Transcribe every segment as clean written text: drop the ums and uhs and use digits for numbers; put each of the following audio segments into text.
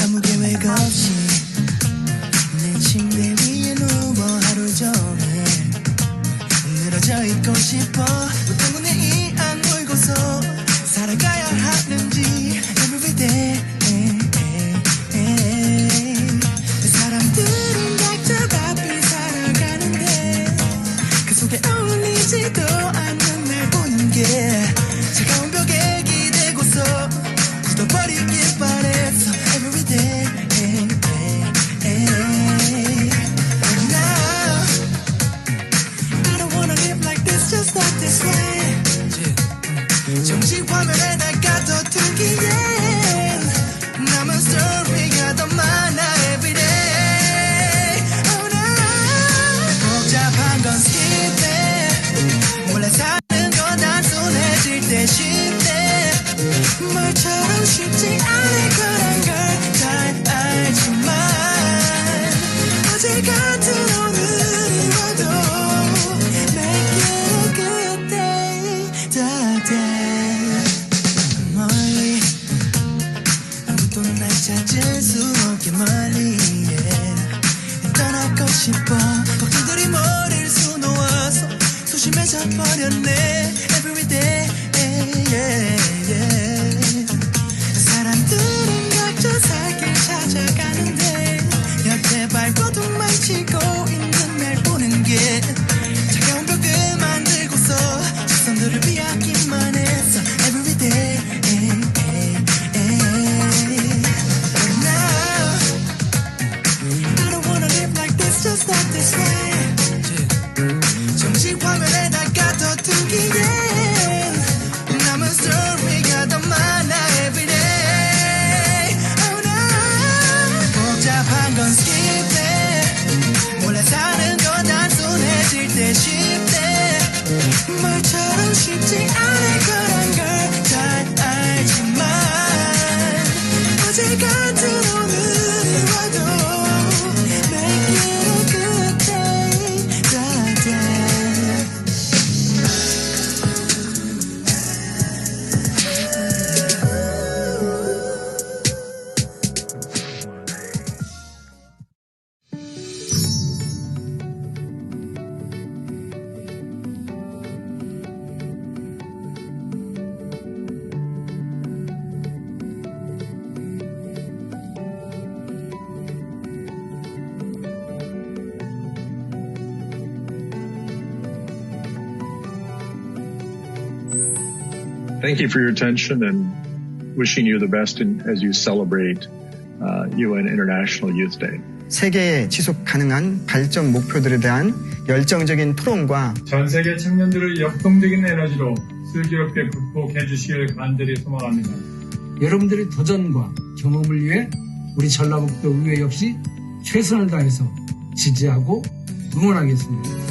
아무 계획 없이 내 침대 위에 누워 하루 종일 늘어져 있고 싶어. 어떤 건내 이 악물고서 살아가야 하는지 everyday. 사람들은 각자 바삐 살아가는데 그 속에 어울리지도 않는 날 보는 게 차가운 벽에 기대고서 굳어버리길 바랬어 everyday. Now I don't wanna live like this, just like this way. 정식 화면에 날 가둬두기엔 남은 스토리가 더 많아 everyday. Oh no 복잡한 건 skip. 몰래 사는 건 단순해질 때 쉽대. 말처럼 쉽지 않을 거란 걸 잘 알지만 어제 같은 오늘이 와도 Make it a good day, the day. 멀리 아무도 날 찾을 수 없게 빠져버렸네 everyday 사람들은 각자 살 길 찾아가는데 여태 발버둥만 치고 있는 날 보는 게 차가운 벽을 만들고서 시선들을 피하기만 했어 everyday Just like this way 정식 화면에다가 떠들기엔 남은 스토리가 더 많아 everyday oh no 복잡한 건 skip it 몰래 사는 건 단순해질 때 쉽대 말처럼 쉽지 않을 거란 걸 잘 알지만 어제 같은 오늘이 와도 Thank you for your attention and wishing you the best as you celebrate UN International Youth Day. 세계의 지속 가능한 발전 목표들에 대한 열정적인 토론과 전 세계 청년들의 역동적인 에너지로 슬기롭게 극복해 주시길 간절히 소망합니다. 여러분들의 도전과 경험을 위해 우리 전라북도 의회 역시 최선을 다해서 지지하고 응원하겠습니다.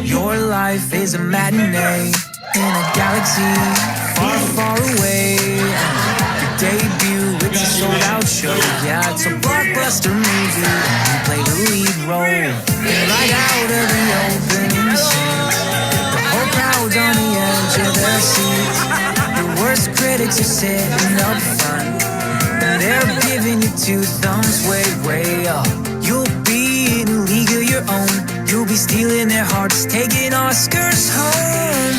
Your life is a matinee in a galaxy far, far away. Your debut, it's a sold-out show. Yeah, it's a blockbuster movie. You play the lead role. on the edge of their seats. Your worst critics are sitting up front. They're giving you two thumbs way, way up. You'll be in a league of your own. You'll be stealing their hearts, taking Oscars home.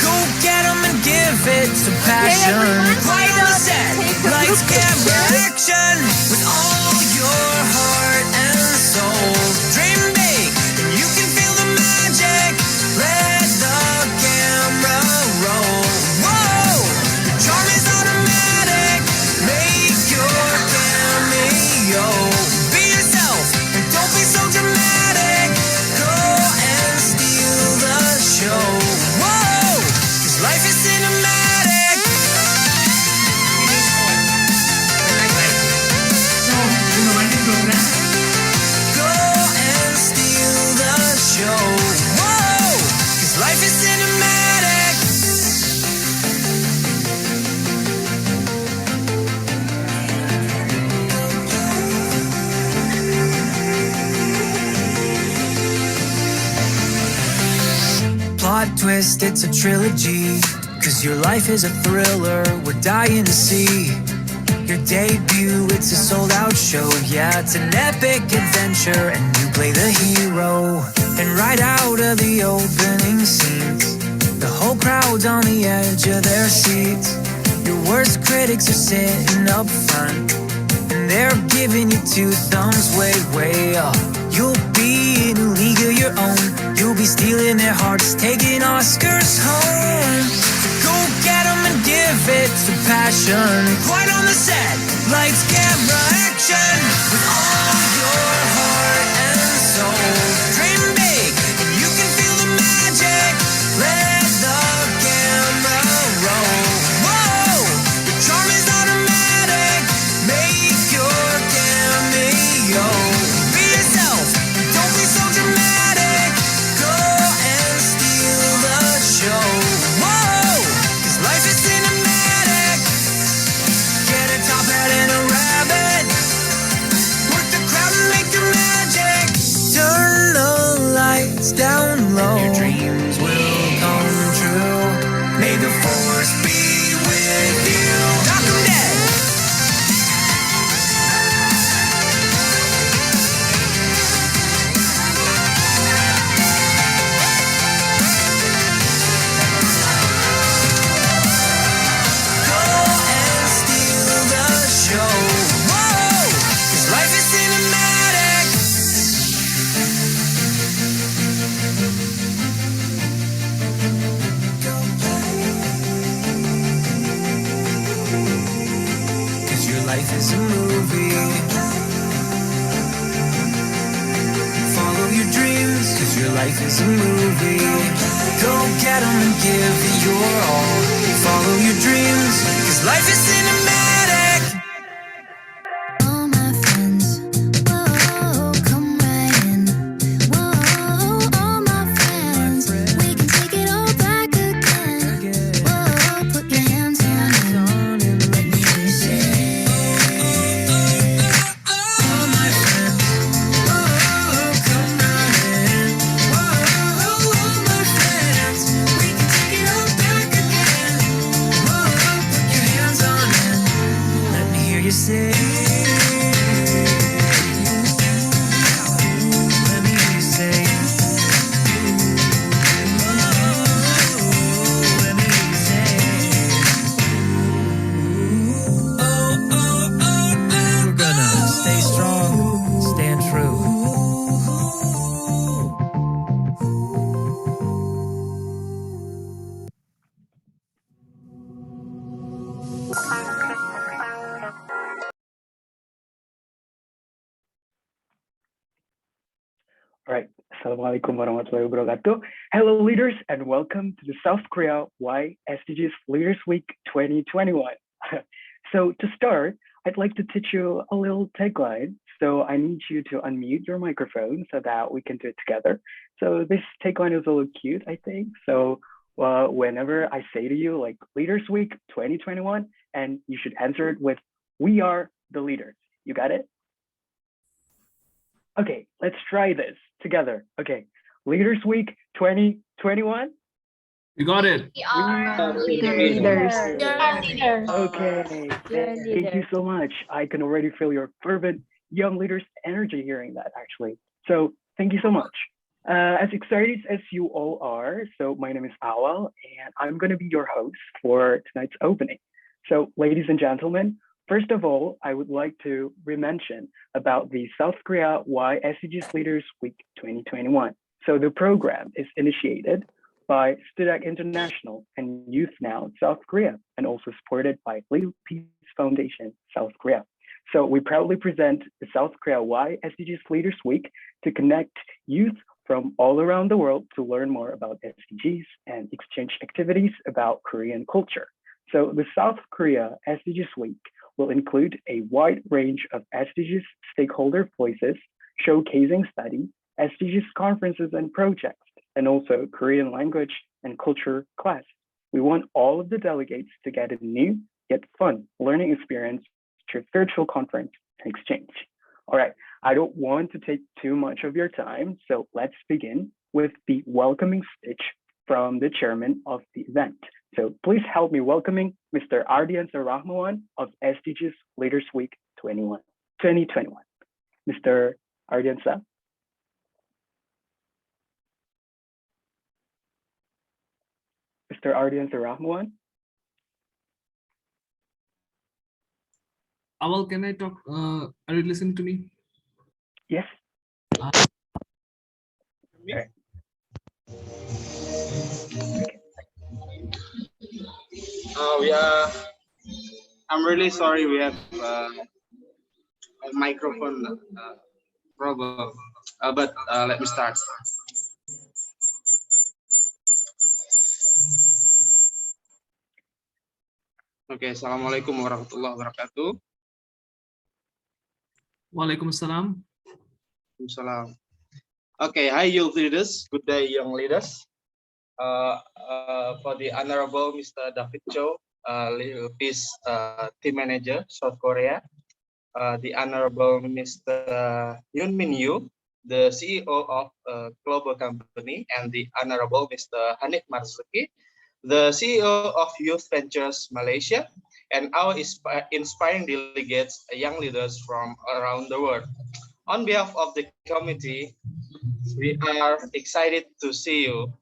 Go get them and give it some passion. Right on the set, lights, camera, action. With all your heart and soul. Dream big, and you can feel the magic. Let the camera roll. Whoa, the charm is automatic. Make your cameo. Be yourself, and don't be so dramatic. Go and steal the show. Whoa, 'cause life is cinematic. Go and steal the show. Whoa, 'cause life is cinematic. Plot twist, it's a trilogy. 'Cause your life is a thriller we're dying to see. Your debut, it's a sold out show. Yeah, it's an epic adventure and you play the hero. And right out of the opening scenes, the whole crowd's on the edge of their seats. Your worst critics are sitting up front, and they're giving you two thumbs way, way up. You'll be in a league of your own. You'll be stealing their hearts, taking Oscars home. Go get them and give it some passion. Quiet on the set, lights, camera, action. With all your heart and soul. Dream big, and you can feel the magic. Let the camera roll. Whoa, the charm is automatic. Make your cameo. Be yourself, don't be so dramatic. Go and steal the show. Whoa, 'cause life is cinematic. Get a top hat and a rabbit. Work the crowd and make your magic. Turn the lights down low. Your dreams will come true. May the force be with you. Knock 'em dead. Go and steal the show. Whoa, 'cause life is cinematic. 'Cause your life is a movie. Follow your dreams, 'cause your life is a movie. Go get them and give it your all. Follow your dreams, 'cause life is cinematic. All my friends, whoa, come right in. Whoa, all my friends, we can take it all back again. Whoa, put your hands on it. Let me hear you say. All my friends, whoa, come on in. Whoa, all my friends, we can take it all back again. Whoa, put your hands on it. Let me hear you say. Let me hear you say. Let me hear you say. We're gonna stay strong, stand true. All right. Assalamualaikum warahmatullahi wabarakatuh. Hello, leaders, and welcome to the South Korea Y-SDGs Leaders Week 2021. So to start, I'd like to teach you a little tagline. So I need you to unmute your microphone so that we can do it together. So this tagline is a little cute, I think. So whenever I say to you like Leaders Week 2021, and you should answer it with, "We are the leaders." You got it? Okay, let's try this together. Okay, Leaders Week 2021. You got it. We are Leaders. leaders. Okay, thank you so much. I can already feel your fervent young leaders energy hearing that actually. So thank you so much. As excited as you all are, so my name is Awal and I'm going to be your host for tonight's opening. So ladies and gentlemen, first of all, I would like to re-mention about the South Korea Y-SDGs Leaders Week 2021. So the program is initiated by Studak International and Youth Now South Korea, and also supported by Little Peace Foundation South Korea. So we proudly present the South Korea Y-SDGs Leaders Week to connect youth from all around the world to learn more about SDGs and exchange activities about Korean culture. So the South Korea SDGs Week will include a wide range of SDGs stakeholder voices, showcasing study, SDGs conferences and projects, and also Korean language and culture class. We want all of the delegates to get a new yet fun learning experience through virtual conference and exchange. All right, I don't want to take too much of your time, so let's begin with the welcoming speech from the chairman of the event. So please help me welcoming Mr. Ardian Rahmawan of SDGs Leaders Week 2021. Mr. Ardian Sir. Mr. Ardian Rahmawan. Awal, can I talk? Are you listening to me? Yes. Okay. I'm really sorry we have a microphone problem, but let me start. Okay, Assalamualaikum warahmatullahi wabarakatuh. Waalaikumsalam. Waalaikumsalam. Okay, hi youth leaders. Good day, young leaders. For the Honorable Mr. David Cho, Little Peace Team Manager, South Korea. The Honorable Mr. Yoon Min Yoo, the CEO of a global company, and the Honorable Mr. Hanif Marzuki, the CEO of Youth Ventures Malaysia, and our inspiring delegates, young leaders from around the world. On behalf of the committee, we are excited to see you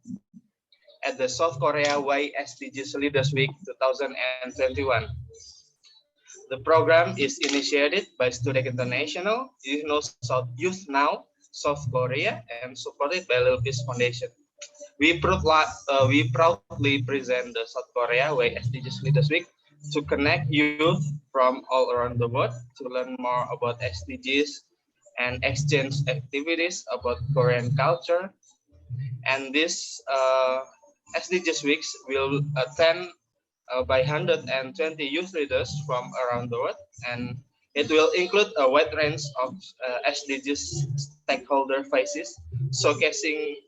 at the South Korea Y-SDGs Leaders Week 2021. The program is initiated by Studak International, Youth Now South Korea, and supported by Little Peace Foundation. We proudly present the South Korea Y-SDGs Leaders Week to connect youth from all around the world to learn more about SDGs and exchange activities about Korean culture. And this SDGs Weeks will attend by 120 youth leaders from around the world, and it will include a wide range of SDGs stakeholder voices, showcasing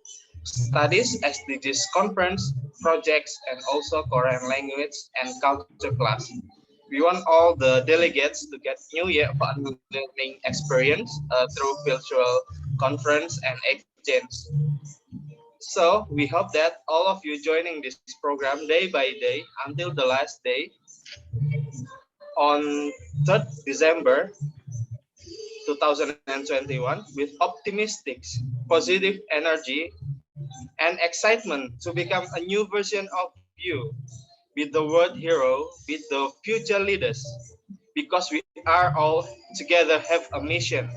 studies, SDGs conference, projects, and also Korean language and culture class. We want all the delegates to get new yet fun learning experience through virtual conference and exchange. So we hope that all of you joining this program day by day until the last day on 3rd December 2021 with optimistic, positive energy and excitement to become a new version of you, with the word hero, with the future leaders, because we are all together have a mission,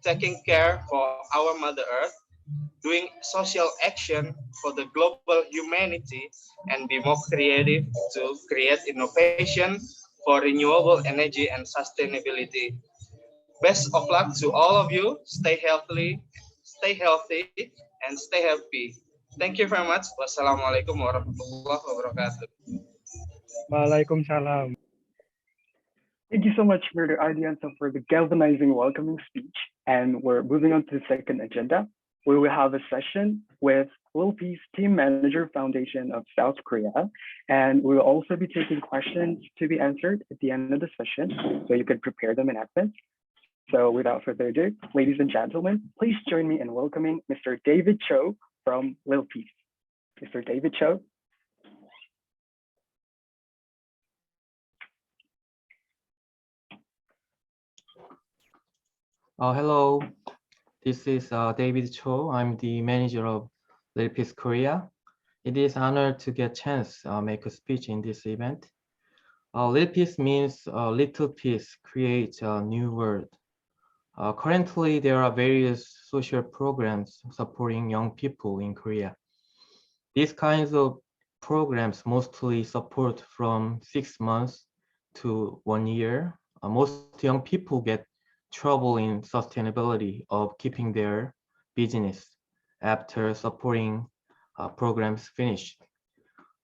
taking care for our Mother Earth, doing social action for the global humanity, and be more creative to create innovation for renewable energy and sustainability. Best of luck to all of you. Stay healthy, and stay happy. Thank you very much. Wassalamualaikum warahmatullahi wabarakatuh. Waalaikumsalam. Thank you so much, Mr. Ardian, for the galvanizing welcoming speech. And we're moving on to the second agenda, where we have a session with Little Peace Team Manager Foundation of South Korea. And we will also be taking questions to be answered at the end of the session, so you can prepare them in advance. So without further ado, ladies and gentlemen, please join me in welcoming Mr. David Cho from Little Peace. Mr. David Cho. Hello, this is David Cho. I'm the manager of Little Peace Korea. It is an honor to get chance make a speech in this event. Little Peace means little peace creates a new world. Currently, there are various social programs supporting young people in Korea. These kinds of programs mostly support from 6 months to 1 year. Most young people get trouble in sustainability of keeping their business after supporting programs finished.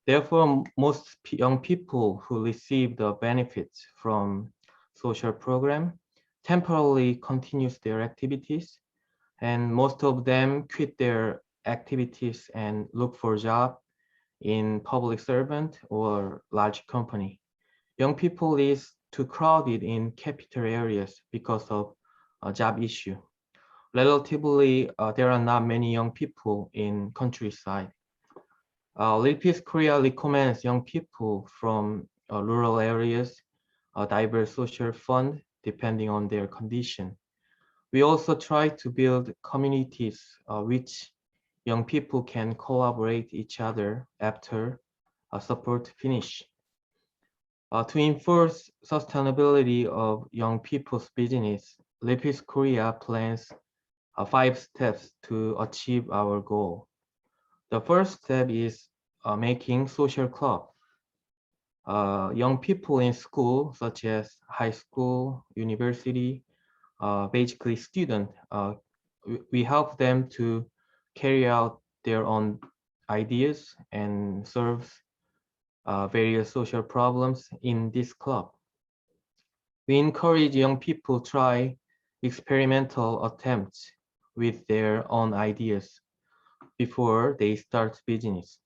Therefore, most young people who receive the benefits from social program temporarily continues their activities, and most of them quit their activities and look for a job in public servant or large company. Young people is too crowded in capital areas because of a job issue. Relatively, there are not many young people in countryside. Little Peace Korea recommends young people from rural areas a diverse social fund depending on their condition. We also try to build communities which young people can collaborate each other after support finish. To enforce sustainability of young people's business, Little Peace Korea plans 5 steps to achieve our goal. The first step is making social club. Young people in school, such as high school, university, basically student, we help them to carry out their own ideas and solve various social problems in this club. We encourage young people try experimental attempts with their own ideas before they start business,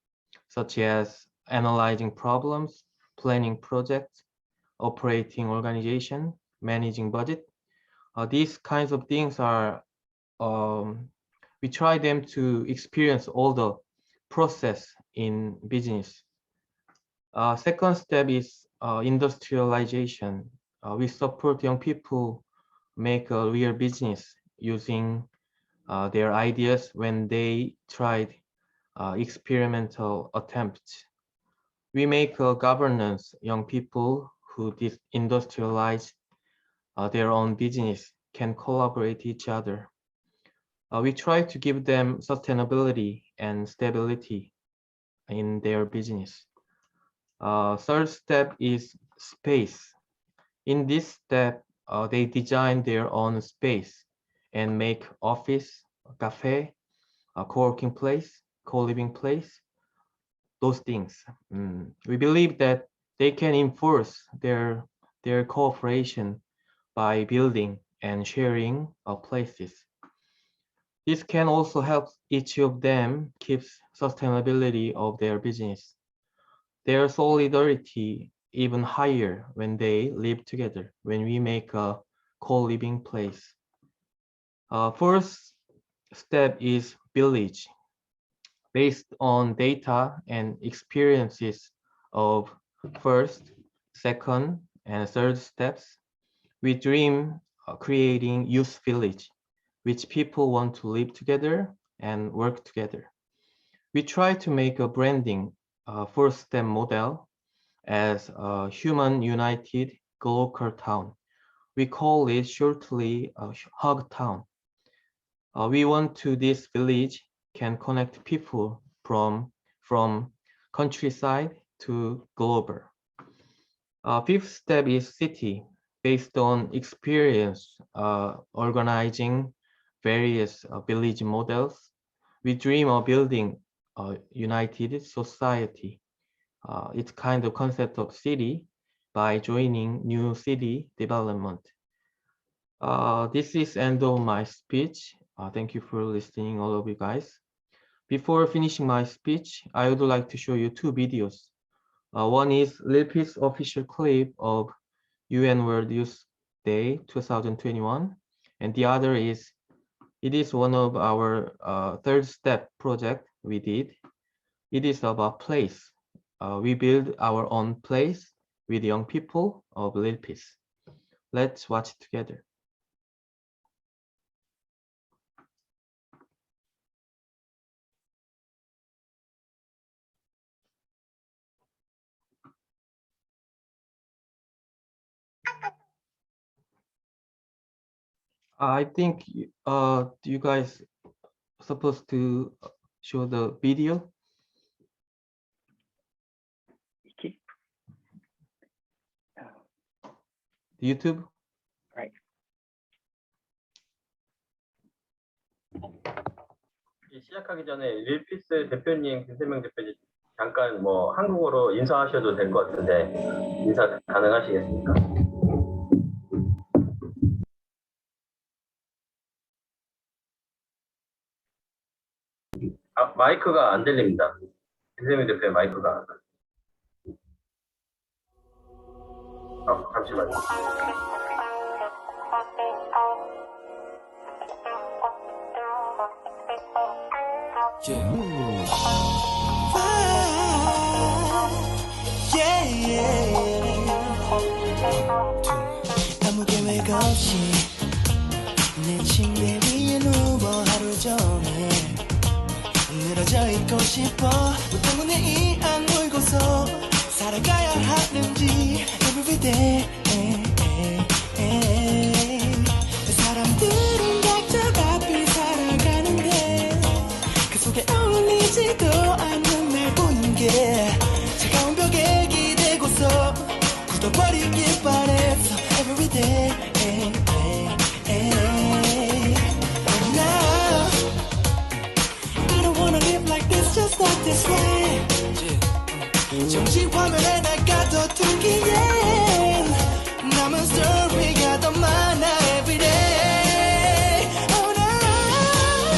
such as analyzing problems, planning projects, operating organization, managing budget. These kinds of things are, we try them to experience all the process in business. Second step is industrialization. We support young people make a real business using their ideas when they tried experimental attempts. We make a governance young people who industrialize their own business can collaborate each other. We try to give them sustainability and stability in their business. Third step is space. In this step, they design their own space and make office, cafe, a co-working place, co-living place, those things. We believe that they can enforce their cooperation by building and sharing places. This can also help each of them keep sustainability of their business. Their solidarity even higher when they live together, when we make a co-living place. First step is village. Based on data and experiences of first, second, and third steps, we dream creating youth village, which people want to live together and work together. We try to make a branding first step model as a human united global town. We call it shortly Hug Town. We want to this village can connect people from countryside to global. Fifth step is city, based on experience organizing various village models. We dream of building a united society. It's kind of concept of city by joining new city development. This is end of my speech. Thank you for listening, all of you guys. Before finishing my speech, I would like to show you 2 videos. One is Little Peace official clip of UN World Youth Day 2021, and the other is, it is one of our third step project we did. It is about place. We build our own place with young people of Little Peace. Let's watch it together. I think you guys supposed to show the video. Okay. YouTube. Right. 시작하기 전에 릴피스 대표님, 김세명 대표님 잠깐 뭐 한국어로 인사하셔도 될 것 같은데 인사 가능하시겠습니까? 아, 마이크가 안 들립니다. 김세명 대표의 마이크가. 잠시만요. 아무 계획 없이 내 침대 위에 누워 하루 종일 늘어져 있고 싶어 때문에 이 악물고서 살아가야 하는지 everyday 사람들은 각자 바삐 살아가는데 그 속에 어울리지도 않는 날 보는 게 차가운 벽에 기대고서 굳어버리길 바랬어 everyday Now I don't wanna live like this just like this way 정지 화면에 날 가둬두기엔 남은 스토리가 더 많아 everyday Oh no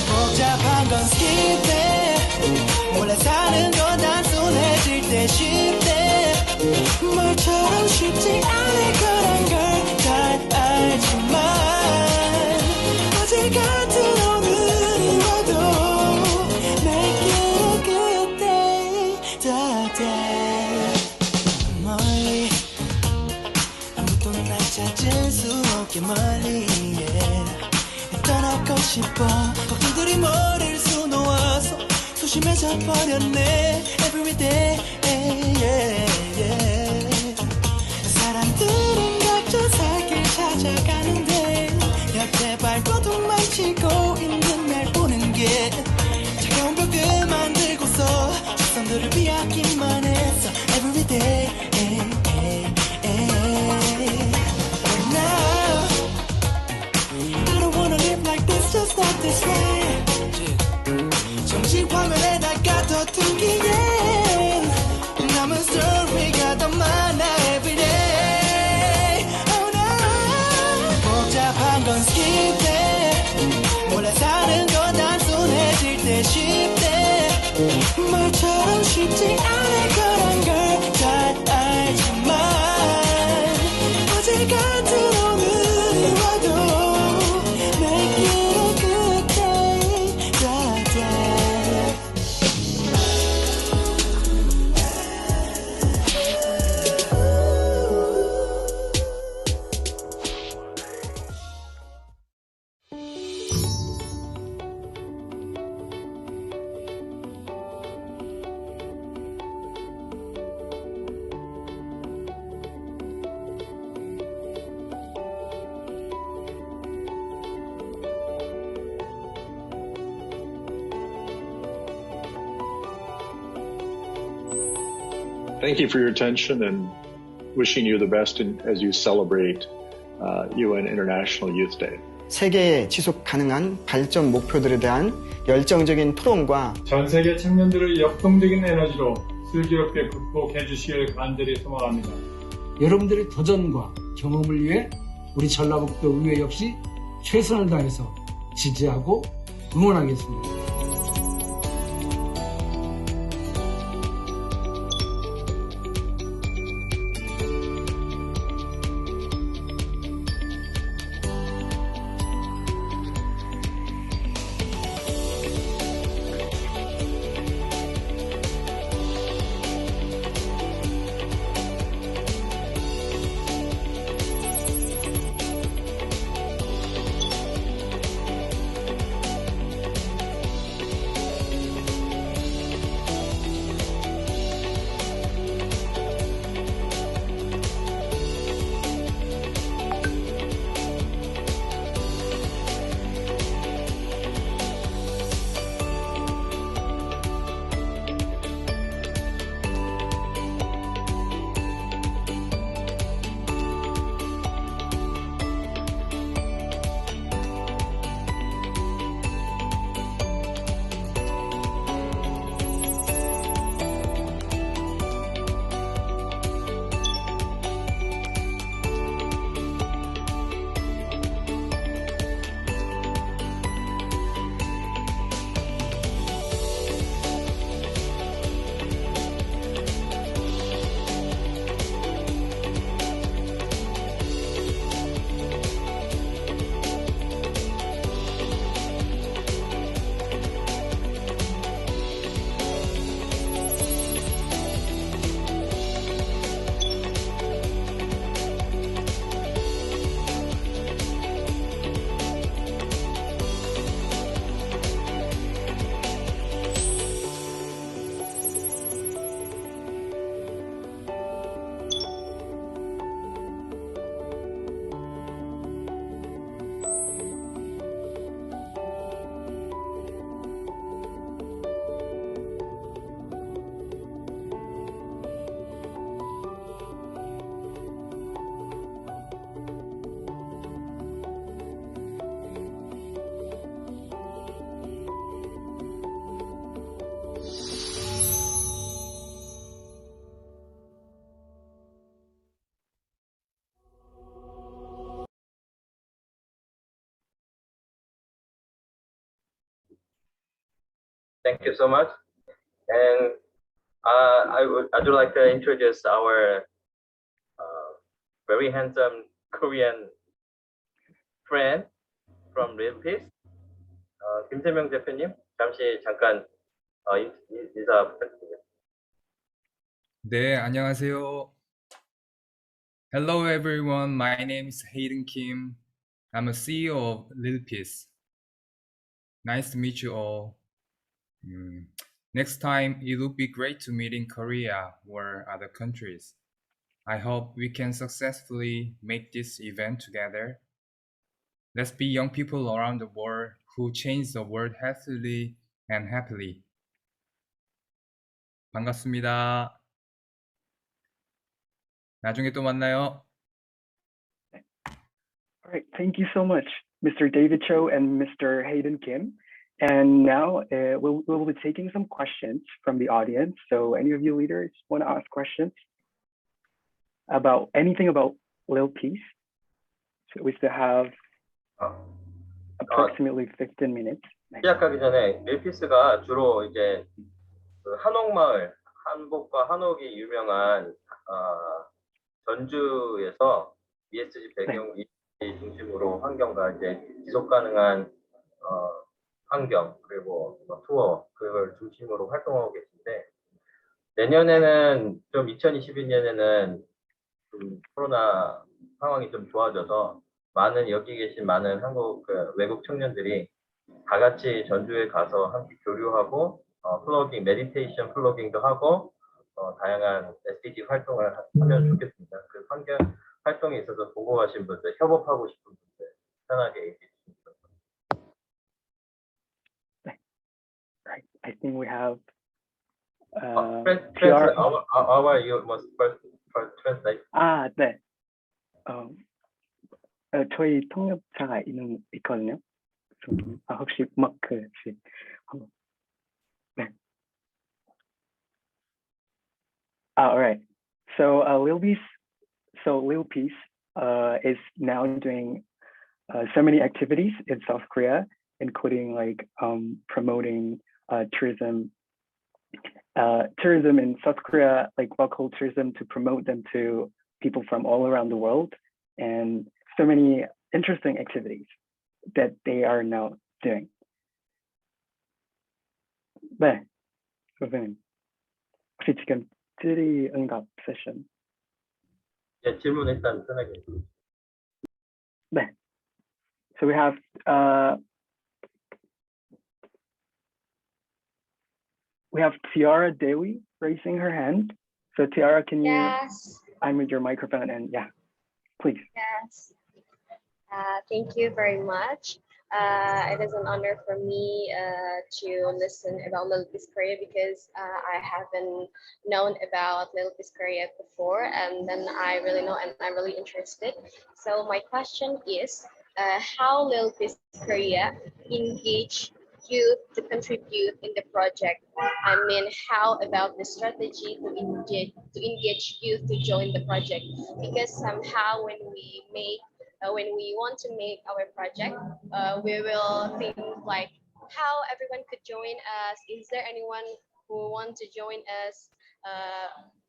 복잡한 건 skip it 몰래 사는 건 단순해질 때 쉽대 말처럼 쉽지 않을 거란 걸 잘 알지만 어제 같은 오늘이 와도 Make it a good day da day 멀리 아무도 날 찾을 수 없게 멀리 떠나고 싶어 걱정들이 머리를 수놓아서 소심해져 버렸네 everyday 사람들은 각자 살 길 찾아가는데 옆에 발버둥만 치고 있는 날 보는 게 차가운 벽을 만들고서 시선들을 피하기만 했어 everyday Now I don't wanna live like this just like this way 정지 화면에 날 가둬두기엔 남은 스토리가 더 많아 everyday Oh no 복잡한 건 skip it 몰래 사는 건 단순해질 때 쉽대 말처럼 쉽지 않을 거란 걸 잘 알지만 어제 같은 오늘이 와도 Make it a good day da day Thank you for your attention and wishing you the best as you celebrate UN International Youth Day. 세계의 지속 가능한 발전 목표들에 대한 열정적인 토론과 전 세계 청년들을 역동적인 에너지로 슬기롭게 극복해 주시길 간절히 소망합니다. 여러분들의 도전과 경험을 위해 우리 전라북도 의회 역시 최선을 다해서 지지하고 응원하겠습니다. Thank you so much. And I would like to introduce our very handsome Korean friend from Real Peace, 김세명 대표님. 잠깐 인사 부탁드립니다. 네, 안녕하세요. Hello everyone, my name is Hayden Kim. I'm a CEO of Little Peace. Nice to meet you all. Next time, it would be great to meet in Korea or other countries. I hope we can successfully make this event together. Let's be young people around the world who change the world healthily and happily. 반갑습니다. 나중에 또 만나요. All right, thank you so much, Mr. David Cho and Mr. Hayden Kim. And now we'll be taking some questions from the audience. So any of you leaders want to ask questions about anything about Lil Peace? So we still have approximately 15 minutes. 시작하기 전에 릴피스가 주로 이제 그 한옥마을, 한복과 한옥이 유명한 전주에서 ESG 배경 중심으로 환경과 이제 지속 가능한 환경 그리고 투어 그걸 중심으로 활동하고 계신데 내년에는 좀 2022년에는 좀 코로나 상황이 좀 좋아져서 여기 계신 많은 한국 외국 청년들이 다 같이 전주에 가서 함께 교류하고 플로깅, 메디테이션 플로깅도 하고 다양한 SDG 활동을 하면 좋겠습니다. 그 환경 활동에 있어서 궁금하신 분들, 협업하고 싶은 분들 편하게 얘기해 주시면 좋겠습니다. Right, I think we have How are you? Must first translate. 네. 저희 통역자가 있거든요. 혹시 음악 한번. 네. All right. So Lil Peace is now doing so many activities in South Korea, including like promoting tourism in South Korea, like local tourism, to promote them to people from all around the world, and so many interesting activities that they are now doing. 네, 선생님. 혹시 지금 질의응답 세션? 예, 질문 일단 편하게. 네. So we have Tiara Dewi raising her hand. So Tiara, can you unmute your microphone and please. Yes. Thank you very much. It is an honor for me to listen about Little Peace Korea because I haven't known about Little Peace Korea before, and then I really know and I'm really interested. So my question is, how Little Peace Korea engage youth to contribute in the project? I mean, how about the strategy to engage youth to join the project? Because somehow when we want to make our project, we will think like how everyone could join us. Is there anyone who want to join us?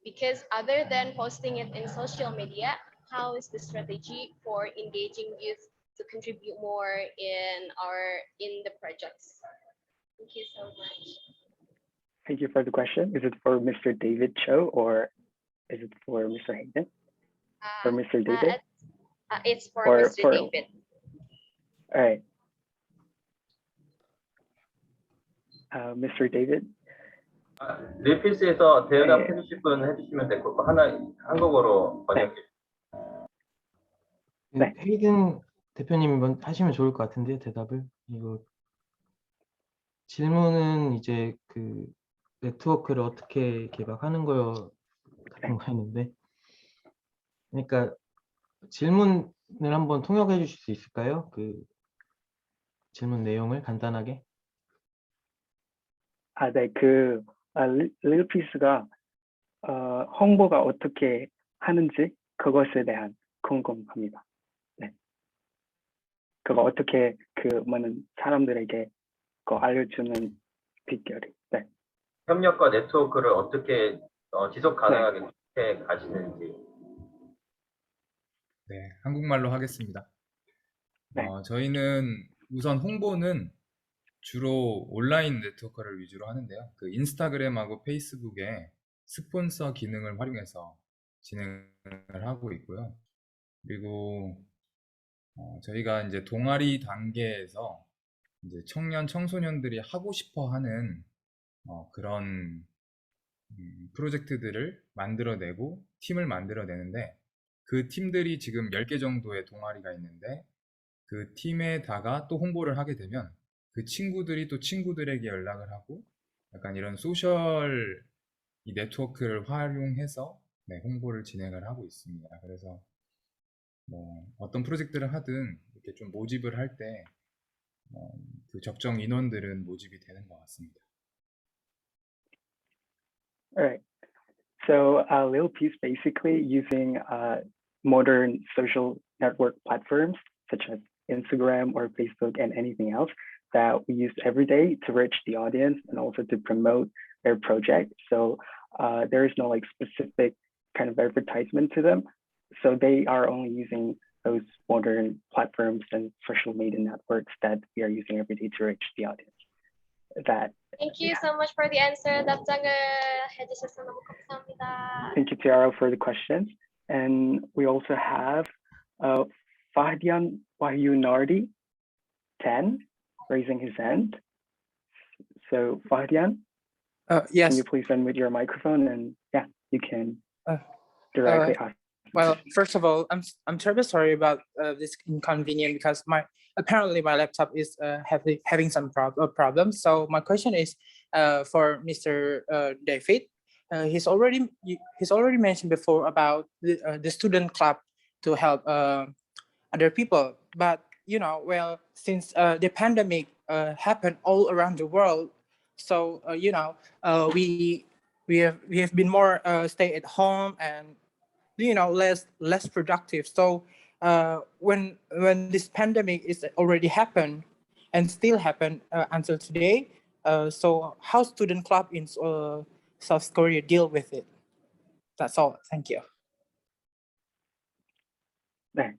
Because other than posting it in social media, how is the strategy for engaging youth to contribute more in the projects? Thank you so much. Thank you for the question. Is it for Mr. David Cho or is it for Mr. Hayden? For Mr. David? It's for Mr. David. All right. Mr. David? 릴피스에서 대답해 주실 분 해주시면 될 거고 한국어로 번역해 주세요. 네. 헤이든 대표님이 하시면 좋을 것 같은데요, 대답을. 이거 질문은 이제 그 네트워크를 어떻게 개발하는 거요 같은 거였는데, 그러니까 질문을 한번 통역해 주실 수 있을까요? 그 질문 내용을 간단하게. 네, Lil Peace가 홍보가 어떻게 하는지 그것에 대한 궁금합니다. 네. 그거 어떻게 많은 사람들에게 알려주는 비결이. 네. 협력과 네트워크를 어떻게 지속 네. 가능하게 어떻게 가시는지. 네, 한국말로 하겠습니다. 네. 저희는 우선 홍보는 주로 온라인 네트워크를 위주로 하는데요. 그 인스타그램하고 페이스북에 스폰서 기능을 활용해서 진행을 하고 있고요. 그리고 저희가 이제 동아리 단계에서 이제 청년 청소년들이 하고 싶어 하는 그런 프로젝트들을 만들어내고 팀을 만들어내는데, 그 팀들이 지금 10개 정도의 동아리가 있는데, 그 팀에다가 또 홍보를 하게 되면 그 친구들이 또 친구들에게 연락을 하고, 약간 이런 소셜 이 네트워크를 활용해서 네, 홍보를 진행을 하고 있습니다. 그래서 뭐 어떤 프로젝트를 하든 이렇게 좀 모집을 할 때 그 적정 인원들은 모집이 되는 것 같습니다. All right. So Lil P is basically using modern social network platforms such as Instagram or Facebook and anything else that we use every day to reach the audience and also to promote their project. So there is no like specific kind of advertisement to them. So they are only using those modern platforms and social media networks that we are using every day to reach the audience. That Thank you so much for the answer. 답장을 해주셔서 너무 감사합니다. Thank you, Tiara, for the questions. And we also have Fahdian Wahyunardi, 10, raising his hand. So Fahdian, yes. can you please unmute your microphone and yeah, you can directly ask. Well, first of all, I'm terribly sorry about this inconvenience because apparently my laptop is having some problems. So my question is for Mr. David. He's already mentioned before about the student club to help other people. But you know, well, since the pandemic happened all around the world, so you know, we have been more stay at home and you know less productive. So when this pandemic is already happened and still happen until today, so how student club in South Korea deal with it? That's all. Thank you. 네.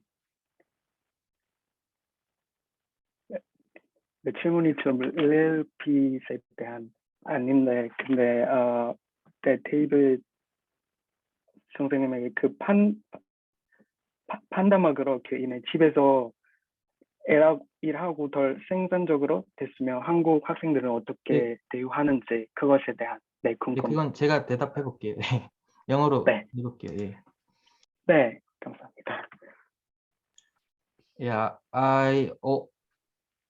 네, 질문이 좀 LLP에 대한 아닌데, 근데 그때 데이비드 선생님에게 그 판다막으로 인해 집에서 일하고 덜 생산적으로 됐으면 한국 학생들은 어떻게 대우하는지 그것에 대한 궁금합니다. 그건 제가 대답해 볼게요. 영어로 해볼게요. 예. 네, 감사합니다. Yeah, I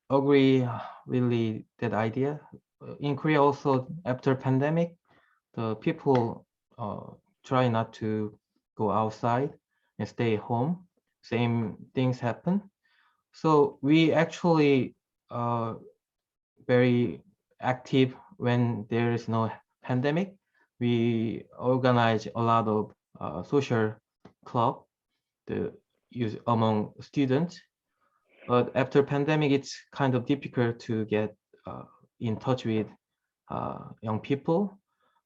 agree really that idea. In Korea also after pandemic, the people try not to go outside and stay home. Same things happen. So we actually very active when there is no pandemic. We organize a lot of social club to use among students. But after pandemic, it's kind of difficult to get in touch with young people.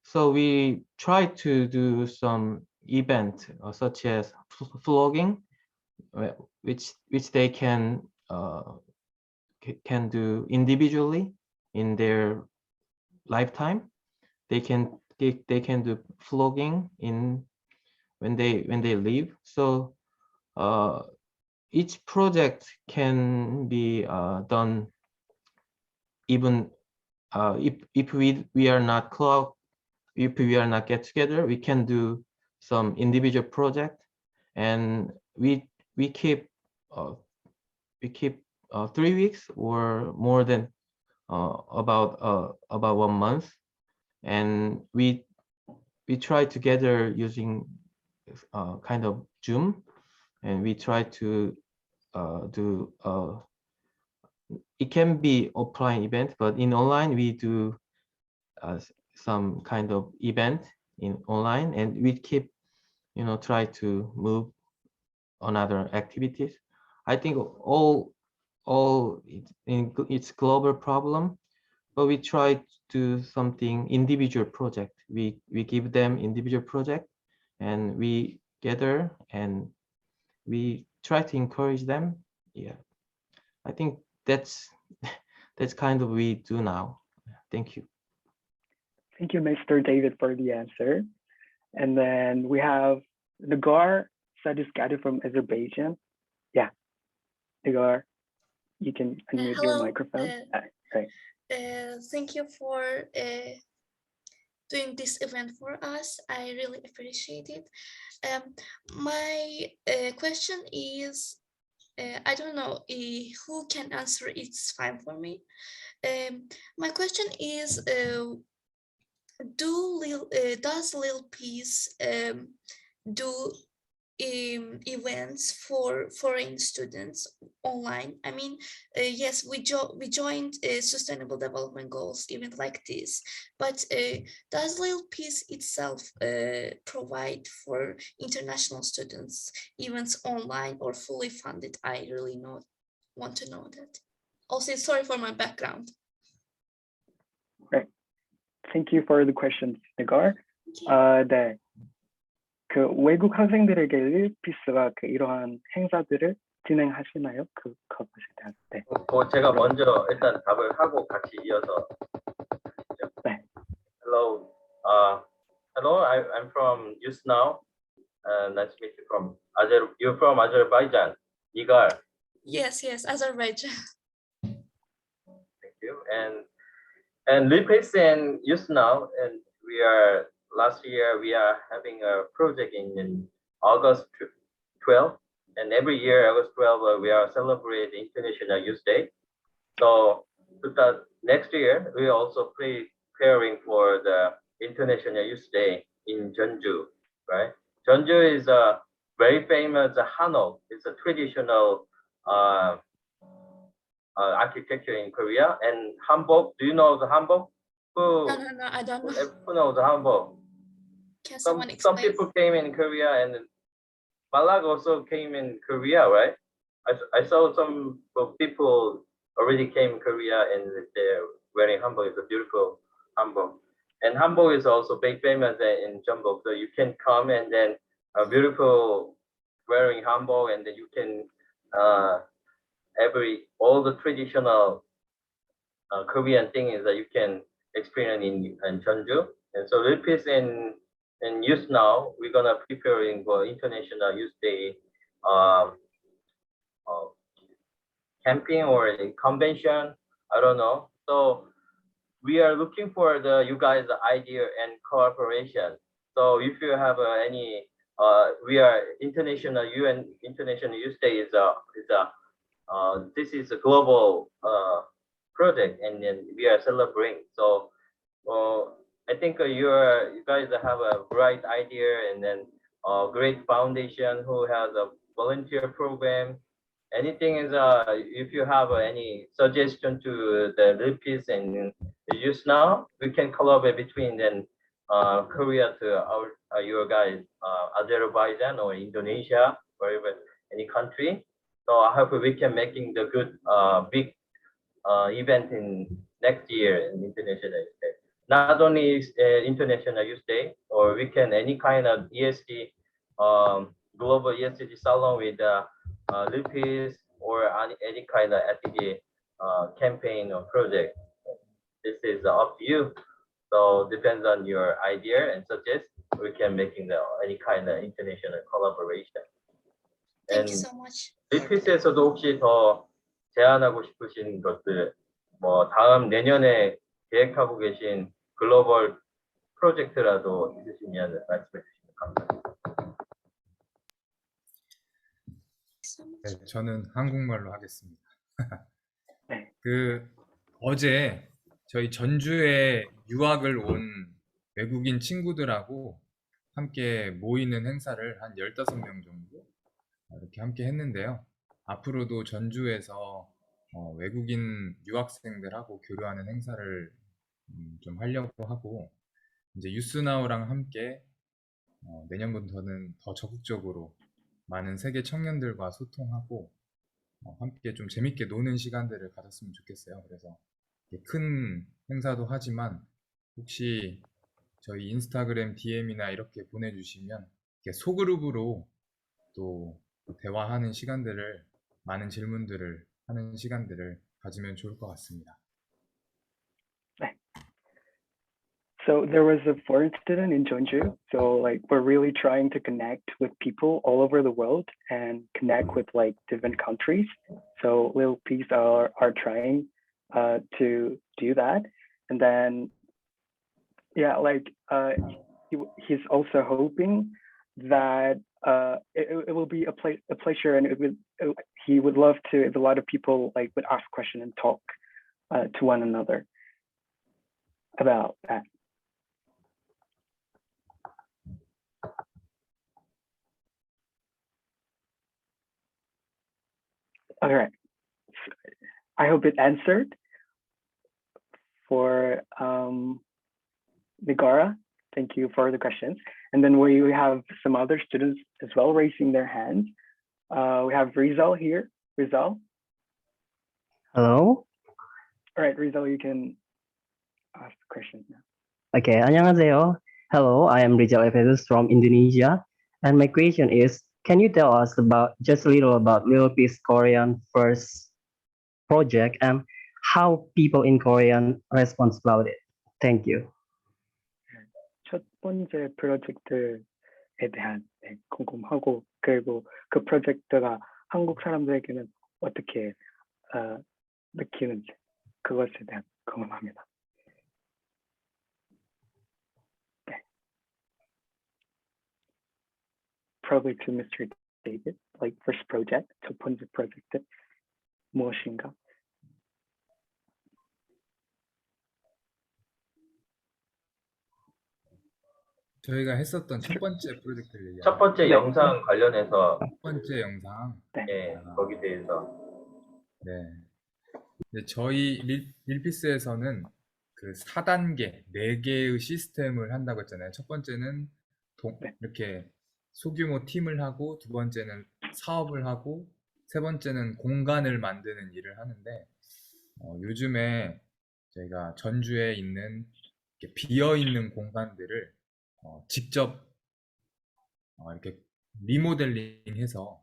So we try to do some event such as vlogging, which they can do individually in their lifetime. They can do vlogging in when they leave. So each project can be done even if we are not if we are not get together, we can do some individual project, and we keep 3 weeks or more than about 1 month, and we try together using kind of Zoom, and we try to do it can be offline event, but in online we do some kind of event in online, and we keep try to move on other activities. I think all it's global problem, but we try do something individual project. We give them individual project, and we gather and we try to encourage them. Yeah, I think that's that's kind of we do now. Thank you. Thank you, Mr. David, for the answer. And then we have Nagar Sadiskadi from Azerbaijan. Yeah, Nagar, you can unmute your Hello. microphone. Right. Thank you for doing this event for us. I really appreciate it. My question is, I don't know who can answer. It's fine for me. My question is, does Lil Peace do events for foreign students online? I mean, yes, we joined Sustainable Development Goals event like this, but does Lil Peace itself provide for international students events online or fully funded? I really want to know that. Also, sorry for my background. Right. Thank you for the questions, Nagar. 네. 그 외국 학생들에게 릴피스가 그 이러한 행사들을 진행하시나요? 그것에 대한. 네. 제가 먼저 일단 답을 하고 같이 이어서. 네. Hello, I'm from YouSnow. Nice to meet you from You're from Azerbaijan, Nigar. Yes, Azerbaijan. Thank you. And Lipis and YouSnow, and last year we are having a project in August 12th, and every year August 12th we are celebrating International Youth Day. So next year we are also preparing for the International Youth Day in Jeonju, right? Jeonju is a very famous Hanok. It's a traditional architecture in Korea. And Hanbok, do you know the Hanbok? No, I don't know. Who knows the Hanbok? Can someone explain? Some people came in Korea, and Malak also came in Korea, right? I saw some people already came in Korea, and they're wearing hanbok. It's a beautiful hanbok. And hanbok is also big famous in Jeonbuk, so you can come and then a beautiful wearing hanbok, and then you can all the traditional Korean things that you can experience in Jeonju. And so Lipis and Youth Now, we're gonna preparing for International Youth Day camping or convention. I don't know. So we are looking for you guys' idea and cooperation. So if you have any, we are International Youth Day this is a global project, and then we are celebrating. So I think you guys have a bright idea, and then a great foundation who has a volunteer program. Anything is if you have any suggestion to the Lipis and the Youth Now, we can collaborate between then Korea to your guys, Azerbaijan or Indonesia, wherever, any country. So I hope we can making the good big event in next year in International Youth Day. Not only International Youth Day, or we can any kind of ESG global ESG salon with Lipis or any kind of SDG campaign or project. This is up to you. So depends on your idea and suggest we can making any kind of international collaboration. Thank you so much. 리피스에서도 혹시 더 제안하고 싶으신 것들, 뭐 다음 내년에 계획하고 계신 글로벌 프로젝트라도 있으시면 말씀해 주시면 감사합니다. 네, 저는 한국말로 하겠습니다. 어제 저희 전주에 유학을 온 외국인 친구들하고 함께 모이는 행사를 한 15명 정도 이렇게 함께 했는데요. 앞으로도 전주에서 외국인 유학생들하고 교류하는 행사를 좀 하려고 하고, 이제 유스나우랑 함께 내년부터는 더 적극적으로 많은 세계 청년들과 소통하고 함께 좀 재밌게 노는 시간들을 가졌으면 좋겠어요. 그래서 큰 행사도 하지만 혹시 저희 인스타그램 DM이나 이렇게 보내주시면 이렇게 소그룹으로 또 대화하는 시간들을 많은 질문들을 하는 시간들을 가지면 좋을 것 같습니다. So there was a foreign student in Jeonju. So like we're really trying to connect with people all over the world and connect with like different countries. So Lil Peace are trying to do that. And then yeah, like he's also hoping that it will be a pleasure and he would love to if a lot of people like would ask questions and talk to one another about that. All right. I hope it answered for Nigara. Thank you for the questions. And then we have some other students as well raising their hands. We have Rizal here. Rizal. Hello. All right, Rizal, you can ask the questions now. Okay, 안녕하세요. Hello, I am Rizal Efesus from Indonesia. And my question is, can you tell us about just a little about Lil Peace Korean first project and how people in Korean respond about it? Thank you. 첫 번째 프로젝트에 대한 궁금하고 그리고 그 프로젝트가 한국 사람들에게는 어떻게 느끼는지 그것에 대한 궁금합니다. 네. Probably to Mr. David, like first project, 첫 번째 프로젝트 무엇인가? 저희가 했었던 첫 번째 프로젝트를 얘기하는 첫 번째 영상 관련해서 첫 번째 영상. 예, 거기 대해서. 네, 저희 릴피스에서는 그 4단계, 4개의 시스템을 한다고 했잖아요. 첫 번째는 이렇게 소규모 팀을 하고, 두 번째는 사업을 하고, 세 번째는 공간을 만드는 일을 하는데, 요즘에 저희가 전주에 있는 비어있는 공간들을 직접 이렇게 리모델링해서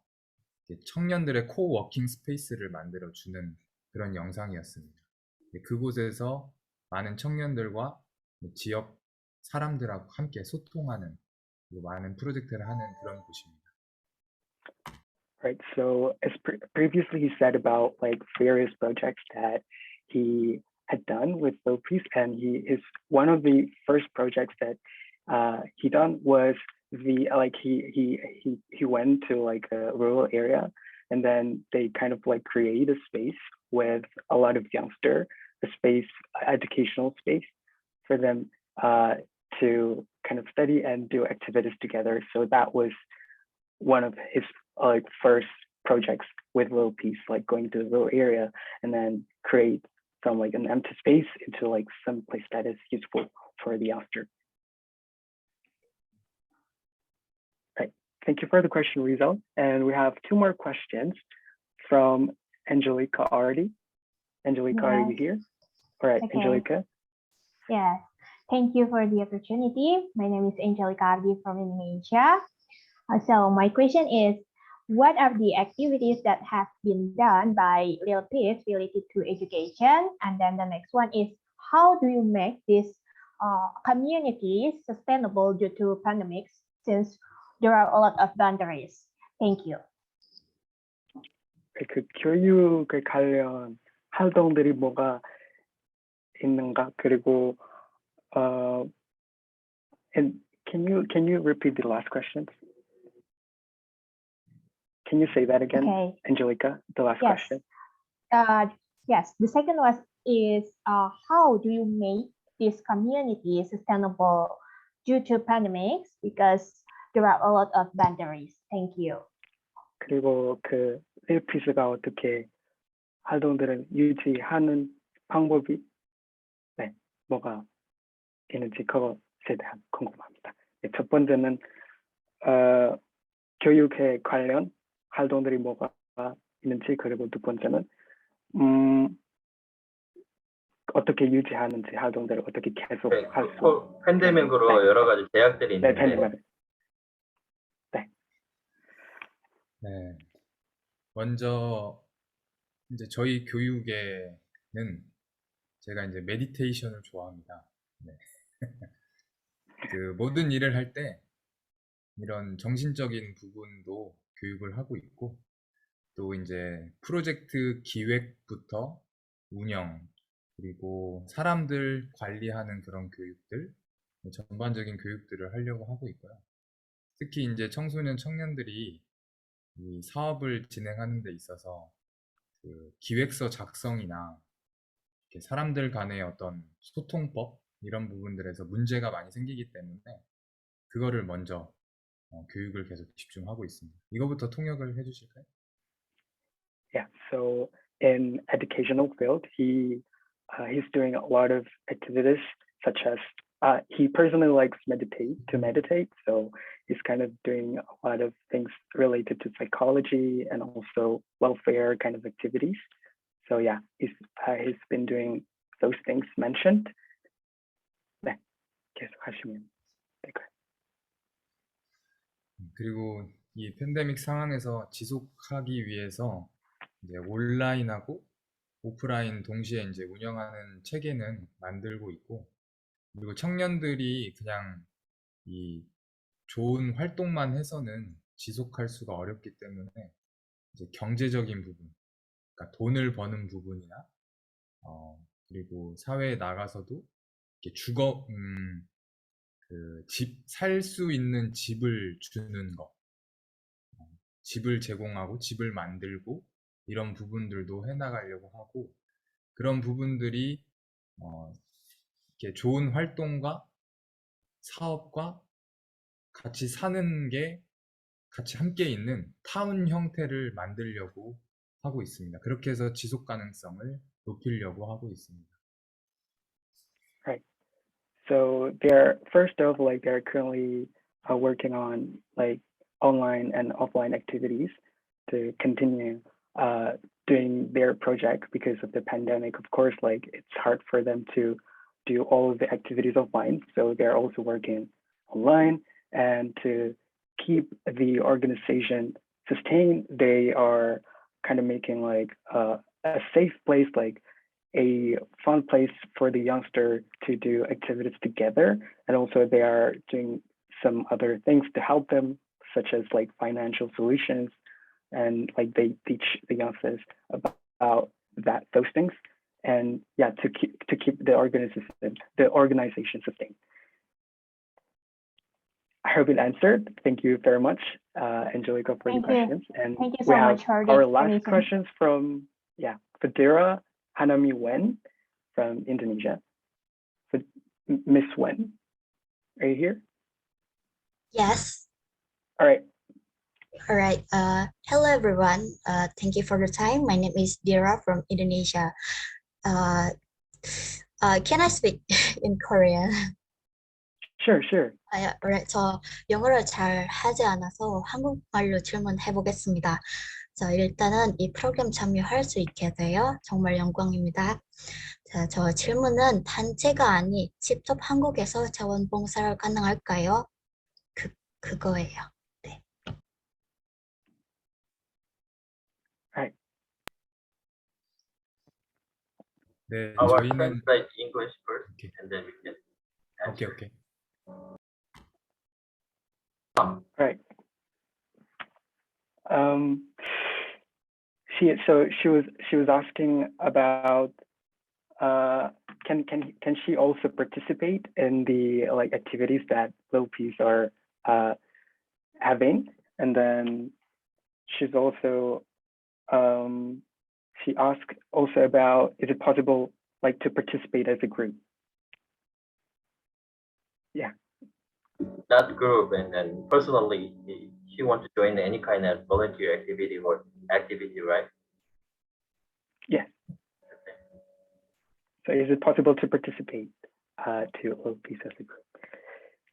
청년들의 코워킹 스페이스를 만들어주는 그런 영상이었습니다. 그곳에서 많은 청년들과 지역 사람들하고 함께 소통하는 많은 프로젝트를 하는 그런 곳입니다. Right. So as previously he said about like various projects that he had done with Lil Peace, and one of the first projects that he done was he went to like a rural area, and then they kind of like create a space with a lot of youngster, educational space for them to kind of study and do activities together. So that was one of his like first projects with Lil Peace, like going to the rural area and then create from like an empty space into like some place that is useful for the youngster. Right. Thank you for the question, Rizal. And we have two more questions from Angelica Ardi. Angelica, are you here? All right, Okay. Angelica. Yes, thank you for the opportunity. My name is Angelica Ardi from Indonesia. So my question is, what are the activities that have been done by Lil Peace related to education? And then the next one is, how do you make this community sustainable due to pandemics, since there are a lot of boundaries? Thank you. 그 교육에 관련 활동들이 뭐가 있는가? 그리고 and can you repeat the last question? Can you say that again, Okay. Angelica? The last Yes. question. Yes. The second one is, how do you make this community sustainable due to pandemics? Because there are a lot of boundaries. Thank you. 그리고 그 릴피스가 어떻게 활동들을 유지하는 방법이 뭐가 있는지 그것에 대한 궁금합니다. 첫 번째는 교육에 관련 활동들이 뭐가 있는지, 그리고 두 번째는 어떻게 유지하는지 활동들을 어떻게 계속 네, 할 수. 팬데믹으로 여러 가지 제약들이 네, 있는데 팬데믹. 네. 먼저 이제 저희 교육에는 제가 이제 메디테이션을 좋아합니다. 네. 그 모든 일을 할 때 이런 정신적인 부분도 교육을 하고 있고, 또 이제 프로젝트 기획부터 운영, 그리고 사람들 관리하는 그런 교육들, 전반적인 교육들을 하려고 하고 있고요. 특히 이제 청소년 청년들이 이 사업을 진행하는 데 있어서 그 기획서 작성이나 이렇게 사람들 간의 어떤 소통법 이런 부분들에서 문제가 많이 생기기 때문에 그거를 먼저 교육을 계속 집중하고 있습니다. 이거부터 통역을 해주실까요? Yeah, so in educational field, he's doing a lot of activities such as he personally likes meditate, so he's kind of doing a lot of things related to psychology and also welfare kind of activities. So yeah, he's been doing those things mentioned. 네, 계속하시면 될까요? 그리고 이 팬데믹 상황에서 지속하기 위해서 이제 온라인하고 오프라인 동시에 이제 운영하는 체계는 만들고 있고, 그리고 청년들이 그냥 이 좋은 활동만 해서는 지속할 수가 어렵기 때문에 이제 경제적인 부분, 그러니까 돈을 버는 부분이나 그리고 사회에 나가서도 이렇게 살 수 있는 집을 주는 거, 집을 제공하고 집을 만들고 이런 부분들도 해나가려고 하고, 그런 부분들이 이렇게 좋은 활동과 사업과 같이 사는 게 같이 함께 있는 타운 형태를 만들려고 하고 있습니다. 그렇게 해서 지속 가능성을 높이려고 하고 있습니다. Right. So they're currently working on like online and offline activities to continue doing their project because of the pandemic. Of course, like it's hard for them to do all of the activities offline. So they're also working online, and to keep the organization sustained, they are kind of making like a safe place, like a fun place for the youngster to do activities together. And also they are doing some other things to help them, such as like financial solutions, and like they teach the youngsters about those things, and yeah, to keep the organization sustained. I hope it answered. Thank you very much, Angelica, for the questions. And Thank you so we have much for the our last explanation. questions from Fadira Hanami Wen from Indonesia. Miss Wen, are you here? Yes. All right. All right. Hello, everyone. Thank you for the time. My name is Dira from Indonesia. Can I speak in Korean? Sure. Alright, 저 영어를 잘 하지 않아서 한국말로 질문해 보겠습니다. 자, 일단은 이 프로그램 참여할 수 있게 되어 정말 영광입니다. 자, 저 질문은 단체가 아닌 직접 한국에서 자원봉사를 가능할까요? 그거예요. 네. Right. 네, I will 저희는 translate English first, Okay. and then we can answer. 오케이. Right. She was asking about can she also participate in the like activities that Lil Peas are having, and then she's also she asked also about, is it possible like to participate as a group? Yeah. That group, and then personally, she wants to join any kind of volunteer activity, right? Yes. So is it possible to participate to Lil Peas as a group?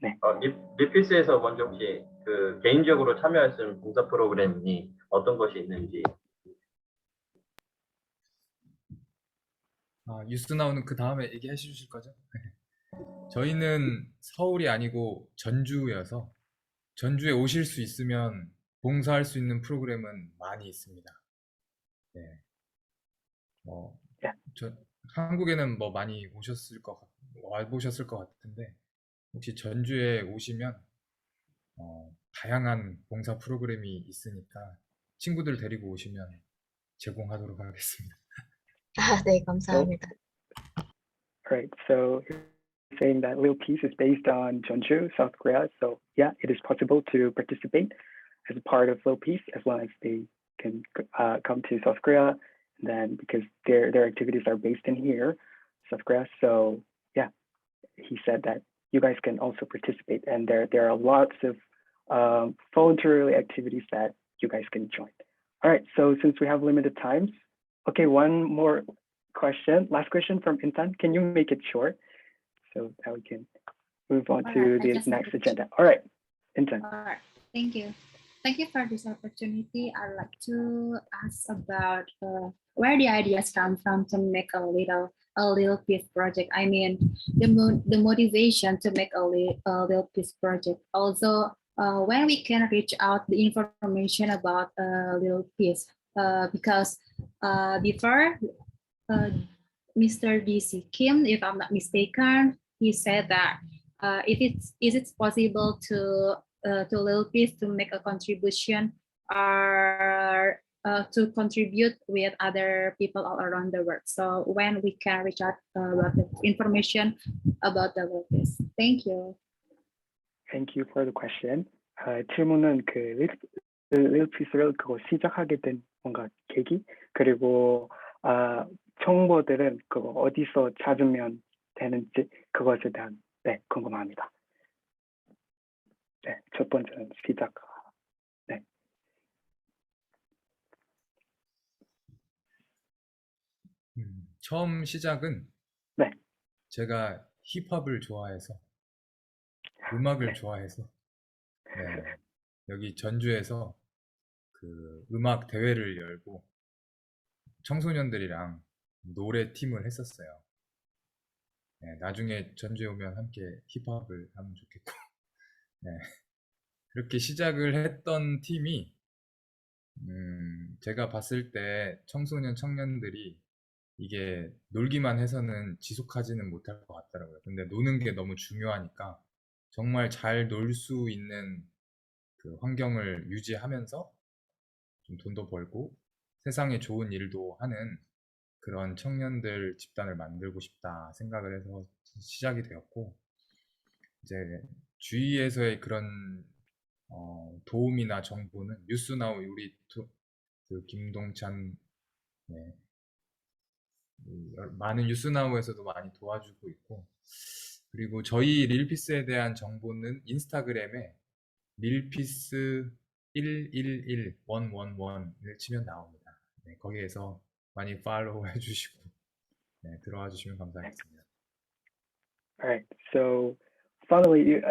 네. 리피스에서 먼저 혹시 그 개인적으로 참여할 수 있는 봉사 프로그램이 어떤 것이 있는지. 유스나우는 그 다음에 얘기해 주실 거죠? 저희는 서울이 아니고 전주여서 전주에 오실 수 있으면 봉사할 수 있는 프로그램은 많이 있습니다. 네. 한국에는 뭐 많이 와보셨을 것 같은데 혹시 전주에 오시면 다양한 봉사 프로그램이 있으니까 친구들 데리고 오시면 제공하도록 하겠습니다. 네, 감사합니다. Right. So you're saying that Little Peace is based on Jeonju, South Korea. So yeah, it is possible to participate as a part of Little Peace as long as they can come to South Korea. And then because their activities are based in here, South Korea. So yeah, he said that you guys can also participate, and there are lots of voluntary activities that you guys can join. All right. So since we have limited times, okay, one more question. Last question from Intan. Can you make it short so that we can move on to the next agenda? All right, Intan. All right, thank you. Thank you for this opportunity. I'd like to ask about where the ideas come from to make a little piece project. I mean, the motivation to make a little piece project. Also, when we can reach out the information about a little piece, because before Mr. DC Kim, if I'm not mistaken, he said that is it possible to Little Piece to make a contribution or to contribute with other people all around the world. So when we can reach out about the information about the Little Piece. Thank you. Thank you for the question. 질문은 Little Piece를 시작하게 된 뭔가 계기 그리고 정보들은 그거 어디서 찾으면 되는지 그것에 대한 궁금합니다. 네, 첫 번째는 시작. 네. 처음 시작은 제가 힙합을 좋아해서 음악을 좋아해서 여기 전주에서 그 음악 대회를 열고 청소년들이랑 노래 팀을 했었어요. 나중에 전주에 오면 함께 힙합을 하면 좋겠고 그렇게 시작을 했던 팀이 제가 봤을 때 청년들이 이게 놀기만 해서는 지속하지는 못할 것 같더라고요. 근데 노는 게 너무 중요하니까 정말 잘 놀 수 있는 그 환경을 유지하면서 좀 돈도 벌고 세상에 좋은 일도 하는 그런 청년들 집단을 만들고 싶다 생각을 해서 시작이 되었고 이제 주위에서의 그런 도움이나 정보는 뉴스나우 우리 그 김동찬 많은 뉴스나우에서도 많이 도와주고 있고 그리고 저희 릴피스에 대한 정보는 인스타그램에 릴피스 111111을 치면 나옵니다. 거기에서 많이 팔로우 해주시고 들어와 주시면 감사하겠습니다. All right. So finally,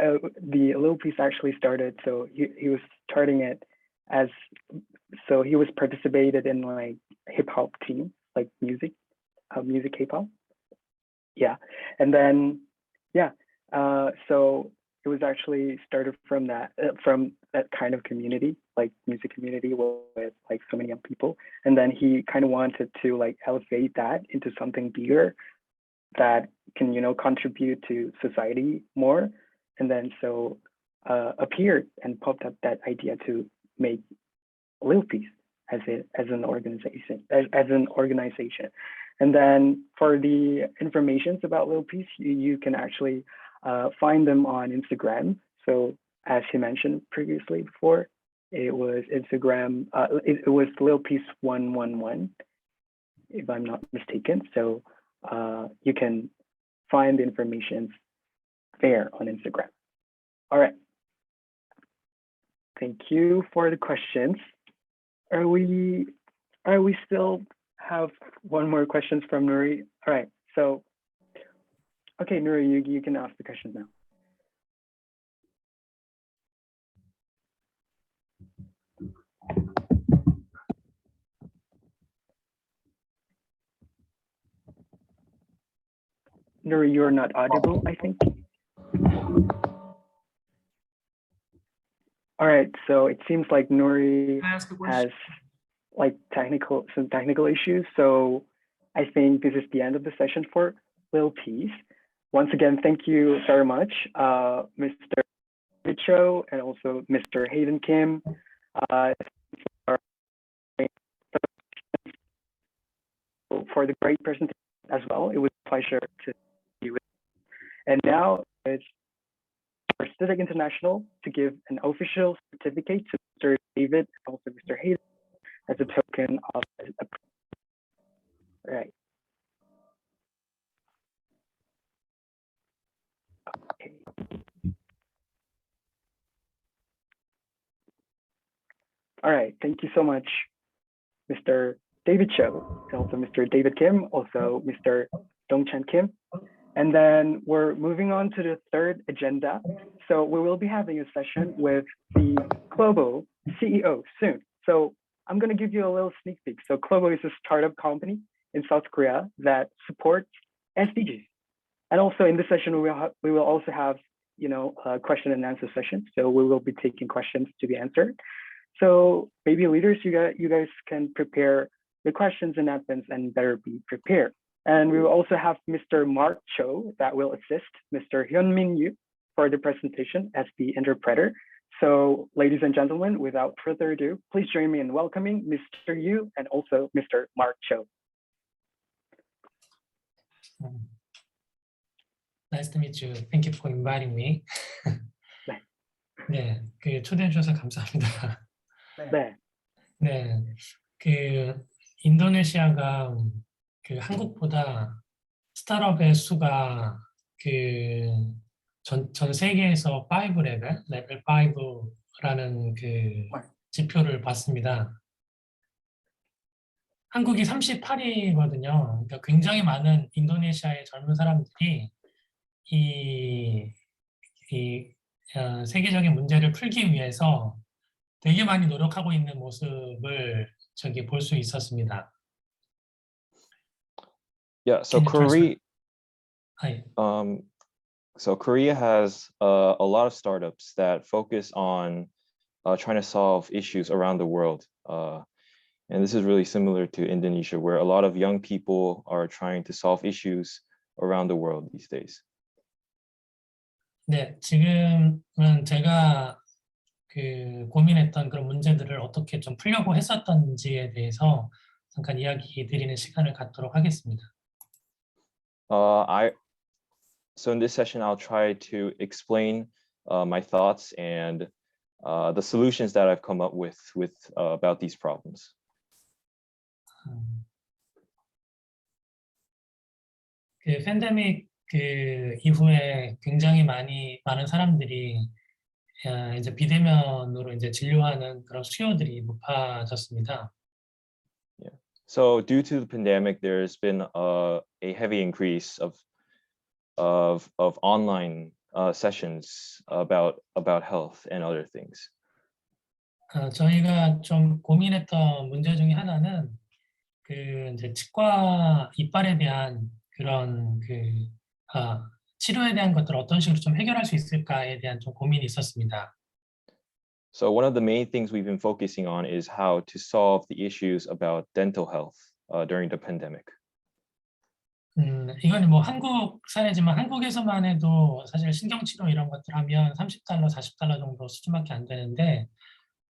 the Little Piece actually started. So he was starting it as so he was participated in like hip hop team, like music hip hop. Yeah, and then so it was actually started from that kind of community, like music community with like so many young people, and then he kind of wanted to like elevate that into something bigger that can contribute to society more, and then so appeared and popped up that idea to make Little Piece as an organization. And then for the informations about Little Piece, you can actually find them on Instagram. So as he mentioned previously before, it was Instagram. It was Little Piece 111, if I'm not mistaken. So you can find the information there on Instagram. All right. Thank you for the questions. Are we still have one more questions from Nuri? All right. So, okay, Nuri, you can ask the questions now. Nuri, you're not audible, I think. All right, so it seems like Nuri Can I ask a question? has like some technical issues. So I think this is the end of the session for Lil Peace. Once again, thank you very much, Mr. Cho and also Mr. Hayden Kim. For the great presentation as well. It was a pleasure to be with you. And now it's for Civic International to give an official certificate to Mr. David and also Mr. Hayden as a token of all right. Okay. All right, thank you so much, Mr. David Cho, and also Mr. David Kim, also Mr. Dongchan Kim. And then we're moving on to the third agenda. So we will be having a session with the Globo CEO soon. So I'm going to give you a little sneak peek. So Globo is a startup company in South Korea that supports SDGs. And also in this session, we will also have, a question and answer session. So we will be taking questions to be answered. So maybe leaders, you guys can prepare the questions in advance and better be prepared. And we will also have Mr. Mark Cho that will assist Mr. Hyunmin Yu for the presentation as the interpreter. So ladies and gentlemen, without further ado, please join me in welcoming Mr. Yu and also Mr. Mark Cho. Nice to meet you. Thank you for inviting me. 네, 초대해 주셔서 감사합니다. 네. 네, 인도네시아가 한국보다 스타트업의 수가 전 세계에서 5 레벨 5라는 지표를 봤습니다. 한국이 38위거든요. 그러니까 굉장히 많은 인도네시아의 젊은 사람들이 세계적인 문제를 풀기 위해서 되게 많이 노력하고 있는 모습을 볼 수 있었습니다. Yeah, so Korea has a lot of startups that focus on trying to solve issues around the world. And this is really similar to Indonesia, where a lot of young people are trying to solve issues around the world these days. 네, 지금은 제가 고민했던 그런 문제들을 어떻게 좀 풀려고 했었던지에 대해서 잠깐 이야기 드리는 시간을 갖도록 하겠습니다. So in this session, I'll try to explain my thoughts and the solutions that I've come up with about these problems. 팬데믹 이후에 굉장히 많은 사람들이 이제 비대면으로 이제 진료하는 그런 수요들이 높아졌습니다. Yeah. So due to the pandemic, there's been a heavy increase of online sessions about health and other things. 저희가 좀 고민했던 문제 중에 하나는 이제 치과 이빨에 대한 그런 치료에 대한 것들을 어떤 식으로 좀 해결할 수 있을까에 대한 좀 고민이 있었습니다. So one of the main things we've been focusing on is how to solve the issues about dental health during the pandemic. 이건 뭐 한국 사례지만 한국에서만 해도 사실 신경치료 이런 것들 하면 $30, $40 정도 수준밖에 안 되는데,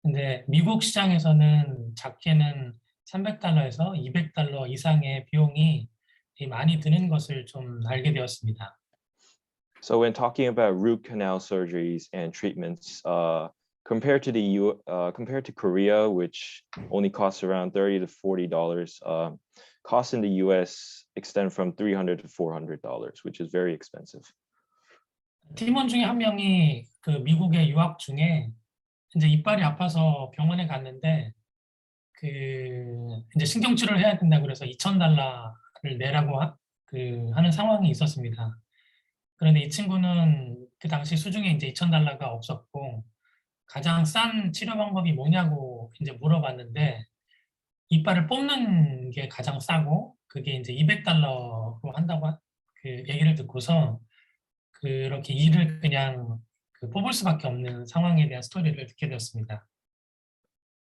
근데 미국 시장에서는 작게는 $300에서 $200 이상의 비용이 많이 드는 것을 좀 알게 되었습니다. So when talking about root canal surgeries and treatments, compared to Korea, which only costs around $30 to $40, costs in the US extend from $300 to $400, which is very expensive. 팀원 중에 한 명이 미국에 유학 중에 이제 이빨이 아파서 병원에 갔는데 이제 신경치료를 해야 된다 그래서 $2,000를 내라고 하는 상황이 있었습니다. 그런데 이 친구는 그 당시 수중에 이제 $2,000가 없었고 가장 싼 치료 방법이 뭐냐고 이제 물어봤는데 이빨을 뽑는 게 가장 싸고 그게 이제 $200로 한다고 그 얘기를 듣고서 그렇게 일을 그냥 그 뽑을 수밖에 없는 상황에 대한 스토리를 듣게 되었습니다.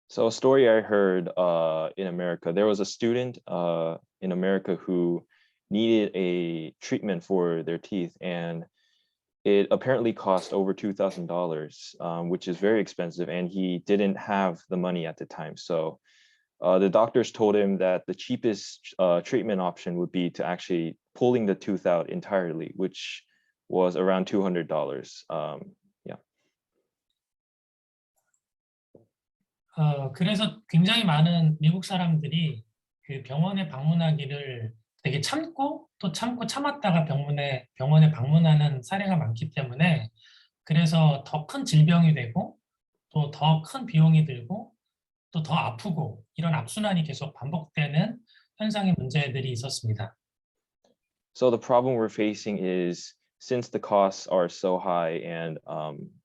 So a story I heard in America, there was a student in America who needed a treatment for their teeth, and it apparently cost over $2,000, which is very expensive, and he didn't have the money at the time. So the doctors told him that the cheapest treatment option would be to actually pulling the tooth out entirely, which was around $200. Yeah. 그래서 굉장히 많은 미국 사람들이 그 병원에 방문하기를 되게 참고 또 참고 참았다가 병원에 방문하는 사례가 많기 때문에 그래서 더 큰 질병이 되고 또 더 큰 비용이 들고 또 더 아프고 이런 악순환이 계속 반복되는 현상의 문제들이 있었습니다. So the problem we're facing is since the costs are so high and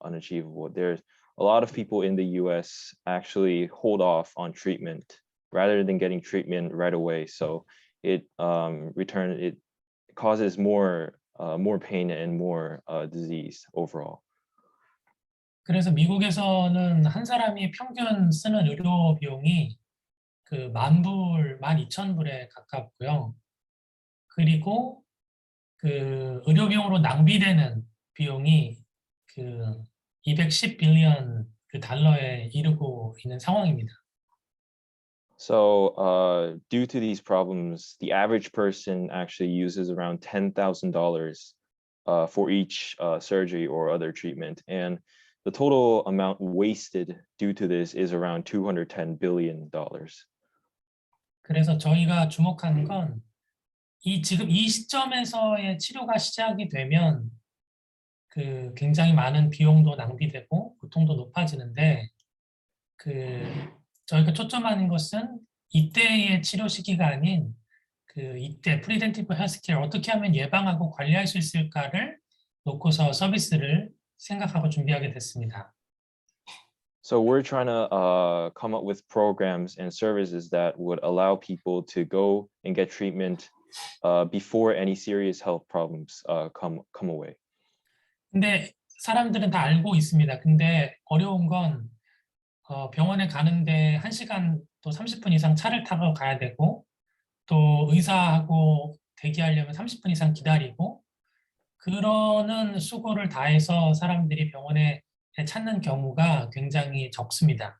unachievable, there's a lot of people in the US actually hold off on treatment rather than getting treatment right away. So it causes more pain and more disease overall. 그래서 미국에서는 한 사람이 평균 쓰는 의료 비용이 그 10,000불, 12,000불에 가깝고요. 그리고 그 의료 비용으로 낭비되는 비용이 그 210 빌리언 그 달러에 이르고 있는 상황입니다. So due to these problems, the average person actually uses around $10,000 for each surgery or other treatment. And the total amount wasted due to this is around $210 billion. 그래서 저희가 주목하는 건 지금 이 시점에서의 치료가 시작이 되면 그 굉장히 많은 비용도 낭비되고 고통도 높아지는데 그 저희가 초점하는 것은 이때의 치료 시기가 아닌 그 이때 프리덴티브 헬스케어 어떻게 하면 예방하고 관리할 수 있을까를 놓고서 서비스를 생각하고 준비하게 됐습니다. So we're trying to come up with programs and services that would allow people to go and get treatment before any serious health problems come away. 근데 사람들은 다 알고 있습니다. 근데 어려운 건 병원에 가는데 1시간 또 30분 이상 차를 타고 가야 되고 또 의사하고 대기하려면 30분 이상 기다리고 그러는 수고를 다해서 사람들이 병원에 찾는 경우가 굉장히 적습니다.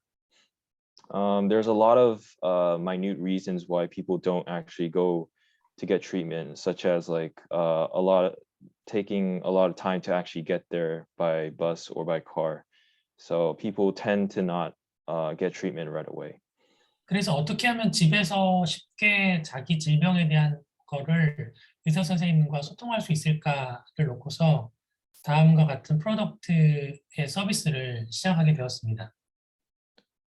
There's a lot of minute reasons why people don't actually go to get treatment, such as like taking a lot of time to actually get there by bus or by car. So people tend to not get treatment right away. 그래서 어떻게 하면 집에서 쉽게 자기 질병에 대한 거를 의사 선생님과 소통할 수 있을까를 놓고서 다음과 같은 프로덕트의 서비스를 시작하게 되었습니다.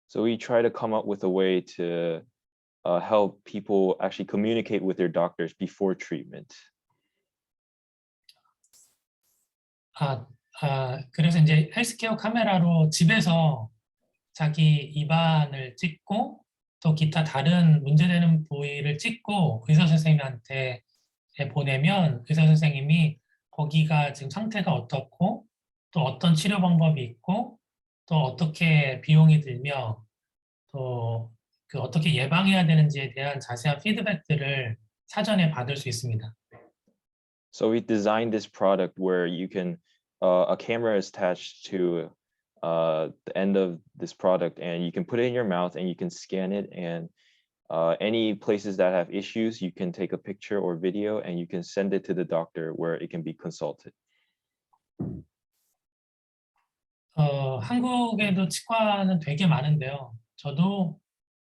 So we try to come up with a way to help people actually communicate with their doctors before treatment. 그래서 이제 헬스케어 카메라로 집에서 자기 입안을 찍고 또 기타 다른 문제되는 부위를 찍고 의사 선생님한테 보내면 의사 선생님이 거기가 지금 상태가 어떻고 또 어떤 치료 방법이 있고 또 어떻게 비용이 들며 또 그 어떻게 예방해야 되는지에 대한 자세한 피드백들을 사전에 받을 수 있습니다. So we designed this product where you can a camera is attached to the end of this product, and you can put it in your mouth and you can scan it, and any places that have issues, you can take a picture or video and you can send it to the doctor where it can be consulted. 한국에도 치과는 되게 많은데요. 저도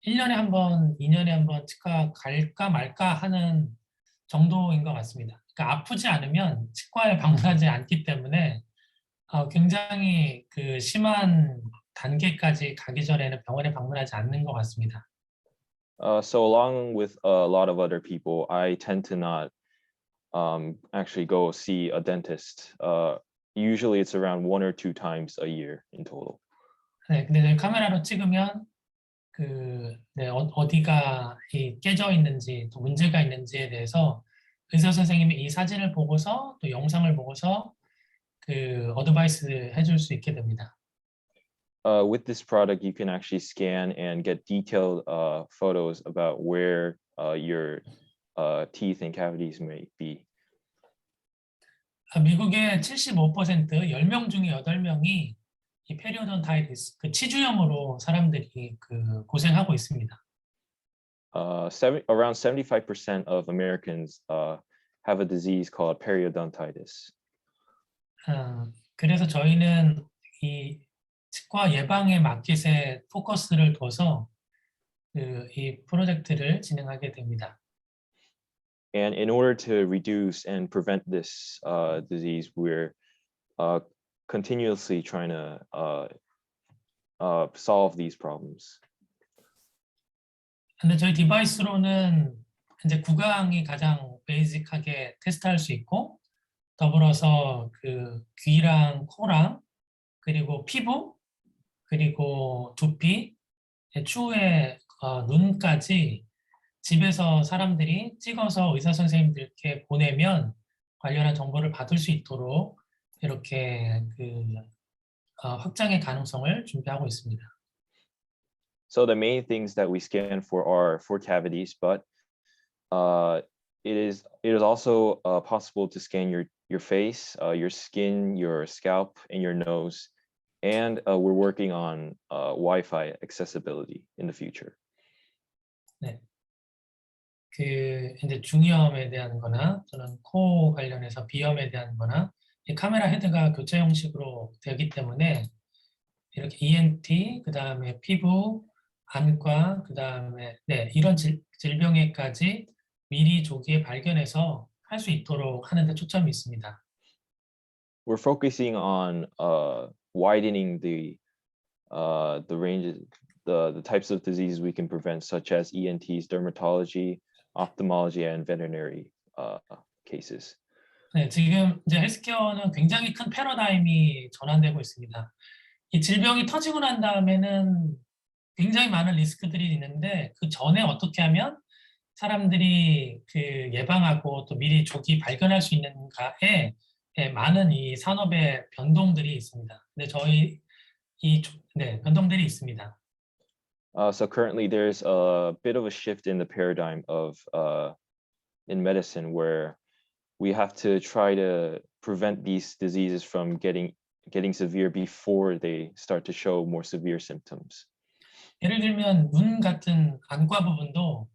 1년에 한 번, 2년에 한 번 치과 갈까 말까 하는 정도인 것 같습니다. 그러니까 아프지 않으면 치과에 방문하지 않기 때문에 굉장히 그 심한 단계까지 가기 전에는 병원에 방문하지 않는 것 같습니다. So along with a lot of other people, I tend to not actually go see a dentist. Usually it's around 1 or 2 times a year in total. 네, 근데 카메라로 찍으면 어디가 깨져 있는지 또 문제가 있는지에 대해서 의사 선생님이 이 사진을 보고서 또 영상을 보고서 그 어드바이스 해줄 수 있게 됩니다. With this product, you can actually scan and get detailed photos about where your teeth and cavities may be. 미국의 75% 10명 중에 8명이 이 페리오돈타이티스, 그 치주염으로 사람들이 그 고생하고 있습니다. Around 75% of Americans have a disease called periodontitis. 그래서 저희는 이 치과 예방의 마켓에 포커스를 둬서 이 프로젝트를 진행하게 됩니다. And in order to reduce and prevent this disease, we're continuously trying to solve these problems. 근데 저희 디바이스로는 이제 구강이 가장 베이직하게 테스트할 수 있고, 더불어서 그 귀랑 코랑 그리고 피부 그리고 두피, 추후에 눈까지 집에서 사람들이 찍어서 의사 선생님들께 보내면 관련한 정보를 받을 수 있도록 이렇게 그 확장의 가능성을 준비하고 있습니다. So the main things that we scan for are for cavities, but it is also possible to scan your face, your skin, your scalp, and your nose. And we're working on Wi-Fi accessibility in the future. 네. 그 이제 중이염에 대한 거나 또는 코 관련해서 비염에 대한 거나 이 카메라 헤드가 교체 형식으로 되기 때문에 이렇게 ENT, 그다음에 피부, 안과, 그다음에 이런 질병에까지 미리 조기에 발견해서 할 수 있도록 하는 데 초점이 있습니다. We're focusing on widening the range, the types of diseases we can prevent, such as ENTs, dermatology, ophthalmology, and veterinary cases. 네, 지금 이제 헬스케어는 굉장히 큰 패러다임이 전환되고 있습니다. 이 질병이 터지고 난 다음에는 굉장히 많은 리스크들이 있는데 그 전에 어떻게 하면 사람들이 그 예방하고 또 미리 조기 발견할 수 있는가에 많은 이 산업의 변동들이 있습니다. 근데 저희 변동들이 있습니다. So currently there's a bit of a shift in the paradigm of in medicine where we have to try to prevent these diseases from getting severe before they start to show more severe symptoms. 예를 들면 눈 같은 안과 부분도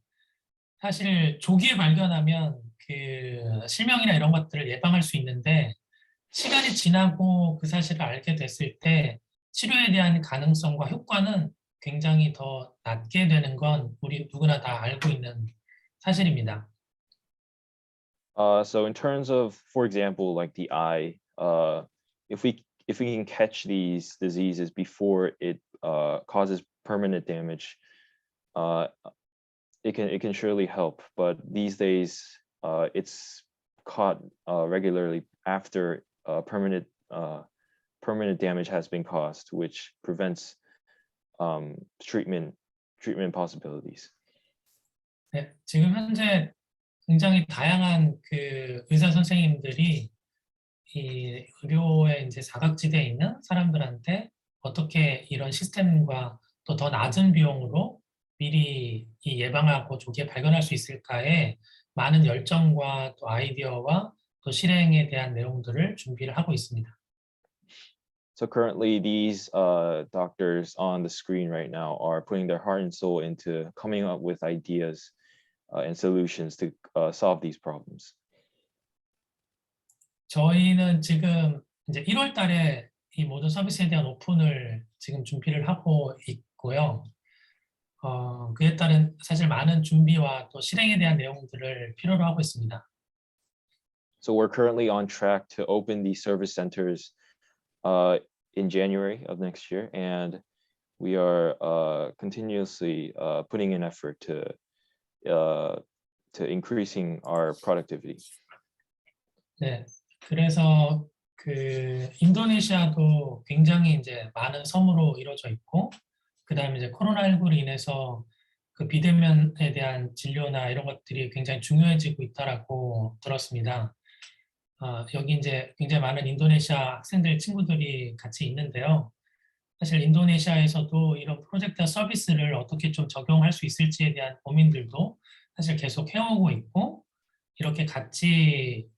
사실 조기에 발견하면 그 실명이나 이런 것들을 예방할 수 있는데 시간이 지나고 그 사실을 알게 됐을 때 치료에 대한 가능성과 효과는 굉장히 더 낮게 되는 건 우리 누구나 다 알고 있는 사실입니다. So in terms of, for example, like the eye, if we can catch these diseases before it causes permanent damage, it can surely help. But these days, it's caught regularly after permanent damage has been caused, which prevents treatment possibilities. 네, 지금 현재 굉장히 다양한 그 의사 선생님들이 이 의료의 이제 사각지대에 있는 사람들한테 어떻게 이런 시스템과 또 더 낮은 비용으로 미리 이 예방하고 조기에 발견할 수 있을까에 많은 열정과 또 아이디어와 또 실행에 대한 내용들을 준비를 하고 있습니다. So currently, these doctors on the screen right now are putting their heart and soul into coming up with ideas and solutions to solve these problems. 저희는 지금 이제 1월 달에 이 모든 서비스에 대한 오픈을 지금 준비를 하고 있고요. 그에 따른 사실 많은 준비와 또 실행에 대한 내용들을 필요로 하고 있습니다. So we're currently on track to open these service centers in January of next year, and we are continuously putting in effort to increasing our productivity. 네, 그래서 그 인도네시아도 굉장히 이제 많은 섬으로 이루어져 있고, 그다음에 이제 코로나19로 인해서 그 비대면에 대한 진료나 이런 것들이 굉장히 중요해지고 있다라고 들었습니다. 여기 이제 굉장히 많은 인도네시아 학생들, 친구들이 같이 있는데요. 사실 인도네시아에서도 이런 프로젝트 서비스를 어떻게 좀 적용할 수 있을지에 대한 고민들도 사실 계속 해오고 있고, 이렇게 같이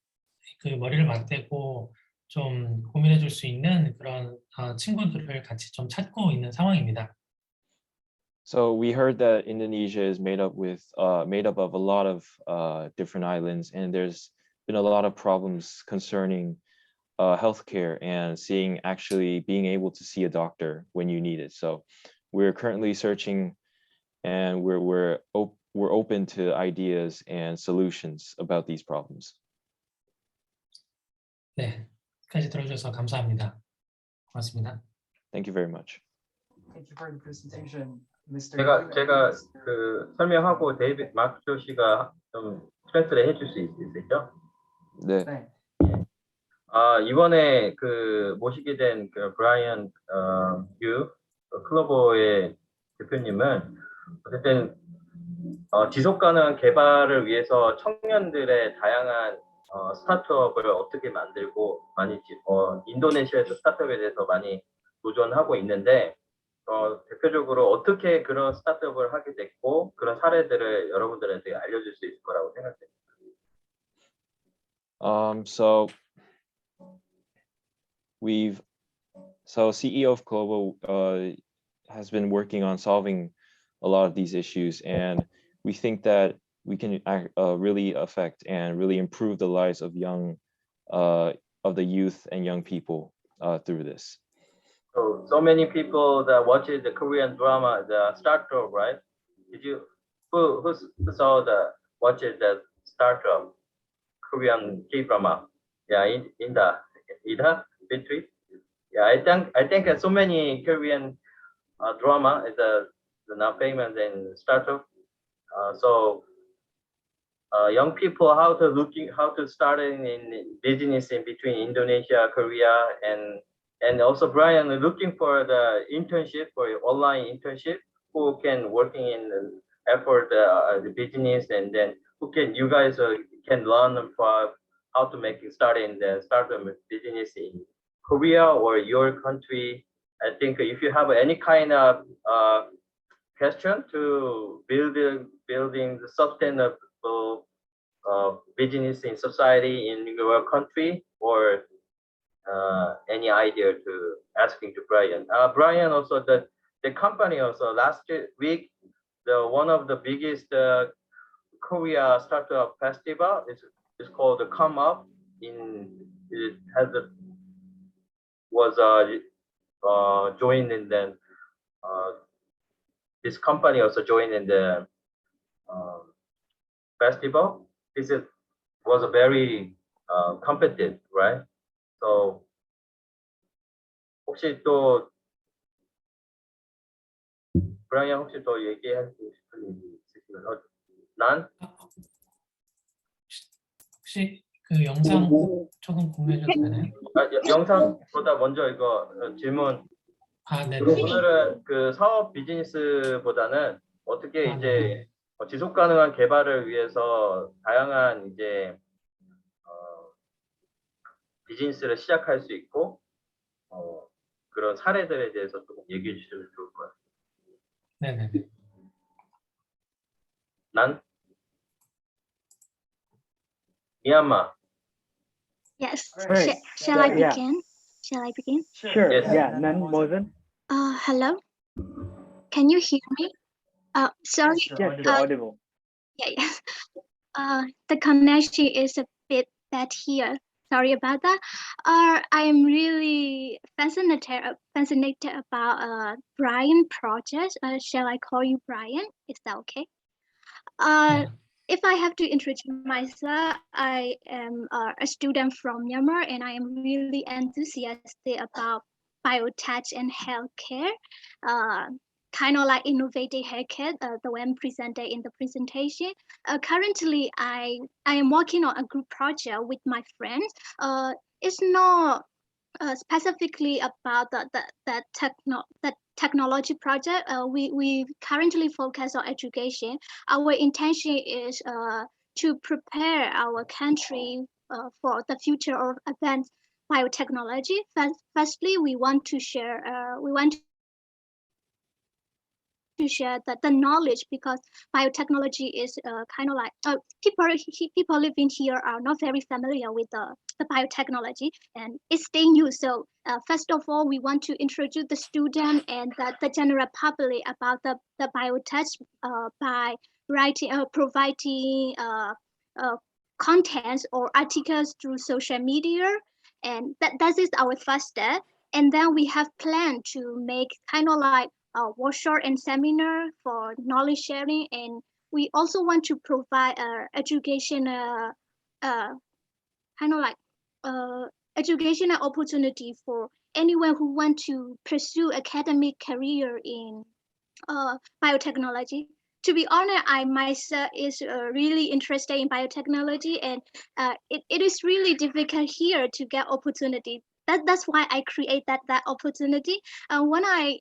그 머리를 맞대고 좀 고민해 줄 수 있는 그런 친구들을 같이 좀 찾고 있는 상황입니다. So we heard that Indonesia is made up of a lot of different islands, and there's been a lot of problems concerning healthcare and being able to see a doctor when you need it. So we're currently searching, and we're open to ideas and solutions about these problems. 네, 끝까지 들어주셔서 감사합니다. 고맙습니다. Thank you very much. Thank you for the presentation, Mr. 제가 그 설명하고 데이비드 마크조 씨가 좀 트랜스레이트 해줄 수 있으시죠? 네. 이번에 그 모시게 된 그 브라이언 유 클로버의 대표님은 어쨌든 지속 가능한 개발을 위해서 청년들의 다양한 스타트업을 어떻게 만들고 많이 인도네시아에서 스타트업에 대해서 많이 도전하고 있는데 대표적으로 어떻게 그런 스타트업을 하게 됐고 그런 사례들을 여러분들한테 알려줄 수 있을 거라고 생각해요. So CEO of Global has been working on solving a lot of these issues, and we think that we can really affect and really improve the lives of the youth and young people through this. So many people that watch the Korean drama, the Startup, right? Did you who saw watch the Startup Korean K-drama? Yeah, in the Ida Petri. Yeah, I think so many Korean drama is now famous in Startup. So young people how to start in business in between Indonesia, Korea, and also Brian looking for the internship for online internship who can working in the effort the business, and then you guys can learn for how to start in the startup business in Korea or your country. I think if you have any kind of question to building the sustainable business in society in your country, or any idea to asking to Brian. Brian also the company also last week one of the biggest Korea startup festival is called the Come Up joined in the this company also joined in the festival. This was a very competitive, right? So 혹시 또 브라이언 혹시 더 얘기하고 싶은 일이 있으시면 난 혹시 그 영상 조금 공유해줘도 되나요? 영상보다 먼저 이거 질문. 네. 오늘은 그 사업 비즈니스보다는 어떻게 이제 지속 가능한 개발을 위해서 다양한 이제 비즈니스를 시작할 수 있고 그런 사례들에 대해서 조금 얘기해 주시면 좋을 것 같아요. 네네. 난 미얀마. Yes. Right. Shall I Yeah. begin? Shall I begin? Sure. Yes. Yeah. Nan Mosen. Hello. Can you hear me? Sorry. Yes, you're audible. Yeah. The connection is a bit bad here. Sorry about that. I am really fascinated about Brian project. Shall I call you Brian? Is that okay? If I have to introduce myself, I am a student from Myanmar, and I am really enthusiastic about biotech and healthcare. Kind of like innovative healthcare, the one presented in the presentation. Currently, I am working on a group project with my friends. It's not specifically about the technology project, we currently focus on education. Our intention is to prepare our country for the future of advanced biotechnology. Firstly, we want to share the knowledge, because biotechnology is kind of like people living here are not very familiar with the biotechnology, and it's still new. So first of all, we want to introduce the student and the general public about the biotech by providing contents or articles through social media, and that is our first step. And then we have planned to make kind of like workshop and seminar for knowledge sharing, and we also want to provide education kind of like educational opportunity for anyone who want to pursue academic career in biotechnology. To be honest, I myself is really interested in biotechnology, and it is really difficult here to get opportunity. That's why I create that opportunity. When I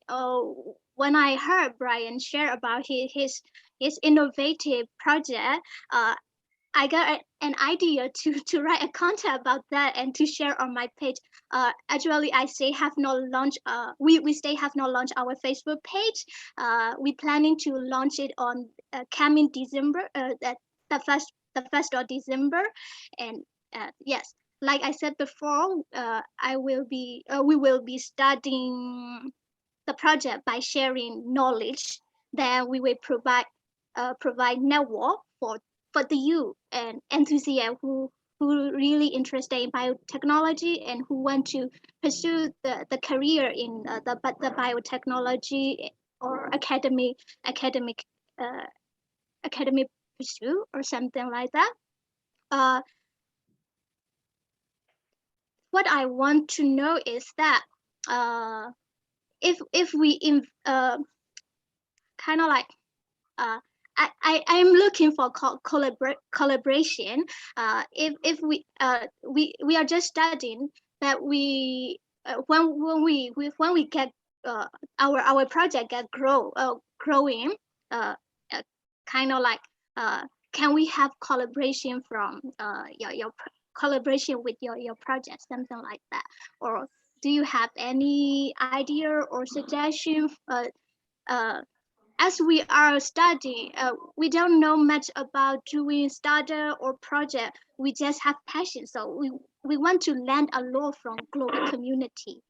heard Brian share about his innovative project, I got an idea to write a content about that and to share on my page. Actually, I still have not launched. We still have not launched our Facebook page. We planning to launch it on coming December. The first of December, and yes, like I said before, we will be starting the project by sharing knowledge. Then we will provide network for the youth and enthusiasts who really interested in biotechnology and who want to pursue the career in the biotechnology or academic pursuit or something like that. What I want to know is that if we kind of like I'm looking for collaboration. If we are just studying, but when we get our project get growing, kind of like can we have collaboration from your collaboration with your project, something like that? Or do you have any idea or suggestion? As we are studying, we don't know much about doing startup or project. We just have passion, so we want to learn a lot from global community.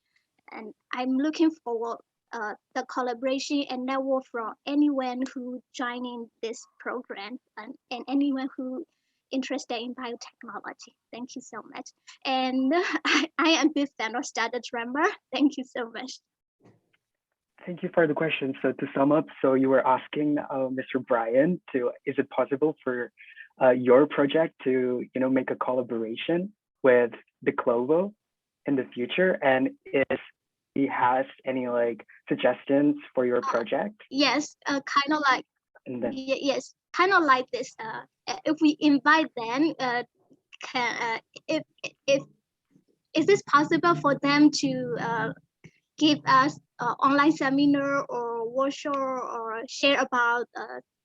And I'm looking forward the collaboration and network from anyone who joining this program and anyone who interested in biotechnology. Thank you so much. And I am a big fan of Startup Drummer. Thank you so much. Thank you for the question. So to sum up, so you were asking Mr. Brian is it possible for your project to make a collaboration with the Clovo in the future, and if he has any like suggestions for your project? Yes, kind of like yes, kind of like this. If we invite them, if is this possible for them to give us online seminar or workshop or share about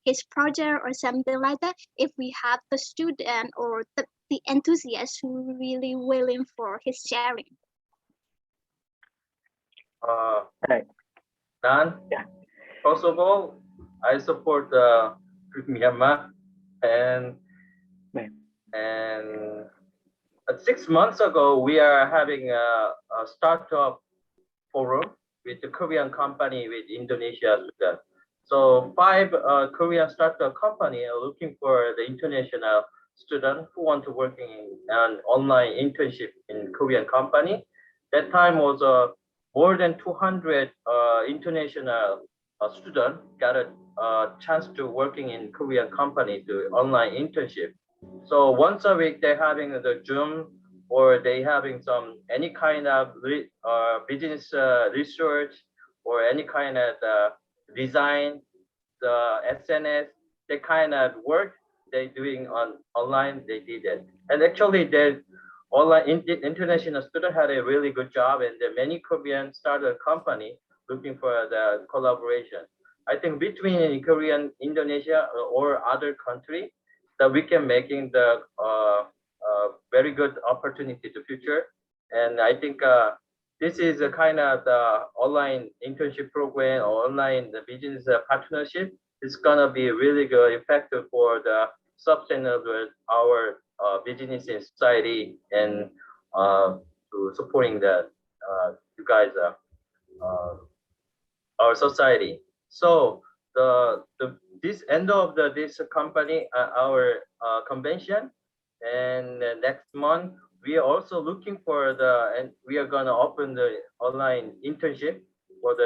his project or something like that, if we have the student or the enthusiast who really willing for his sharing? Right. Dan, first of all, I support Myanmar, and 6 months ago we are having a startup forum with the Korean company with Indonesia student. So 5 Korean startup company are looking for the international student who want to work in an online internship in Korean company. That time was more than 200 international student got a chance to working in Korean company to online internship. So once a week they're having the Zoom, or they having any kind of business research, or any kind of design, the SNS, the kind of work they doing on online, they did it. And actually they international student had a really good job, and many Korean started a company looking for the collaboration. I think between Korean, Indonesia, or other country, that we can making the very good opportunity to future. And I think this is a kind of the online internship program or online the business partnership. It's gonna be really good, effective for the sustainable our business in society, and to supporting the you guys our society. So this end of this company our convention, and next month we are also looking for and we are gonna open the online internship for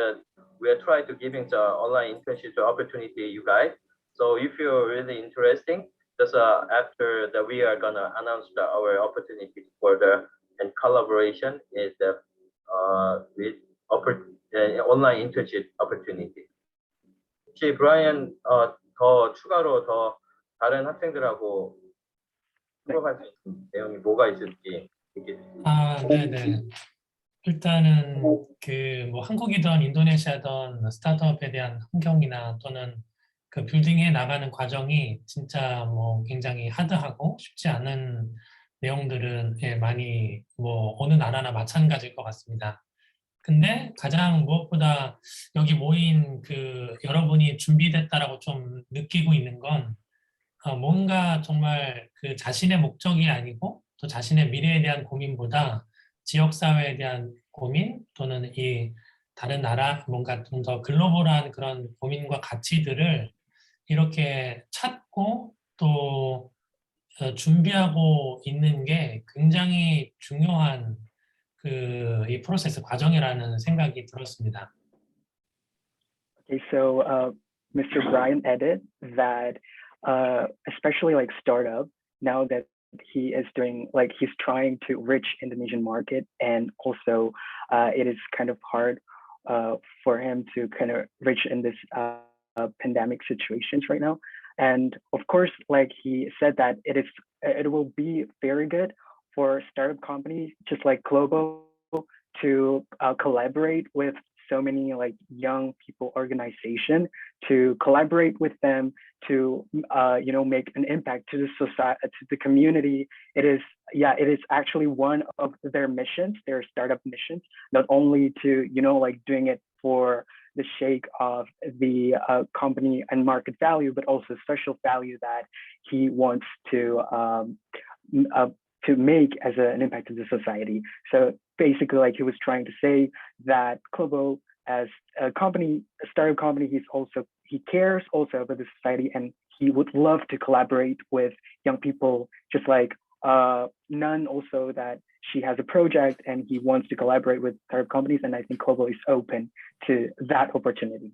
we are trying to giving the online internship opportunity you guys. So if you're really interesting, just after that we are gonna announce our opportunity for and collaboration is with online internship opportunity. 혹시 브라이언 더 추가로 더 다른 학생들하고 수업할 수 있는 내용이 뭐가 있을지 네네. 일단은 뭐 한국이든 인도네시아든 스타트업에 대한 환경이나 또는 그 빌딩해 나가는 과정이 진짜 뭐 굉장히 하드하고 쉽지 않은 내용들은 많이 뭐 어느 나라나 마찬가지일 것 같습니다. 근데 가장 무엇보다 여기 모인 여러분이 준비됐다라고 좀 느끼고 있는 건 뭔가 정말 자신의 목적이 아니고 또 자신의 미래에 대한 고민보다 지역사회에 대한 고민 또는 이 다른 나라 뭔가 좀 더 글로벌한 그런 고민과 가치들을 이렇게 찾고 또 준비하고 있는 게 굉장히 중요한 이 프로세스 과정이라는 생각이 들었습니다. Okay, so Mr. Brian added that especially like startup, now that he is doing he's trying to reach Indonesian market, and also it is kind of hard for him to kind of reach in this pandemic situations right now. And of course, like he said that it will be very good for startup companies just like Globo to collaborate with so many like young people organization, to collaborate with them to make an impact to the society, to the community. It is actually one of their missions, their startup missions, not only to doing it for the sake of the company and market value, but also social value that he wants to make as an impact to the society. So basically, like he was trying to say that Globo as a company, a startup company, he cares also about the society, and he would love to collaborate with young people, just like Nun also that she has a project and he wants to collaborate with startup companies, and I think Globo is open to that opportunity.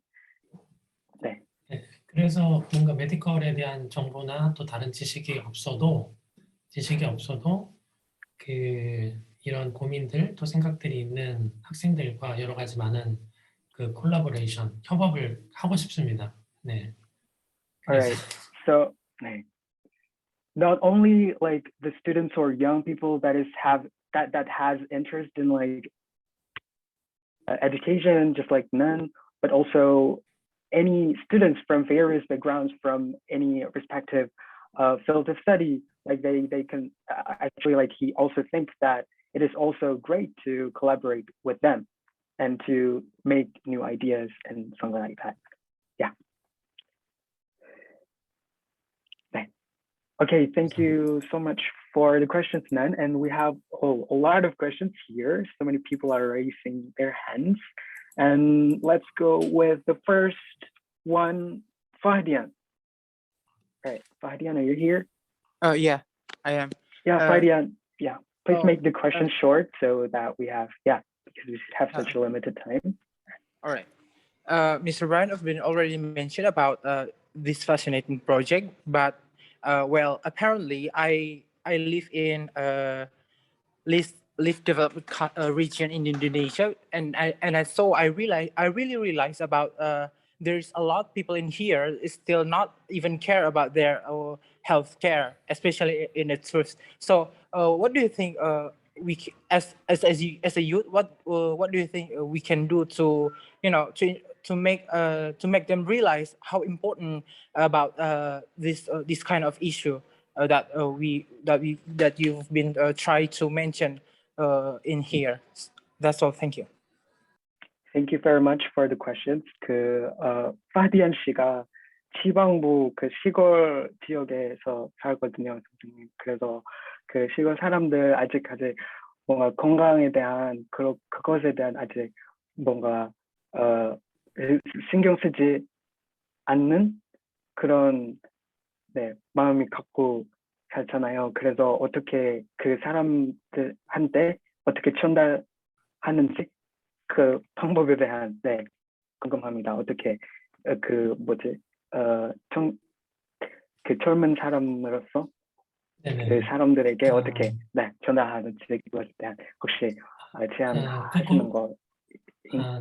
네. 그래서 뭔가 메디컬에 대한 정보나 또 다른 지식이 없어도 이런 고민들 또 생각들이 있는 학생들과 여러 가지 많은 콜라보레이션, 협업을 하고 싶습니다. 네. Alright, so not only like the students or young people that has interest in like education, just like Nun, but also any students from various backgrounds, from any respective field of study, like they can actually, like he also thinks that it is also great to collaborate with them and to make new ideas and something like that. Yeah. Okay, thank you so much for the questions, Nan. And we have a lot of questions here. So many people are raising their hands. And let's go with the first one, Fahdian. All right, Fahdian, are you here? Yeah, I am. Yeah, Fahdian, yeah. Please make the question short so that we have, because we have such a limited time. All right. Mr. Brian has been already mentioned about this fascinating project, but well, apparently I live in a least developed region in Indonesia, and I really realized about there's a lot of people in here still not even care about their healthcare, especially in its first. So, what do you think as a youth, what do you think we can do to to make them realize how important about this kind of issue that you've been trying to mention in here. That's all. Thank you. Thank you very much for the questions. 파디안 씨가 지방부 시골 지역에서 살거든요, 선생님. 그래서 시골 사람들 아직까지 뭔가 건강에 대한 그것에 대한 아직 뭔가 신경 쓰지 않는 그런 마음이 갖고 살잖아요. 그래서 어떻게 그 사람들한테 어떻게 전달하는지 그 방법에 대한 궁금합니다. 어떻게 젊은 사람으로서 그 사람들에게 어떻게 전달하는지 그것에 대한 혹시 제안하시는 거?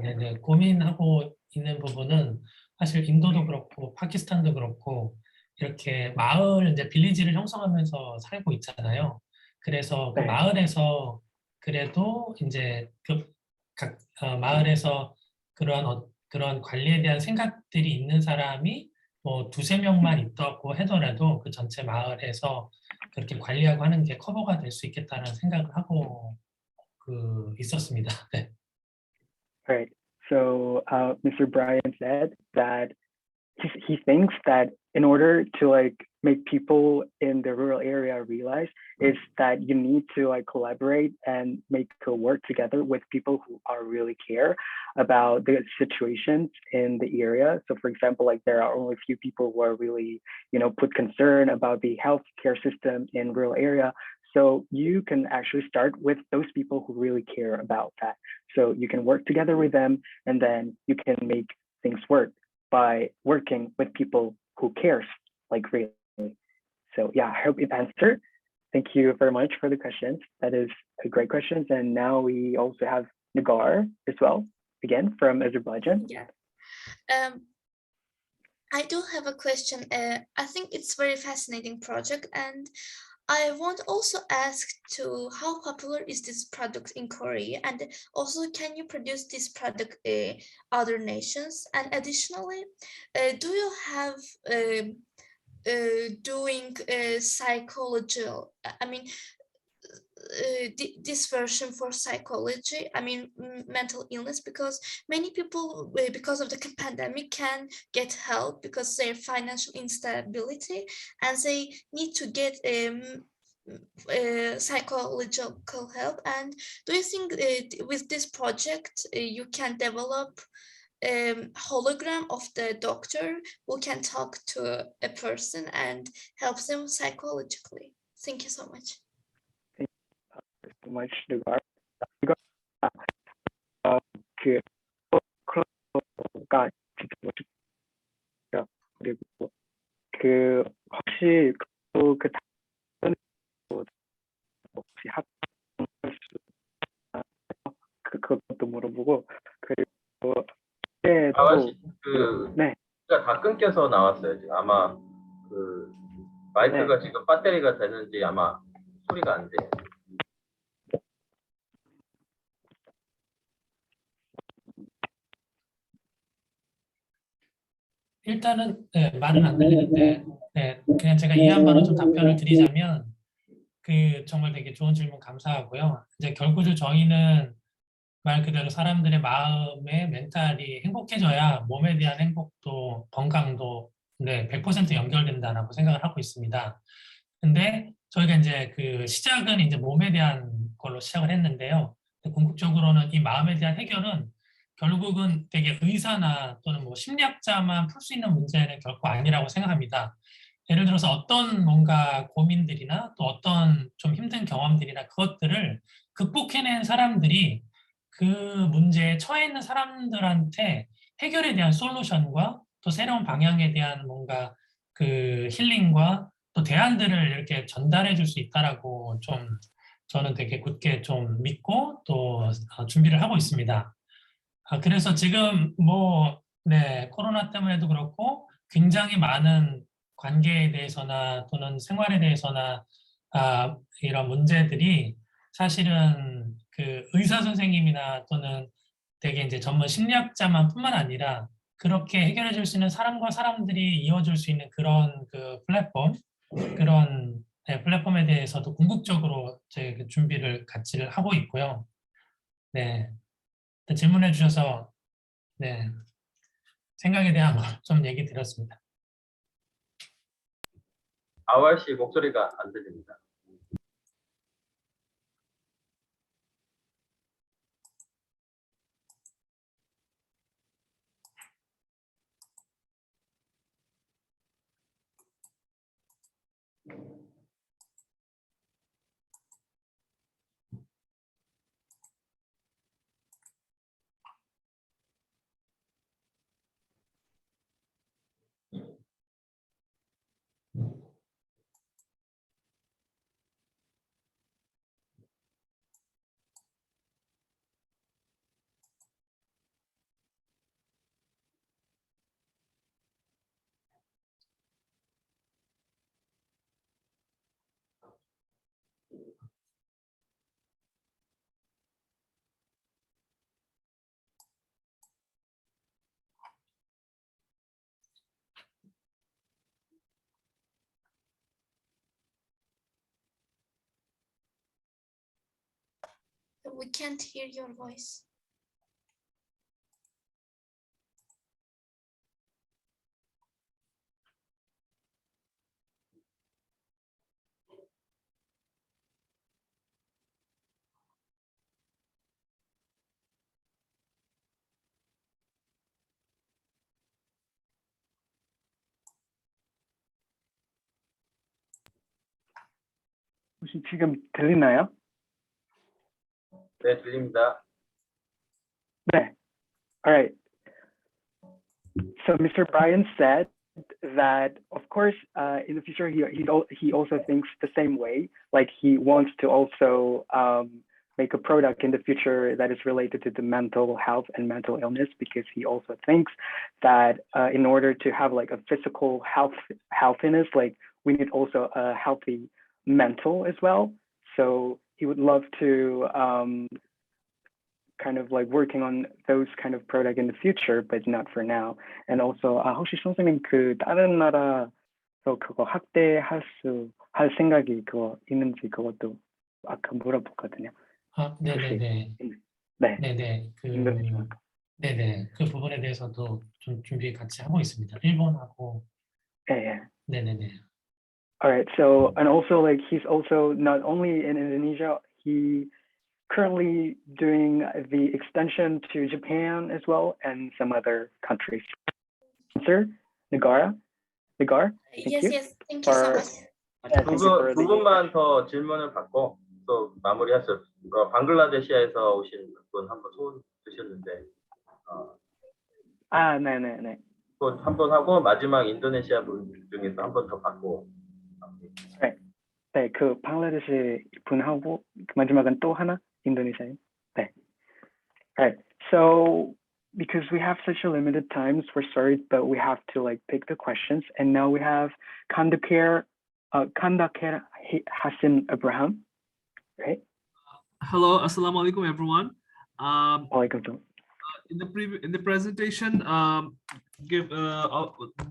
네네. 고민하고 있는 부분은 사실 인도도 그렇고 파키스탄도 그렇고 이렇게 마을 이제 빌리지를 형성하면서 살고 있잖아요. 그래서 그 마을에서 그래도 이제 각 마을에서 그런 관리에 대한 생각들이 있는 사람이 뭐 2-3명만 있다고 하더라도 그 전체 마을에서 그렇게 관리하고 하는 게 커버가 될 수 있겠다는 생각을 하고 있었습니다. 네. Right. So Mr. Brian said that he thinks that in order to make people in the rural area realize is that you need to collaborate and make work together with people who are really care about the situations in the area. So for example, there are only a few people who are really, put concern about the healthcare system in rural area. So you can actually start with those people who really care about that. So you can work together with them and then you can make things work by working with people who cares, really. So yeah, I hope it answered. Thank you very much for the questions. That is a great questions. And now we also have Nagar as well, again from Azerbaijan. Yeah. I do have a question. I think it's very fascinating project, and I want also ask to how popular is this product in Korea, and also can you produce this product in other nations? And additionally, do you have doing psychological? I mean, this version for psychology, mental illness, because many people because of the pandemic can get help because their financial instability and they need to get psychological help. And do you think with this project you can develop hologram of the doctor who can talk to a person and help them psychologically? Thank you so much. So much, Nagar. 클로가 진짜 그리고 혹시 혹시 그것도 물어보고 그리고 제가 다 끊겨서 나왔어요. 지금 아마 마이크가 지금 배터리가 되는지 아마 소리가 안 돼요. 일단은 말은 안 들리는데 그냥 제가 이해한 바로 좀 답변을 드리자면 정말 되게 좋은 질문 감사하고요. 이제 결국은 저희는 말 그대로 사람들의 마음의 멘탈이 행복해져야 몸에 대한 행복도 건강도 100% 연결된다라고 생각을 하고 있습니다. 근데 저희가 이제 시작은 이제 몸에 대한 걸로 시작을 했는데요. 궁극적으로는 이 마음에 대한 해결은 결국은 되게 의사나 또는 심리학자만 풀 수 있는 문제는 결코 아니라고 생각합니다. 예를 들어서 어떤 뭔가 고민들이나 또 어떤 좀 힘든 경험들이나 그것들을 극복해낸 사람들이 그 문제에 처해 있는 사람들한테 해결에 대한 솔루션과 또 새로운 방향에 대한 뭔가 힐링과 또 대안들을 이렇게 전달해 줄 수 있다라고 좀 저는 되게 굳게 좀 믿고 또 준비를 하고 있습니다. 그래서 지금 코로나 때문에도 그렇고 굉장히 많은 관계에 대해서나 또는 생활에 대해서나 이런 문제들이 사실은 그 의사 선생님이나 또는 되게 이제 전문 심리학자만 뿐만 아니라 그렇게 해결해 줄 수 있는 사람과 사람들이 이어줄 수 있는 그런 그 플랫폼, 그런 플랫폼에 대해서도 궁극적으로 이제 그 준비를 같이 하고 있고요. 네, 질문해 주셔서 네, 생각에 대한 좀 얘기 드렸습니다. 아왈 씨 목소리가 안 들립니다. We can't hear your voice. 혹시 지금 들리나요? 네, 들립니다. 네. All right. So Mr. Brian said that, of course, in the future, he also thinks the same way. Like he wants to also make a product in the future that is related to the mental health and mental illness, because he also thinks that in order to have like a physical healthiness, like we need also a healthy mental as well. So he would love to kind of like working on those kind of product in the future, but not for now. And also, 혹시 선생님 그 다른 나라에서 그거 학대할 생각이 그거 있는지 그것도 아까 물어봤거든요. 네네네. 네. 네네. 인도네시아. 네네. 그 부분에 대해서도 좀 준비 같이 하고 있습니다. 일본하고. 네. 네네네. All right. So, and also like he's also not only in Indonesia, he currently doing the extension to Japan as well and some other countries. Sir, Nagar. Thank Yes, you. yes. Thank you so much. 두 분만 더 질문을 받고 또 마무리하죠. 방글라데시아에서 오신 분 한 분 소원 드셨는데 네네네. 또 한 번 하고 마지막 인도네시아 분 중에서 한 번 더 받고. 네, 그 방글라데시 분하고 마지막은 또 하나 인도네시아인. 네. Alright. So because we have such a limited times, we're sorry, but we have to like pick the questions. And now we have Kandakir Hassan Abraham, right? Hello, assalamu alaikum everyone. In the presentation,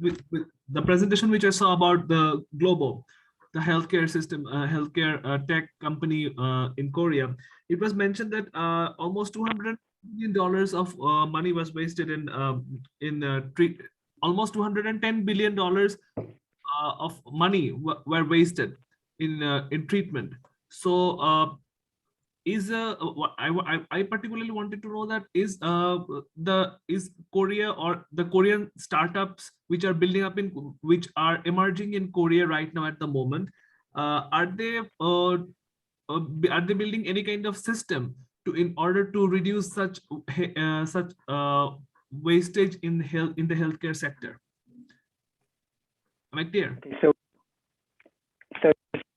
with the presentation which I saw about the global, the healthcare system, healthcare tech company in Korea, it was mentioned that almost $200 billion of money was wasted in almost $210 billion of money were wasted in treatment. So I particularly wanted to know that is Korea or the Korean startups which are building up which are emerging in Korea right now at the moment, are they building any kind of system in order to reduce such wastage in the healthcare sector? Am I clear? So you're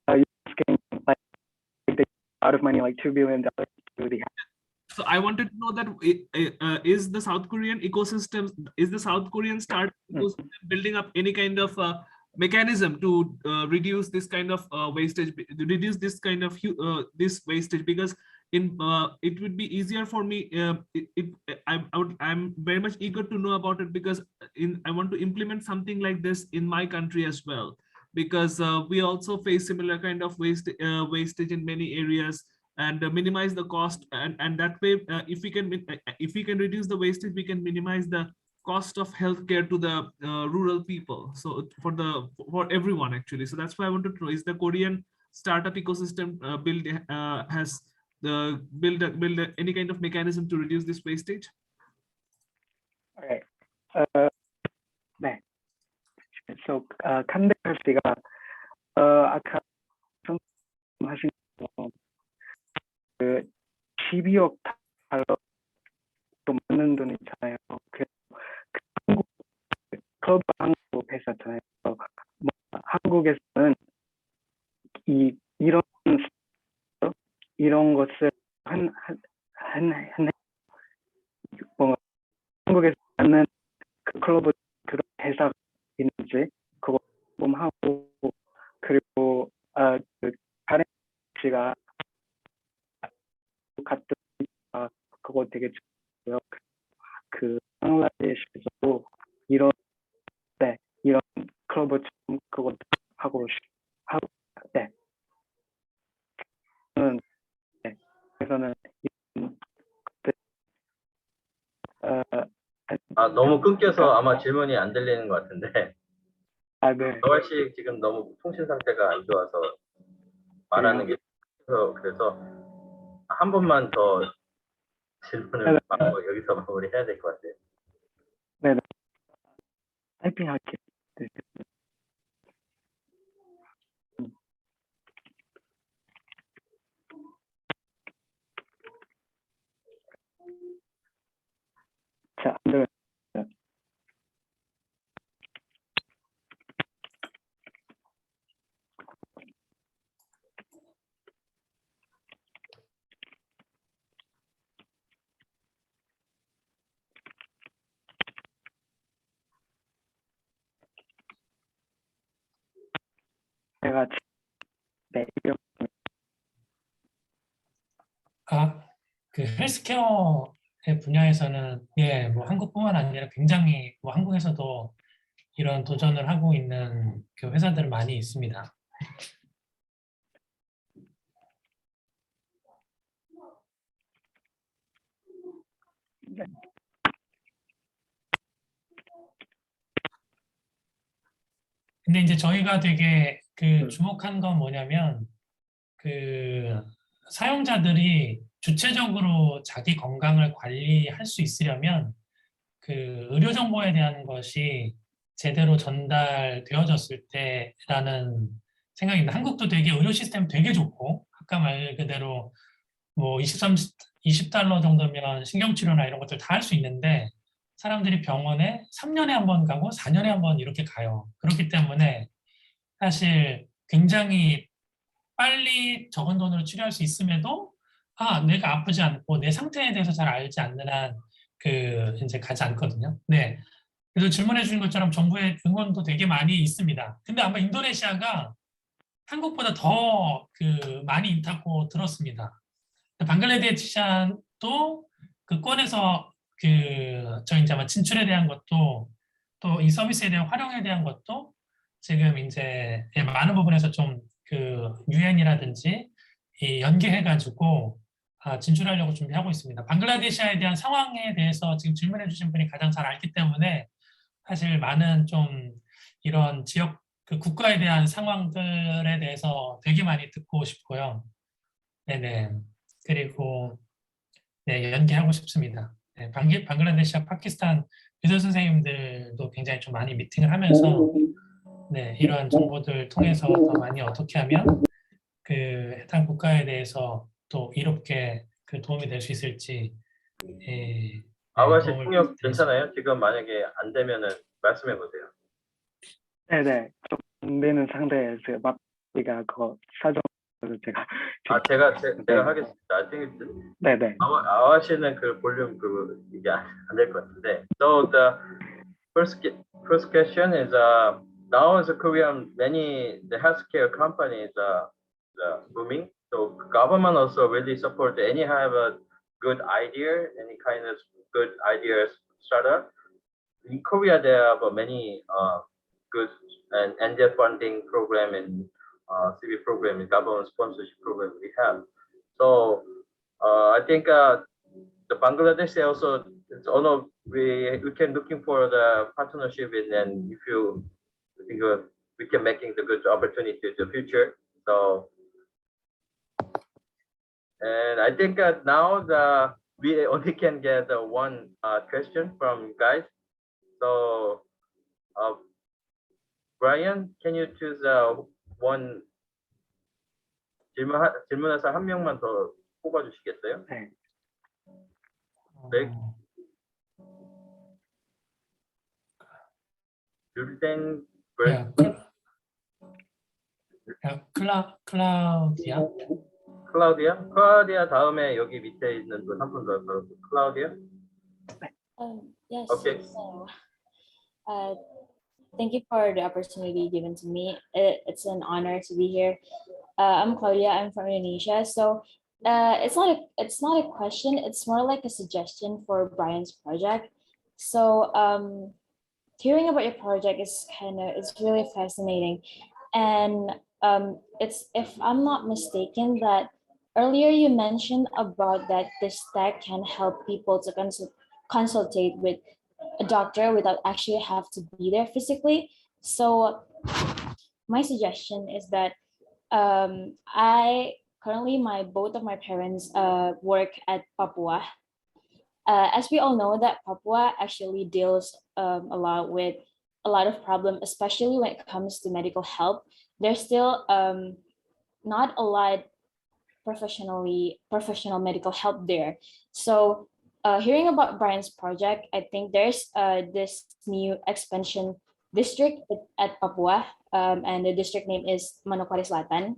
asking like out of money like $2 billion to the. So I wanted to know that is the South Korean ecosystem, is the South Korean startup ecosystem building up any kind of mechanism to reduce this kind of wastage, reduce this kind of this wastage, because in it would be easier for me. I'm very much eager to know about it, because I want to implement something like this in my country as well, because we also face similar kind of wastage in many areas, and minimize the cost, and that way if we can reduce the wastage, we can minimize the cost of healthcare to the rural people, so for everyone actually. So that's why I wanted to know, is the Korean startup ecosystem has build any kind of mechanism to reduce this wastage? Alright. 네. So 칸데카 씨가 아까 말씀하신 그 12억 달러 또 많은 돈이잖아요. 그래서 한국 클럽 한국 회사잖아요. 뭐 한국에서는 이런 것을 뭐 한국에서 하는 그 클럽 그런 회사가 있는지 그거 좀 하고, 그리고 그 다른 씨가 갔던 그거 되게 좋고요. 그 방글라데시에서도 이런 클럽을 좀 그것도 하고 네. 그래서는 너무 끊겨서 아마 질문이 안 들리는 것 같은데. 네. 정월 씨 지금 너무 통신 상태가 안 좋아서 말하는 게 그래서 한 번만 더 질문을 여기서 마무리해야 될 것 같아요. 네. 타이핑할게요. 네. 자, 네. 제가 네. 그 헬스케어의 분야에서는 뭐 한국뿐만 아니라 굉장히 뭐 한국에서도 이런 도전을 하고 있는 그 회사들은 많이 있습니다. 네. 근데 이제 저희가 되게 그 주목한 건 뭐냐면, 그 사용자들이 주체적으로 자기 건강을 관리할 수 있으려면 그 의료 정보에 대한 것이 제대로 전달되어졌을 때라는 생각입니다. 한국도 되게 의료 시스템 되게 좋고, 아까 말 그대로 뭐 20달러 정도면 신경치료나 이런 것들 다 할 수 있는데, 사람들이 병원에 3년에 한 번 가고 4년에 한 번 이렇게 가요. 그렇기 때문에 사실 굉장히 빨리 적은 돈으로 치료할 수 있음에도 내가 아프지 않고 내 상태에 대해서 잘 알지 않는 한 이제 가지 않거든요. 네. 그래서 질문해 주신 것처럼 정부의 응원도 되게 많이 있습니다. 근데 아마 인도네시아가 한국보다 더 많이 있다고 들었습니다. 방글라데시도 그 권에서 저 이제 아마 진출에 대한 것도, 또 이 서비스에 대한 활용에 대한 것도 지금 이제 많은 부분에서 좀 유엔이라든지 연계해가지고 진출하려고 준비하고 있습니다. 방글라데시아에 대한 상황에 대해서 지금 질문해 주신 분이 가장 잘 알기 때문에 사실 많은 좀 이런 지역 국가에 대한 상황들에 대해서 되게 많이 듣고 싶고요. 네네. 그리고 연계하고 싶습니다. 네, 방글라데시아, 파키스탄 의사 선생님들도 굉장히 좀 많이 미팅을 하면서 이러한 정보들 통해서 더 많이 어떻게 하면 해당 국가에 대해서 또 이롭게 도움이 될 수 있을지. 아가씨 통역 괜찮아요? 지금 만약에 안 되면은 말씀해 보세요. 네네. 좀 안 되는 상태에서 제가 그거 사정을 제가 제가 하겠습니다. 네네. 아가씨는 그 볼륨 이게 안 될 것 같은데. So the first question is now as a Korean, many the healthcare companies are booming. So government also really support any have a good idea, any kind of good ideas startup. In Korea, there are many good and NDF funding program and CV program and government sponsorship program we have. So I think the Bangladesh also it's also we can looking for the partnership and then if you think we can making the good opportunity in the future. So and I think now we only can get one question from guys. So Brian, can you choose one 질문해서 한 명만 더 뽑아주시겠어요? 네. 네. 율덴 클라우디아? 클라우디아 다음에 여기 밑에 있는 분 한 분 더 클라우디아? Yes. Okay. So, thank you for the opportunity given to me. It's an honor to be here. I'm Claudia. I'm from Indonesia. So, it's not a question. It's more like a suggestion for Brian's project. So, hearing about your project is it's really fascinating, and it's, if I'm not mistaken, that earlier you mentioned about that this tech can help people to consultate with a doctor without actually have to be there physically. So my suggestion is that I currently both of my parents work at Papua. As we all know that Papua actually deals a lot with a lot of problems, especially when it comes to medical help. There's still not a lot professional medical help there. So hearing about Brian's project, I think there's this new expansion district at Papua, and the district name is Manokwari Selatan.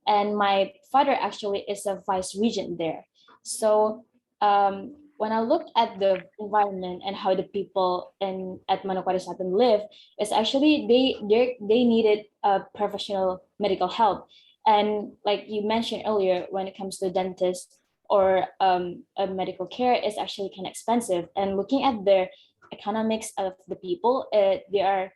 And my father actually is a vice regent there. So when I look at the environment and how the people at Manokwari Selatan live, it's actually they needed professional medical help. And like you mentioned earlier, when it comes to dentist or a medical care, is actually kind of expensive. And looking at their economics of the people, they are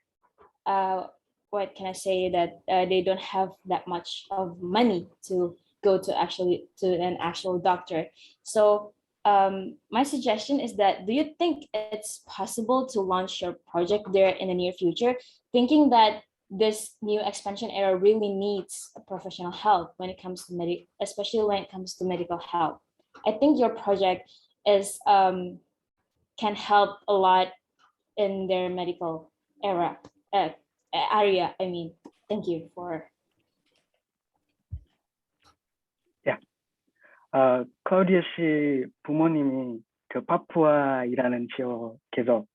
what can I say, that they don't have that much of money to go to an actual doctor. So my suggestion is that, do you think it's possible to launch your project there in the near future, thinking that this new expansion era really needs professional help when it comes to especially when it comes to medical help? I think your project is can help a lot in their medical area. I mean, thank you for. 클라우디아 씨 부모님이 그 파푸아이라는 지역에서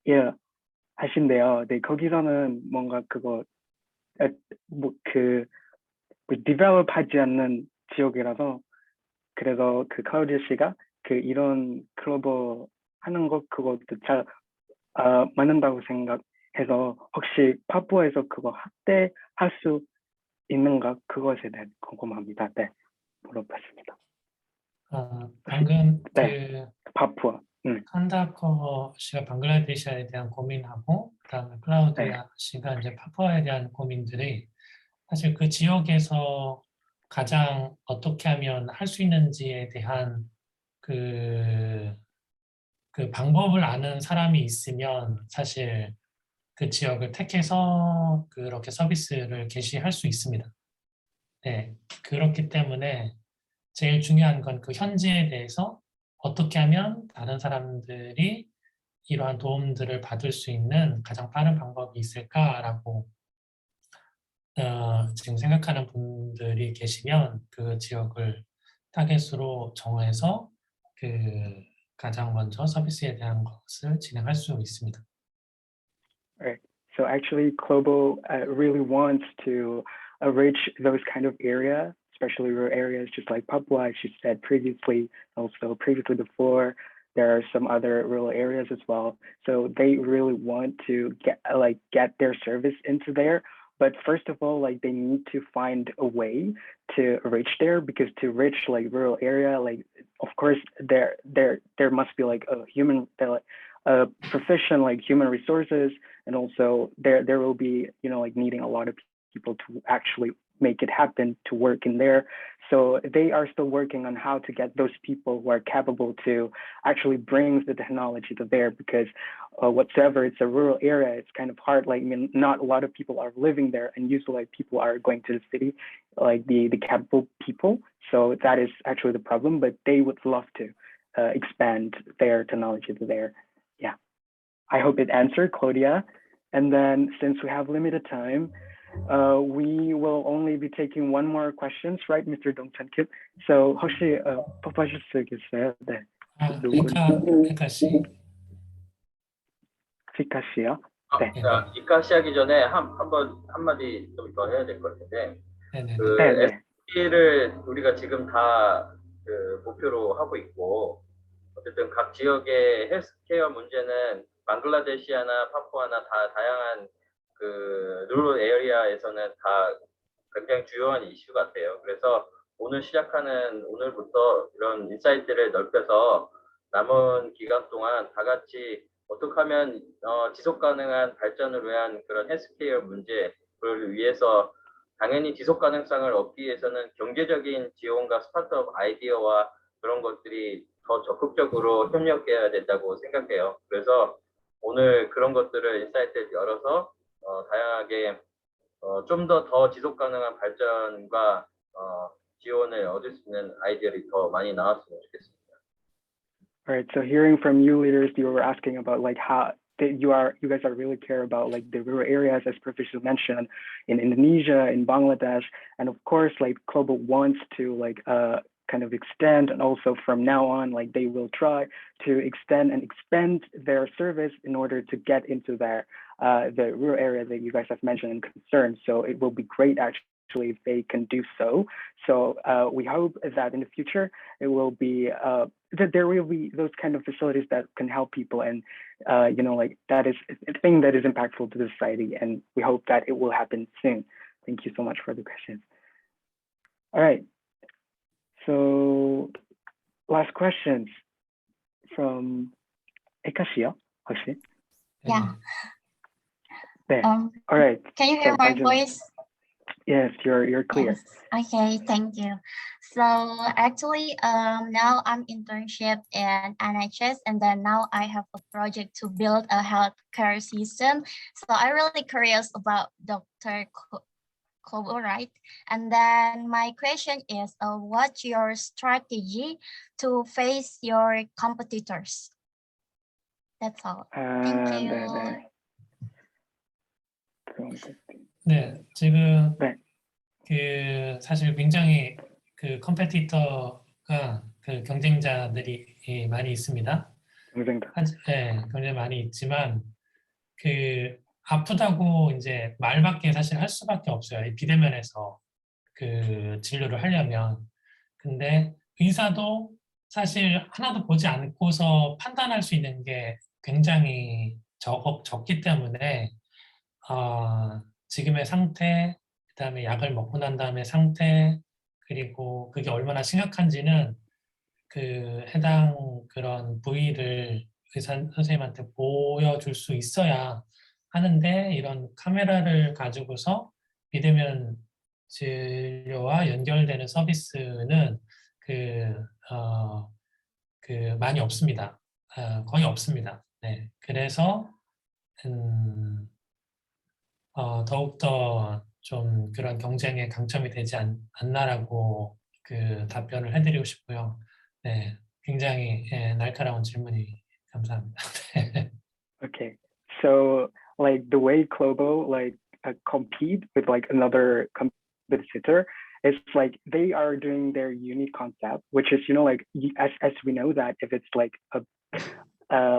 예 하신대요. 네, 거기서는 뭔가 그거 디벨롭 하지 않는 지역이라서, 그래서 그 클라우디아 씨가 그 이런 글로벌 하는 거 그것도 잘 맞는다고 생각해서, 혹시 파푸아에서 그거 확대할 수 있는가, 그것에 대해 궁금합니다. 네, 물어봤습니다. 방금 네, 파푸아. 칸다커 씨가 방글라데시아에 대한 고민하고, 그다음에 클라우디아 씨가 이제 파푸아에 대한 고민들이 사실 그 지역에서 가장 어떻게 하면 할 수 있는지에 대한 그 방법을 아는 사람이 있으면 사실 그 지역을 택해서 그렇게 서비스를 개시할 수 있습니다. 네, 그렇기 때문에 제일 중요한 건 그 현지에 대해서 어떻게 하면 다른 사람들이 이러한 도움들을 받을 수 있는 가장 빠른 방법이 있을까라고 지금 생각하는 분들이 계시면 그 지역을 타겟으로 정해서 그 가장 먼저 서비스에 대한 것을 진행할 수 있습니다. Right. So actually, Globo really wants to reach those kind of area, especially rural areas, just like Papua, as you said previously, also previously before, there are some other rural areas as well. So they really want to get their service into there. But first of all, like they need to find a way to reach there, because to reach like rural area, like of course there must be like a human proficient like human resources, and also there will be, you know, like needing a lot of people to actually make it happen to work in there. So they are still working on how to get those people who are capable to actually bring the technology to there, because whatsoever it's a rural area, it's kind of hard. Like, I mean, not a lot of people are living there, and usually like people are going to the city, like the capable people. So that is actually the problem, but they would love to expand their technology to there. Yeah, I hope it answered, Claudia. And then since we have limited time, we will only be taking one more questions, right, Mr. Dongchan Kim? So 혹시 뽑아줄 수 있겠어요? 네. 에카 씨. 피카 씨요? 네. 자, 이카시 하기 전에 한마디 좀 더 해야 될 것 같은데, 그 네. SDG를 우리가 지금 다 그 목표로 하고 있고, 어쨌든 각 지역의 헬스케어 문제는 방글라데시아나 파푸아나 다 다양한 그 루럴 에리아에서는 다 굉장히 주요한 이슈 같아요. 그래서 오늘부터 이런 인사이트를 넓혀서 남은 기간 동안 다 같이 어떻게 하면 지속 가능한 발전을 위한 그런 헬스케어 문제를 위해서, 당연히 지속 가능성을 얻기 위해서는 경제적인 지원과 스타트업 아이디어와 그런 것들이 더 적극적으로 협력해야 된다고 생각해요. 그래서 오늘 그런 것들을 인사이트를 열어서 다양하게 좀 더 지속 가능한 발전과 지원을 얻을 수 있는 아이디어들이 더 많이 나왔으면 좋겠습니다. All right. So hearing from you leaders, you were asking about like how you guys are really care about like the rural areas, as Professor mentioned, in Indonesia, in Bangladesh, and of course like Global wants to like kind of extend, and also from now on like they will try to extend and expand their service in order to get into the rural areas that you guys have mentioned and concerned. So it will be great actually if they can do so. So we hope that in the future it will be that there will be those kind of facilities that can help people, and you know, like that is a thing that is impactful to the society, and we hope that it will happen soon. Thank you so much for the questions. All right. So last questions from Ekashia, 혹시? Yeah. There. All right. Can you hear my voice? Yes, you're clear. Yes. Okay, thank you. So actually, now I'm internship in NHS, and then now I have a project to build a healthcare system. So I'm really curious about Dr. Kobo, right? And then my question is, what's your strategy to face your competitors? That's all. Thank you. 네, 지금 그 사실 굉장히 그 컴페티터가 그 경쟁자들이 많이 있습니다. 네, 굉장히 많이 있지만 그 아프다고 이제 말밖에 사실 할 수밖에 없어요. 이 비대면에서 그 진료를 하려면. 근데 의사도 사실 하나도 보지 않고서 판단할 수 있는 게 굉장히 적기 때문에 지금의 상태, 그다음에 약을 먹고 난 다음에 상태, 그리고 그게 얼마나 심각한지는 그 해당 그런 부위를 의사 선생님한테 보여줄 수 있어야 하는데, 이런 카메라를 가지고서 비대면 진료와 연결되는 서비스는 많이 없습니다. 거의 없습니다. 네, 그래서 더욱더 좀 그런 경쟁에 강점이 되지 않나라고 그 답변을 해드리고 싶고요. 네, 굉장히 날카로운 질문이 감사합니다. Okay, so like the way Globo like compete with like another competitor, it's like they are doing their unique concept, which is, you know, like as we know that if it's like a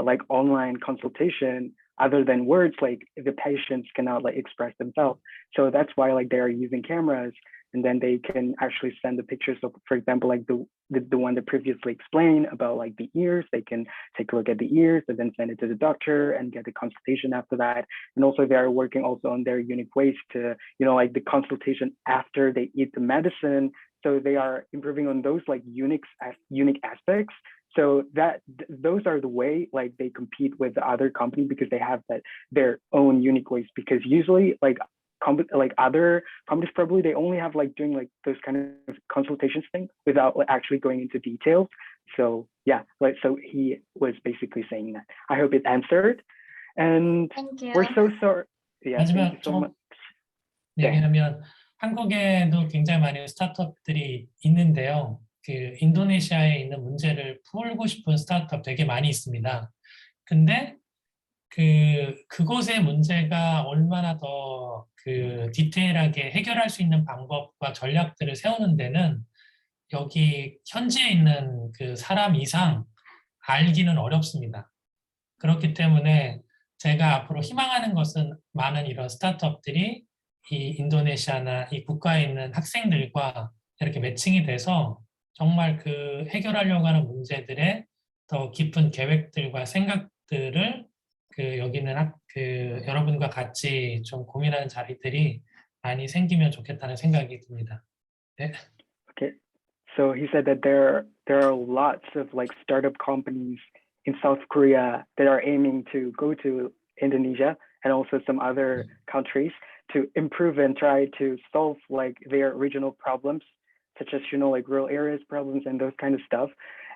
like online consultation, other than words, like the patients cannot like express themselves. So that's why like they are using cameras and then they can actually send the pictures of, for example, like the one that previously explained about like the ears. They can take a look at the ears and then send it to the doctor and get a consultation after that. And also they are working also on their unique ways to, like the consultation after they eat the medicine. So they are improving on those like unique aspects. So those are the way like they compete with the other company, because they have their own unique ways. Because usually like other companies, probably they only have like doing like those kind of consultations thing without like, actually going into details. So yeah, like so he was basically saying that. I hope it answered. And Thank you. we're so sorry. Yeah, thank 마지막 you so 좀 much. 얘기하면 한국에도 굉장히 많은 스타트업들이 있는데요. 그 인도네시아에 있는 문제를 풀고 싶은 스타트업 되게 많이 있습니다. 근데 그곳의 문제가 얼마나 더 그 디테일하게 해결할 수 있는 방법과 전략들을 세우는 데는 여기 현지에 있는 그 사람 이상 알기는 어렵습니다. 그렇기 때문에 제가 앞으로 희망하는 것은 많은 이런 스타트업들이 이 인도네시아나 이 국가에 있는 학생들과 이렇게 매칭이 돼서 정말 그 해결하려고 하는 문제들의 더 깊은 계획들과 생각들을 그 여기는 그 여러분과 같이 좀 고민하는 자리들이 많이 생기면 좋겠다는 생각이 듭니다. 네. Okay. So he said that there are lots of like startup companies in South Korea that are aiming to go to Indonesia and also some other countries to improve and try to solve like their regional problems, such as, like rural areas problems and those kind of stuff.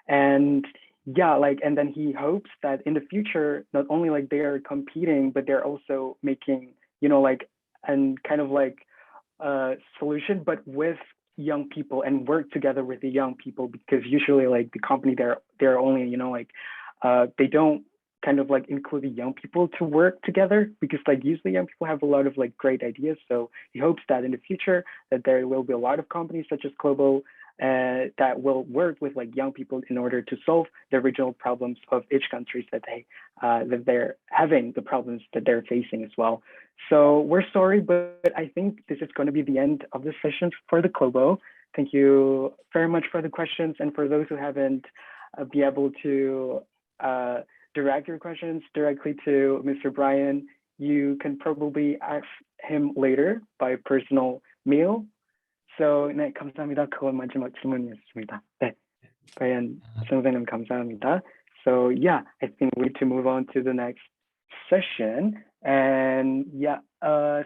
And yeah, like, and then he hopes that in the future, not only like they are competing, but they're also making, like, and kind of like a solution, but with young people and work together with the young people, because usually like the company they're only, they don't kind of like include the young people to work together, because like usually young people have a lot of like great ideas. So he hopes that in the future that there will be a lot of companies such as Globo that will work with like young people in order to solve the regional problems of each countries that they're having, the problems that they're facing as well. So we're sorry, but I think this is going to be the end of the session for the Globo. Thank you very much for the questions, and for those who haven't be able to direct your questions directly to Mr. Brian, you can probably ask him later by personal mail. So, 네, 감사합니다. 그건 마지막 질문이었습니다. 네, Brian 선생님 감사합니다. So, yeah, I think we need to move on to the next session. And yeah,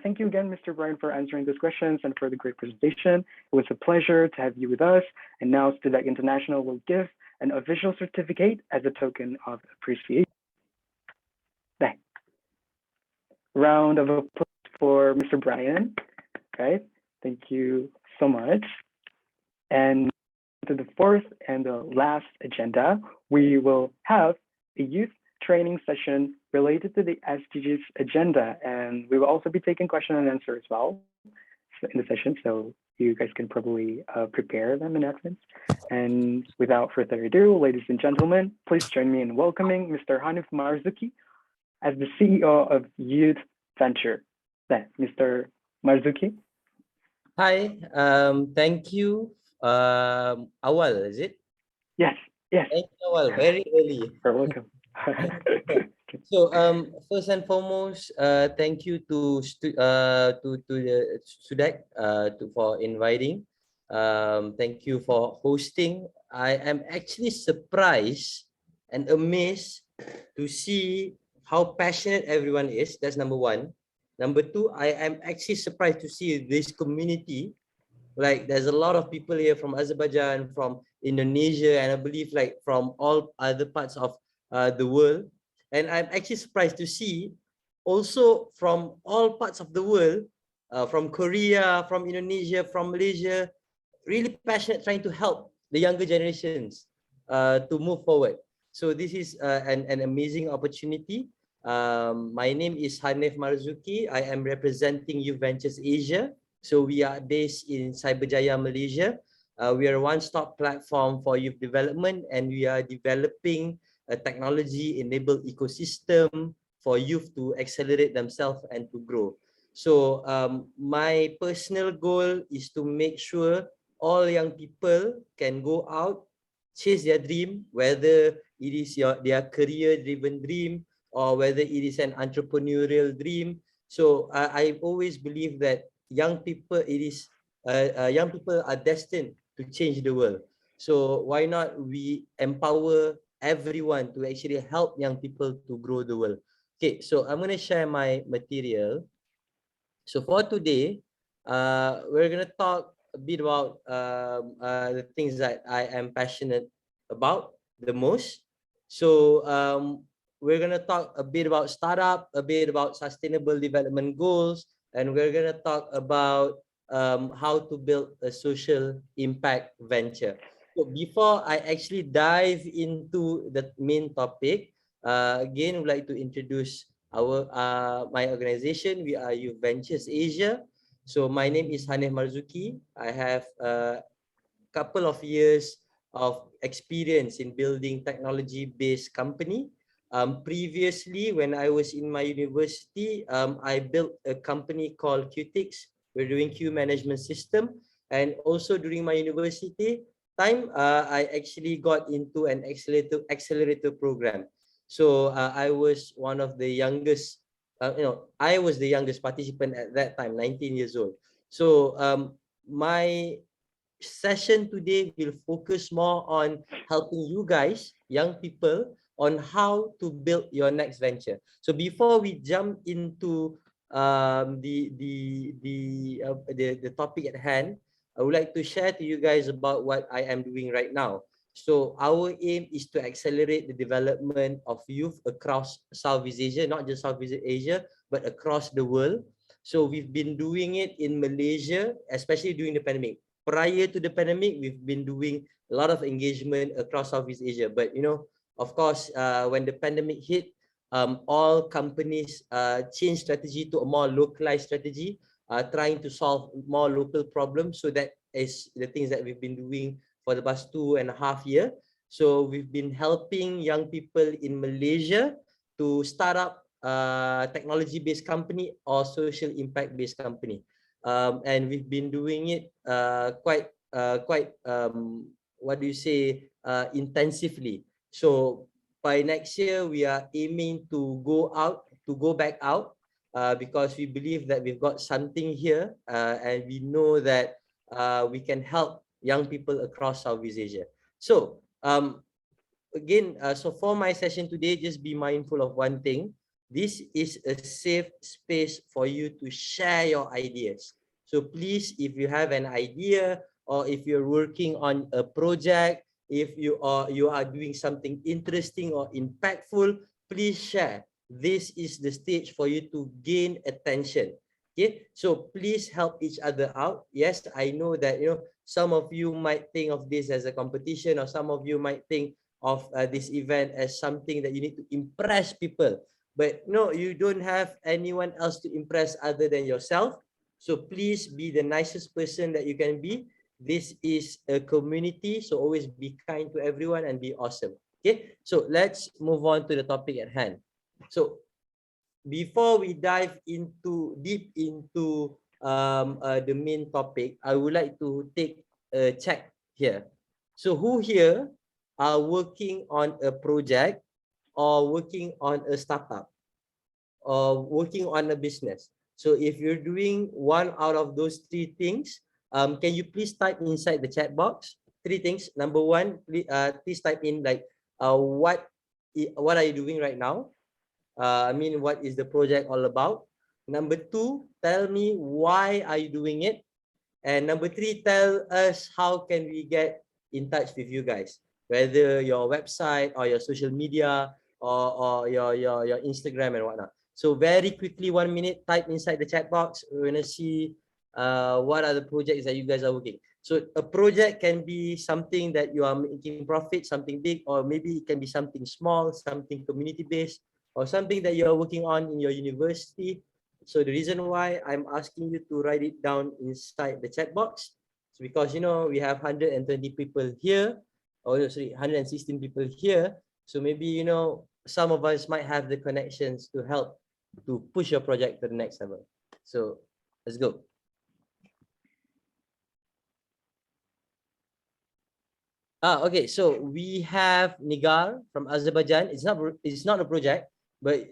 thank you again, Mr. Brian, for answering those questions and for the great presentation. It was a pleasure to have you with us. And now Studec International will give an official certificate as a token of appreciation. 네. Round of applause for Mr. Brian. Okay, thank you so much. And to the fourth and the last agenda, we will have a youth training session related to the SDGs agenda, and we will also be taking question and answer as well in the session, so you guys can probably prepare them in advance. And without further ado, ladies and gentlemen, please join me in welcoming Mr. Hanif Marzuki as the CEO of Youth Venture. Mr. Marzuki. Hi, thank you. Awal, is it? Yes, yes. Thank you, Awal. Very early. You're welcome. So, first and foremost, thank you to the Studec for inviting. Thank you for hosting. I am actually surprised and amazed to see how passionate everyone is. That's number one. Number two, I am actually surprised to see this community. Like, there's a lot of people here from Azerbaijan, from Indonesia, and I believe like from all other parts of the world. And I'm actually surprised to see also from all parts of the world, from Korea, from Indonesia, from Malaysia, really passionate trying to help the younger generations to move forward. So this is an amazing opportunity. My name is Hanif Marzuki. I am representing Youth Ventures Asia. So we are based in Cyberjaya, Malaysia. We are a one-stop platform for youth development, and we are developing a technology-enabled ecosystem for youth to accelerate themselves and to grow. So my personal goal is to make sure all young people can go out, chase their dream, whether it is their career-driven dream or whether it is an entrepreneurial dream. So I always believe that young people, young people are destined to change the world. So why not we empower everyone to actually help young people to grow the world? Okay, so I'm going to share my material. So for today, we're going to talk a bit about the things that I am passionate about the most. So we're going to talk a bit about startup, a bit about sustainable development goals, and we're going to talk about how to build a social impact venture. So before I actually dive into the main topic, again, I would like to introduce my organization. We are Youth Ventures Asia. So my name is Hanif Marzuki. I have a couple of years of experience in building technology-based company. Previously, when I was in my university, I built a company called QTix. We're doing queue management system. And also during my university time, I actually got into an accelerator program. So I was one of the youngest, I was the youngest participant at that time, 19 years old. So my session today will focus more on helping you guys, young people, on how to build your next venture. So before we jump into the topic at hand, I would like to share to you guys about what I am doing right now. So our aim is to accelerate the development of youth across Southeast Asia, not just Southeast Asia, but across the world. So we've been doing it in Malaysia, especially during the pandemic. Prior to the pandemic, we've been doing a lot of engagement across Southeast Asia. But, of course, when the pandemic hit, all companies changed strategy to a more localized strategy, trying to solve more local problems. So that is the things that we've been doing for the past 2.5 years. So we've been helping young people in Malaysia to start up technology-based company or social impact-based company. And we've been doing it quite intensively. So by next year, we are aiming to go back out, because we believe that we've got something here, and we know that we can help young people across Southeast Asia. So again, so for my session today, just be mindful of one thing. This is a safe space for you to share your ideas. So please, if you have an idea, or if you're working on a project, if you are doing something interesting or impactful, please share. This is the stage for you to gain attention. Okay, so please help each other out. Yes, I know that some of you might think of this as a competition, or some of you might think of this event as something that you need to impress people. But no, you don't have anyone else to impress other than yourself. So please be the nicest person that you can be. This is a community, so always be kind to everyone and be awesome. Okay, so let's move on to the topic at hand. So before we dive deep into the main topic, I would like to take a check here. So who here are working on a project, or working on a startup, or working on a business? So if you're doing one out of those three things, can you please type inside the chat box? 3 things. Number 1, please type in like what are you doing right now? What is the project all about? Number 2, tell me why are you doing it? And number 3, tell us how can we get in touch with you guys, whether your website or your social media, or your Instagram and whatnot. So very quickly, 1 minute, type inside the chat box. We're gonna see what are the projects that you guys are working. So a project can be something that you are making profit, something big, or maybe it can be something small, something community-based, or something that you are working on in your university. So the reason why I'm asking you to write it down inside the chat box is because we have 120 people here, or sorry, 116 people here. So maybe some of us might have the connections to help to push your project to the next level. So let's go. Okay, so we have Nigar from Azerbaijan. It's not a project, but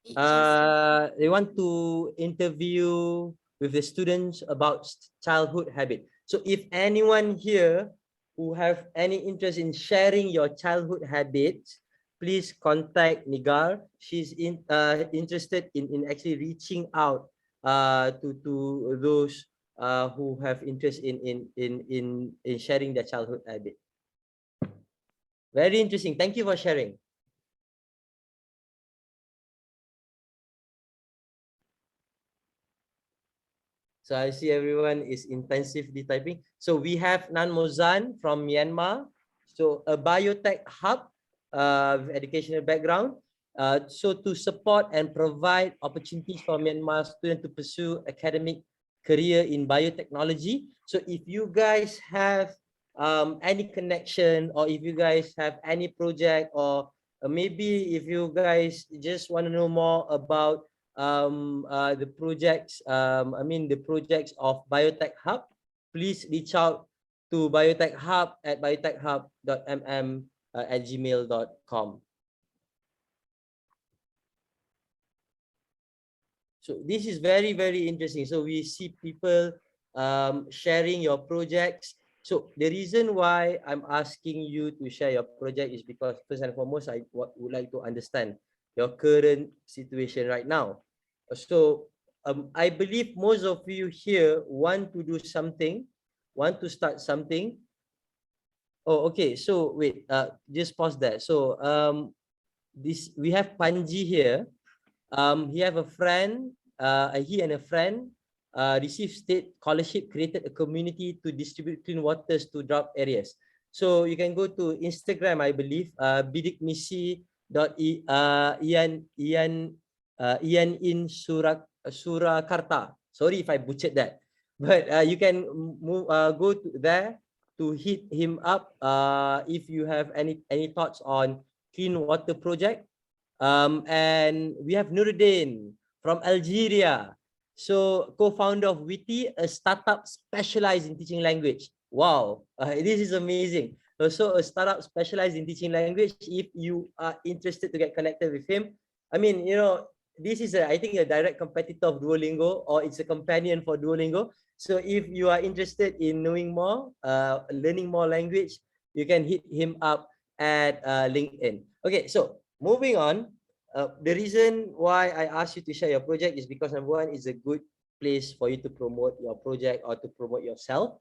they want to interview with the students about childhood habit. So if anyone here who have any interest in sharing your childhood habits, please contact Nigar. She's interested in actually reaching out to those who have interest in sharing their childhood habit. Very interesting. Thank you for sharing. So I see everyone is intensively typing. So we have Nan Mozan from Myanmar. So a biotech hub with educational background. So to support and provide opportunities for Myanmar students to pursue academic career in biotechnology. So if you guys have any connection, or if you guys have any project, or maybe if you guys just want to know more about the projects, the projects of Biotech Hub, please reach out to Biotech Hub at biotechhub.mm@gmail.com. So this is very, very interesting. So we see people sharing your projects. So the reason why I'm asking you to share your project is because first and foremost, I would like to understand your current situation right now. So I believe most of you here want to do something, want to start something. Oh, okay. So wait, just pause that. So we have Panji here. He have a friend. He and a friend received state scholarship, created a community to distribute clean waters to drought areas. So you can go to Instagram, I believe, Ian in Surakarta. Sorry if I butchered that, but you can go to there to hit him up if you have any thoughts on clean water project. And we have Nuruddin from Algeria. So co-founder of Witty, a startup specialized in teaching language. Wow, this is amazing. So a startup specialized in teaching language. If you are interested to get connected with him, I mean, this is I think a direct competitor of Duolingo, or it's a companion for Duolingo. So if you are interested in knowing more, learning more language, you can hit him up at LinkedIn. Okay, so moving on, the reason why I asked you to share your project is because number one, is a good place for you to promote your project or to promote yourself.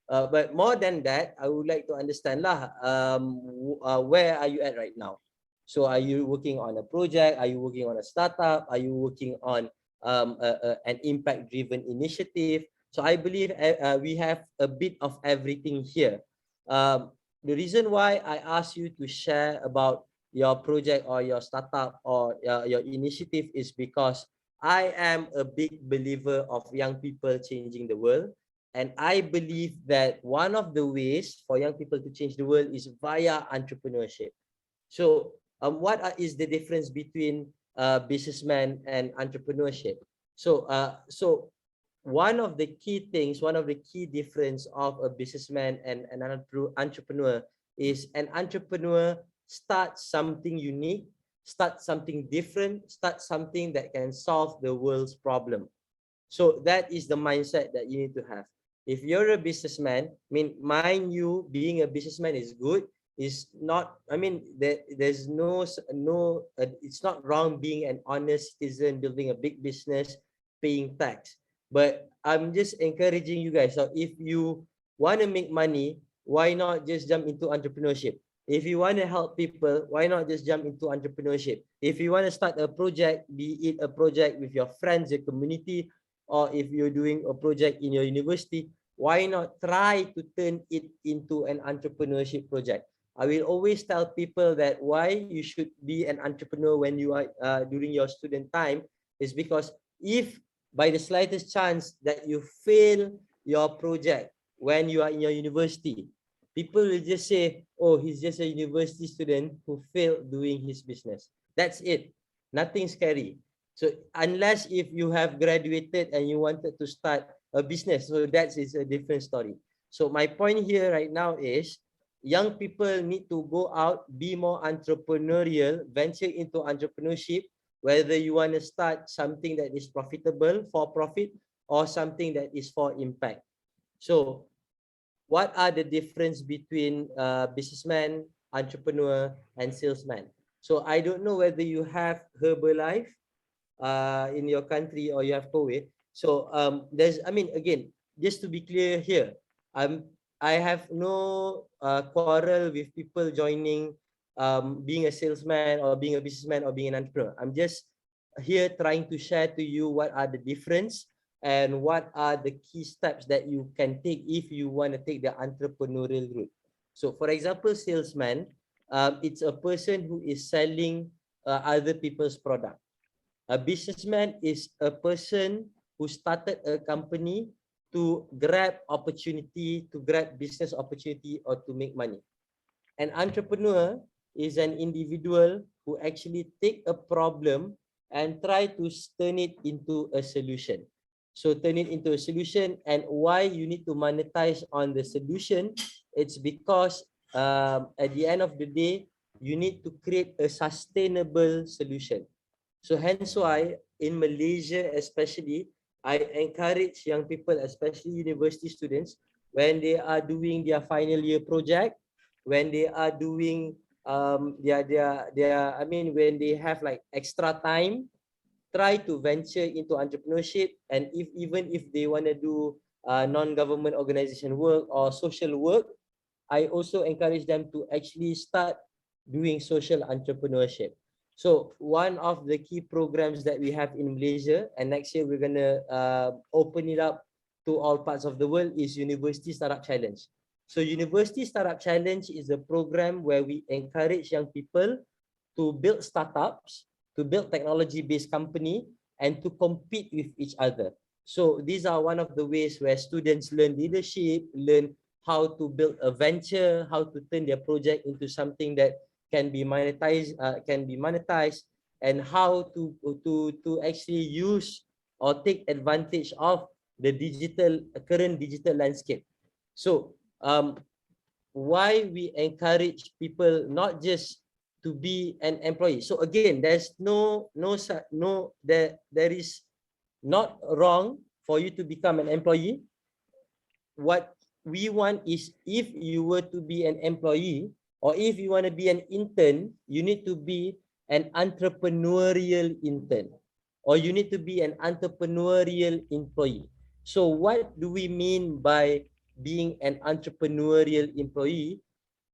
But more than that, I would like to understand where are you at right now? So are you working on a project? Are you working on a startup? Are you working on an impact-driven initiative? So I believe we have a bit of everything here. The reason why I asked you to share about your project or your startup or your initiative is because I am a big believer of young people changing the world. And I believe that one of the ways for young people to change the world is via entrepreneurship. So what is the difference between businessman and entrepreneurship? So one of the key things, one of the key difference of a businessman and an entrepreneur is an entrepreneur starts something unique, start something different, start something that can solve the world's problem. So that is the mindset that you need to have. If you're a businessman, mind you, being a businessman is good. Is not, there's it's not wrong being an honest citizen, building a big business, paying tax. But I'm just encouraging you guys. So if you want to make money, why not just jump into entrepreneurship? If you want to help people, why not just jump into entrepreneurship? If you want to start a project, be it a project with your friends, your community, or if you're doing a project in your university, why not try to turn it into an entrepreneurship project? I will always tell people that why you should be an entrepreneur when you are during your student time is because if by the slightest chance that you fail your project when you are in your university, people will just say, oh, he's just a university student who failed doing his business. That's it. Nothing scary. So unless if you have graduated and you wanted to start a business, so that is a different story. So my point here right now is young people need to go out, be more entrepreneurial, venture into entrepreneurship, whether you want to start something that is profitable for profit or something that is for impact. So what are the difference between businessman, entrepreneur, and salesman? So I don't know whether you have Herbalife in your country or you have Kowe. So there's, I mean, again, just to be clear here, I have no quarrel with people joining being a salesman or being a businessman or being an entrepreneur. I'm just here trying to share to you what are the difference and what are the key steps that you can take if you want to take the entrepreneurial route. So for example, salesman, it's a person who is selling other people's product. A businessman is a person who started a company to grab opportunity, to grab business opportunity, or to make money. An entrepreneur is an individual who actually take a problem and try to turn it into a solution. So turn it into a solution, and why you need to monetize on the solution, it's because at the end of the day, you need to create a sustainable solution. So hence why in Malaysia especially, I encourage young people, especially university students, when they are doing their final year project, when they are doing I mean, when they have like extra time, try to venture into entrepreneurship. And if even if they want to do non-government organization work or social work, I also encourage them to actually start doing social entrepreneurship. So one of the key programs that we have in Malaysia, and next year we're gonna open it up to all parts of the world, is University Startup Challenge. So University Startup Challenge is a program where we encourage young people to build startups, to build technology-based company, and to compete with each other. So these are one of the ways where students learn leadership, learn how to build a venture, how to turn their project into something that can be monetized, and how to actually use or take advantage of the current digital landscape. So why we encourage people not just to be an employee. So again, there's there is not wrong for you to become an employee. What we want is, if you were to be an employee or if you want to be an intern, you need to be an entrepreneurial intern, or you need to be an entrepreneurial employee. So what do we mean by being an entrepreneurial employee?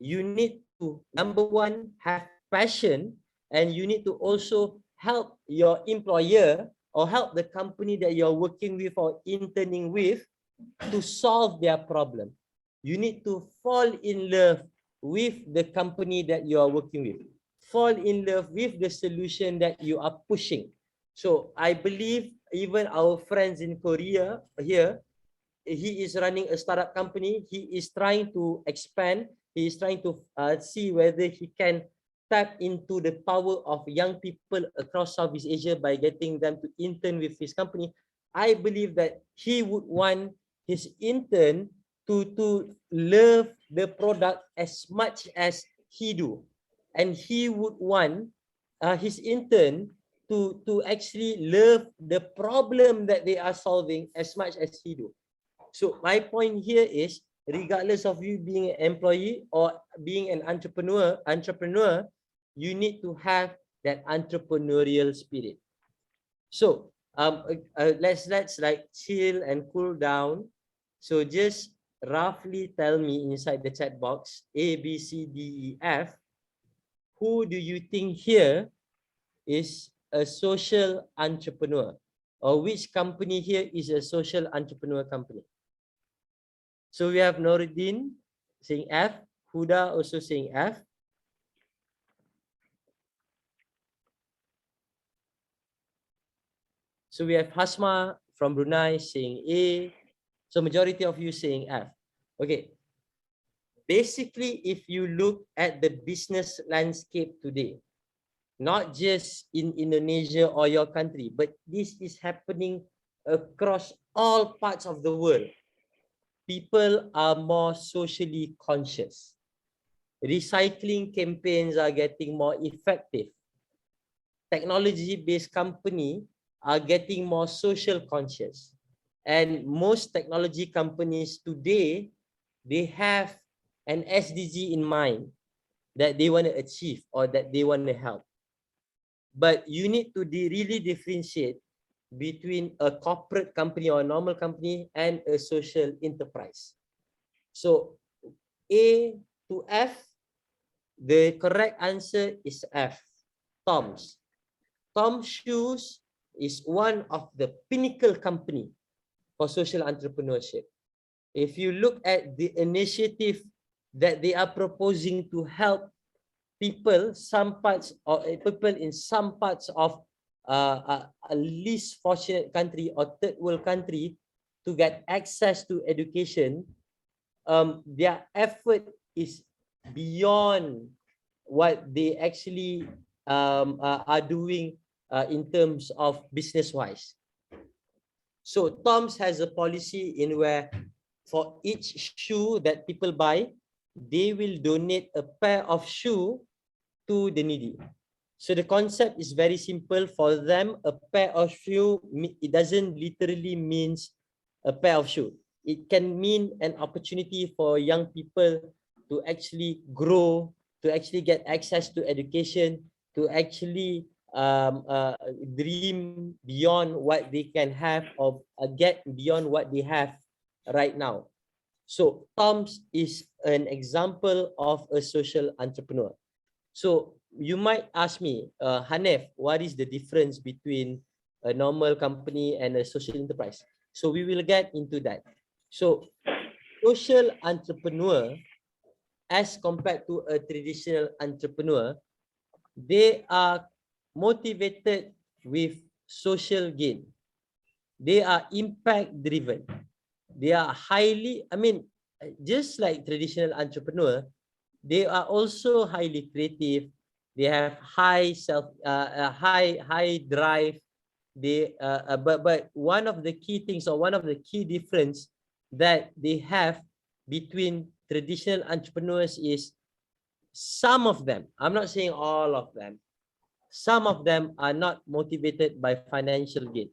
You need to, number one, have passion, and you need to also help your employer or help the company that you're working with or interning with to solve their problem. You need to fall in love with the company that you are working with. Fall in love with the solution that you are pushing. So I believe even our friends in Korea here, he is running a startup company. He is trying to expand. He is trying to see whether he can tap into the power of young people across Southeast Asia by getting them to intern with his company. I believe that he would want his intern to love the product as much as he do, and he would want his intern to actually love the problem that they are solving as much as he do. So my point here is, regardless of you being an employee or being an entrepreneur, you need to have that entrepreneurial spirit. So let's like chill and cool down. So just roughly tell me inside the chat box, A, B, C, D, E, F, who do you think here is a social entrepreneur, or which company here is a social entrepreneur company? So we have Noruddin saying F, Huda also saying F. So we have Hasma from Brunei saying A. So majority of you saying F. Okay. Basically, if you look at the business landscape today, not just in Indonesia or your country, but this is happening across all parts of the world. People are more socially conscious. Recycling campaigns are getting more effective. Technology-based companies are getting more social conscious. And most technology companies today, they have an SDG in mind that they want to achieve or that they want to help. But you need to really differentiate between a corporate company or a normal company and a social enterprise. So A to F, the correct answer is F, Tom's. Tom's Shoes is one of the pinnacle company for social entrepreneurship. If you look at the initiative that they are proposing to help people, some parts or people in some parts of a least fortunate country or third world country to get access to education, their effort is beyond what they actually are doing in terms of business wise. So Tom's has a policy in where for each shoe that people buy, they will donate a pair of shoe to the needy. So the concept is very simple for them. A pair of shoe, it doesn't literally means a pair of shoe. It can mean an opportunity for young people to actually grow, to actually get access to education, to actually dream beyond what they can have or get beyond what they have right now. So Tom's is an example of a social entrepreneur. So you might ask me, Hanef, what is the difference between a normal company and a social enterprise? So we will get into that. So social entrepreneur, as compared to a traditional entrepreneur, they are motivated with social gain. They are impact driven. They are highly, just like traditional entrepreneur, they are also highly creative. They have high high drive. They but one of the key things or one of the key difference that they have between traditional entrepreneurs is some of them, I'm not saying all of them, some of them are not motivated by financial gain.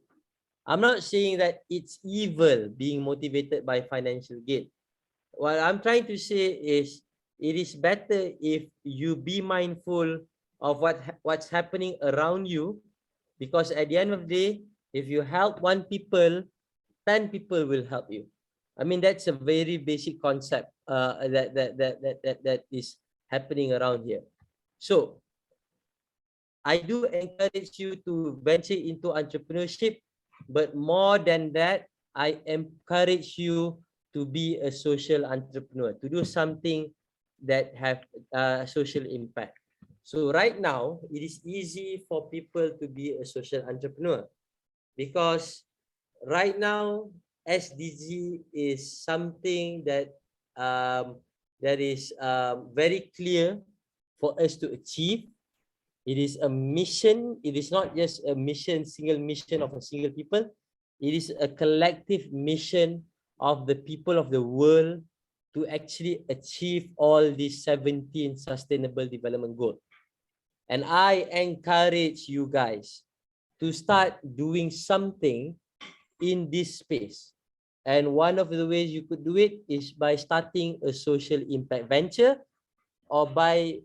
I'm not saying that it's evil being motivated by financial gain. What I'm trying to say is it is better if you be mindful of what's happening around you, because at the end of the day, if you help one people, 10 people will help you. I mean, that's a very basic concept that is happening around here. So I do encourage you to venture into entrepreneurship, but more than that, I encourage you to be a social entrepreneur, to do something that have social impact. So right now, it is easy for people to be a social entrepreneur because right now, SDG is something that that is very clear for us to achieve. It is a mission. It is not just a mission, single mission of a single people. It is a collective mission of the people of the world to actually achieve all these 17 sustainable development goals. And I encourage you guys to start doing something in this space. And one of the ways you could do it is by starting a social impact venture or by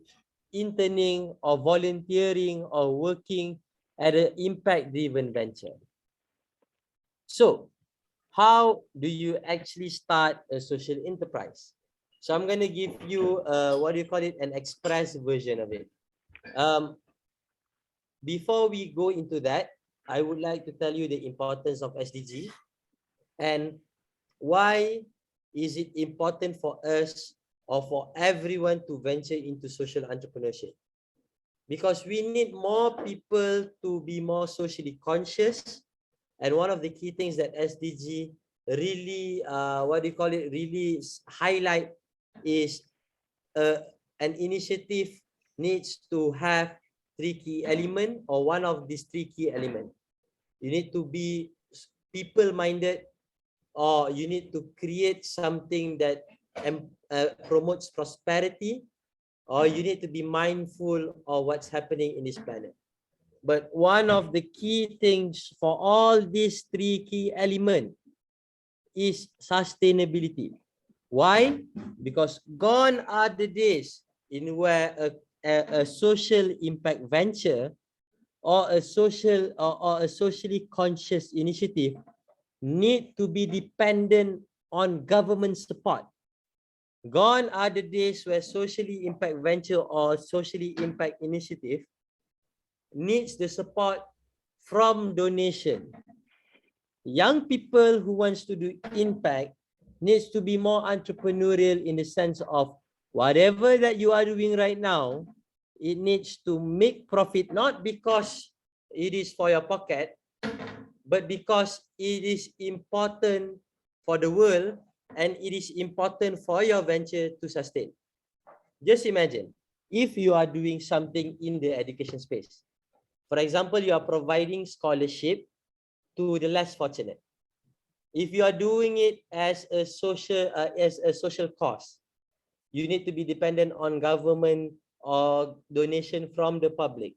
interning or volunteering or working at an impact-driven venture. So how do you actually start a social enterprise? So I'm going to give you, what do you call it, an express version of it. Before we go into that, I would like to tell you the importance of SDG and why is it important for us or for everyone to venture into social entrepreneurship. Because we need more people to be more socially conscious. And one of the key things that SDG really, really highlight is an initiative needs to have three key element or one of these three key element. You need to be people-minded, or you need to create something that promotes prosperity, or you need to be mindful of what's happening in this planet. But one of the key things for all these three key elements is sustainability. Why? Because gone are the days in where a social impact venture or a socially conscious initiative need to be dependent on government support. Gone are the days where socially impact venture or socially impact initiative needs the support from donation. Young people who wants to do impact needs to be more entrepreneurial in the sense of whatever that you are doing right now, it needs to make profit, not because it is for your pocket, but because it is important for the world and it is important for your venture to sustain. Just imagine if you are doing something in the education space. For example, you are providing scholarship to the less fortunate. If you are doing it as a social cause, you need to be dependent on government or donation from the public.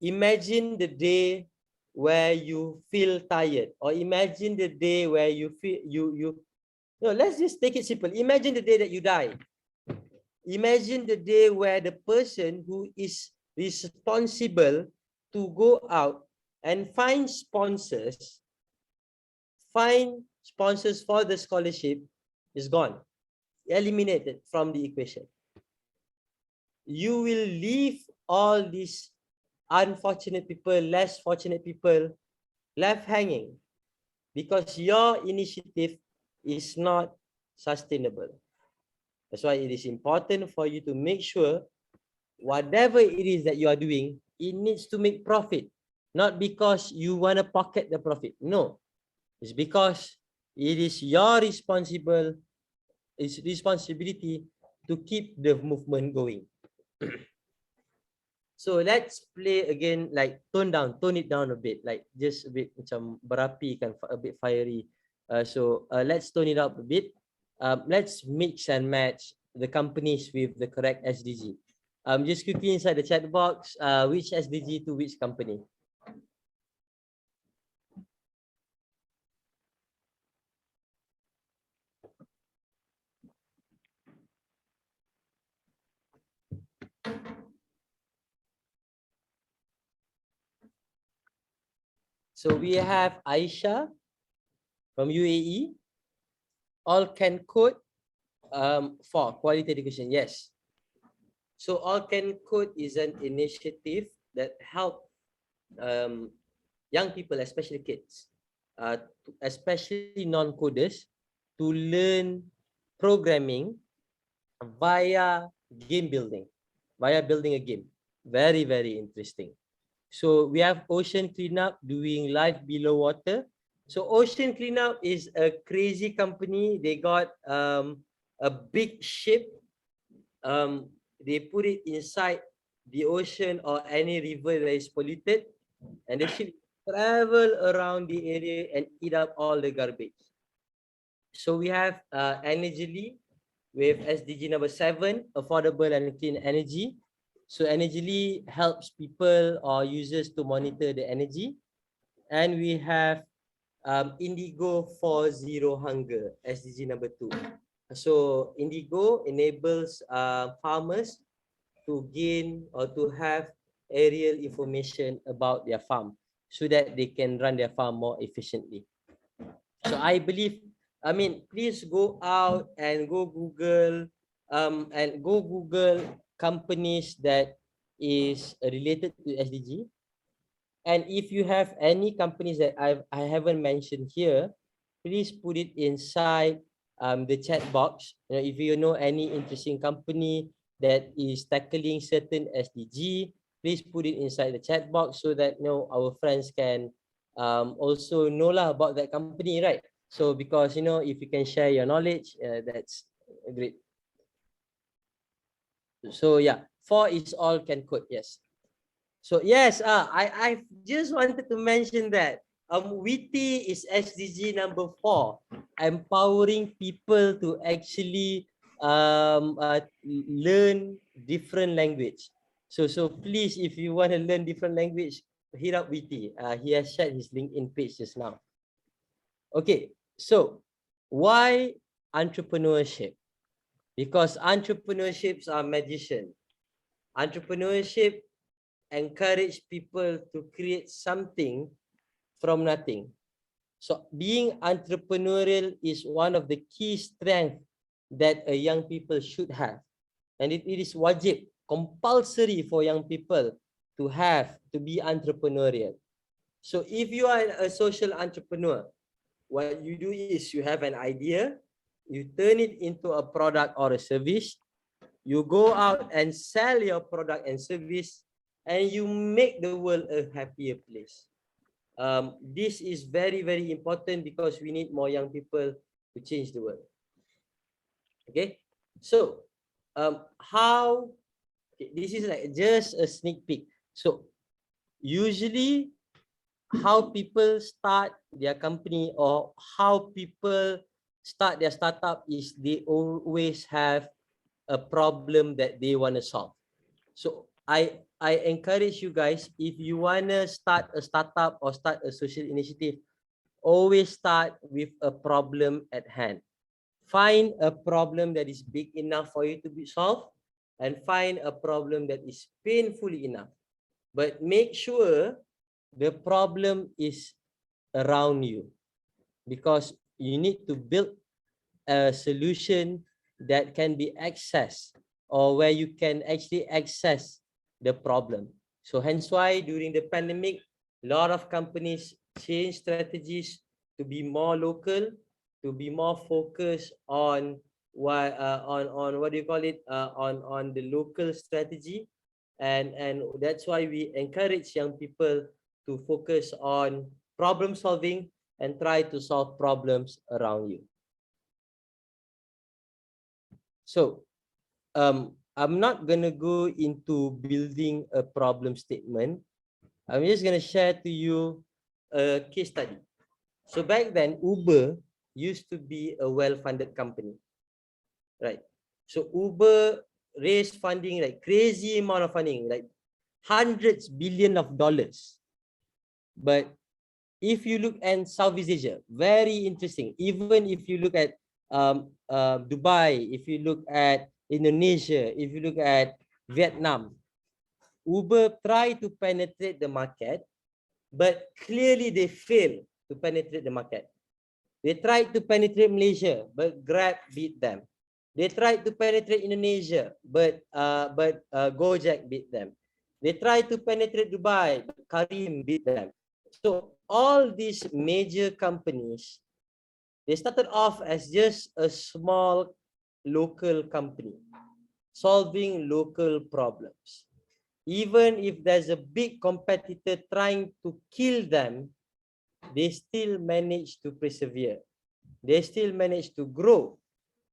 Imagine the day where you feel tired, or imagine the day where you feel no, let's just take it simple. Imagine the day that you die. Imagine the day where the person who is responsible to go out and find sponsors for the scholarship is gone, eliminated from the equation. You will leave all these unfortunate people, less fortunate people left hanging because your initiative is not sustainable. That's why it is important for you to make sure whatever it is that you are doing, it needs to make profit, not because you want to pocket the profit. No, it's because it is your responsibility to keep the movement going. So let's play again, like tone it down a bit, like just a bit macam berapi kan, a bit fiery. So let's tone it up a bit. Let's mix and match the companies with the correct SDG. Just quickly inside the chat box, which SDG to which company? So we have Aisha from UAE. All can code for quality education. Yes. So All Can Code is an initiative that help young people, especially kids, especially non-coders, to learn programming via game building, via building a game. Very, very interesting. So we have Ocean Cleanup doing life below water. So Ocean Cleanup is a crazy company. They got a big ship. They put it inside the ocean or any river that is polluted, and the ship travel around the area and eat up all the garbage. So we have Energy with SDG number 7, affordable and clean energy. So Energy helps people or users to monitor the energy. And we have Indigo for Zero Hunger, SDG number 2. So Indigo enables farmers to gain or to have aerial information about their farm so that they can run their farm more efficiently. So I believe, please go out and go Google companies that is related to SDG. And if you have any companies that I haven't mentioned here, please put it inside the chat box. If you know any interesting company that is tackling certain SDG, please put it inside the chat box so that our friends can also know about that company, right? So because if you can share your knowledge, that's great. So yeah, 4 is all can code. Yes. So yes, I just wanted to mention that WITI is SDG number 4, empowering people to actually learn different language. So please, if you want to learn different language, hit up WITI. He has shared his LinkedIn page just now. Okay, so why entrepreneurship? Because entrepreneurships are magician. Entrepreneurship encourage people to create something from nothing. So being entrepreneurial is one of the key strengths that a young people should have. And it is wajib, compulsory for young people to have, to be entrepreneurial. So if you are a social entrepreneur, what you do is you have an idea, you turn it into a product or a service, you go out and sell your product and service, and you make the world a happier place. This is very, very important because we need more young people to change the world. Okay, so how, okay, this is like just a sneak peek. So usually how people start their company or how people start their startup is they always have a problem that they want to solve. So I encourage you guys, if you want to start a startup or start a social initiative, always start with a problem at hand. Find a problem that is big enough for you to be solved, and find a problem that is painfully enough. But make sure the problem is around you, because you need to build a solution that can be accessed, or where you can actually access the problem. So hence why during the pandemic, a lot of companies change strategies to be more local, to be more focused on what what do you call it, on the local strategy. And that's why we encourage young people to focus on problem solving and try to solve problems around you. So I'm not gonna go into building a problem statement. I'm just gonna share to you a case study. So back then, Uber used to be a well-funded company, right? So Uber raised funding, like crazy amount of funding, like hundreds billion of dollars. But if you look at Southeast Asia, very interesting. Even if you look at Dubai, if you look at Indonesia, if you look at Vietnam, Uber tried to penetrate the market, but clearly they failed to penetrate the market. They tried to penetrate Malaysia, but Grab beat them. They tried to penetrate Indonesia, but Gojek beat them. They tried to penetrate Dubai, but Karim beat them. So all these major companies, they started off as just a small local company solving local problems. Even if there's a big competitor trying to kill them, they still manage to persevere. They still manage to grow.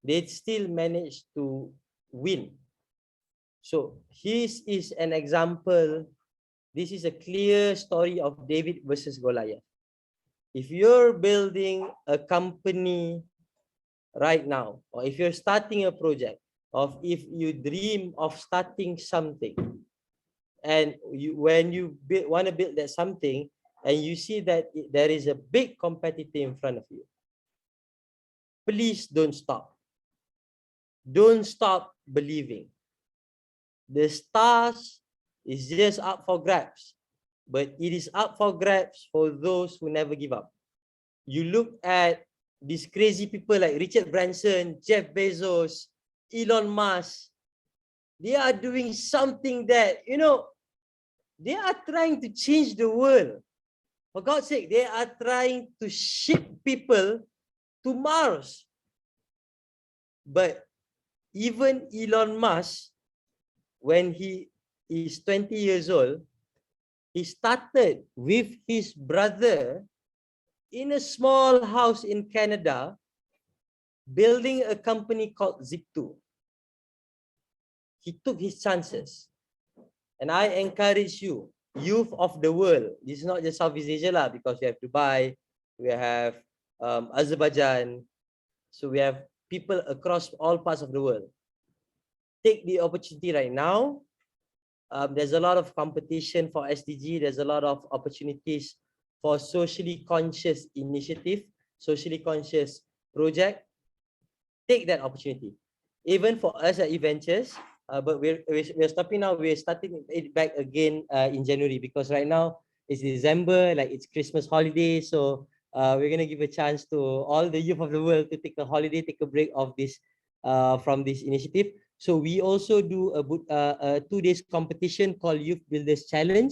They still manage to win. So his is an example. This is a clear story of David versus Goliath. If you're building a company right now, or if you're starting a project, or if you dream of starting something, and when you want to build that something, and you see that there is a big competitor in front of you, please don't stop. Don't stop believing. The stars is just up for grabs, but it is up for grabs for those who never give up. You look at these crazy people like Richard Branson, Jeff Bezos, Elon Musk. They are doing something that, you know, they are trying to change the world. For God's sake, they are trying to ship people to Mars. But even Elon Musk, when he is 20 years old, he started with his brother in a small house in Canada, building a company called Zip2. he took his chances. And I encourage you, youth of the world, this is not just Southeast Asia lah, because we have Dubai, we have Azerbaijan, so we have people across all parts of the world. Take the opportunity right now. There's a lot of competition for SDG. There's a lot of opportunities for socially conscious initiative, socially conscious project. Take that opportunity. Even for us at eVentures, but we're stopping now. We're starting it back again in January, because right now it's December, like it's Christmas holiday. So we're gonna give a chance to all the youth of the world to take a holiday, take a break of this from this initiative. So we also do a 2 days competition called Youth Builders Challenge.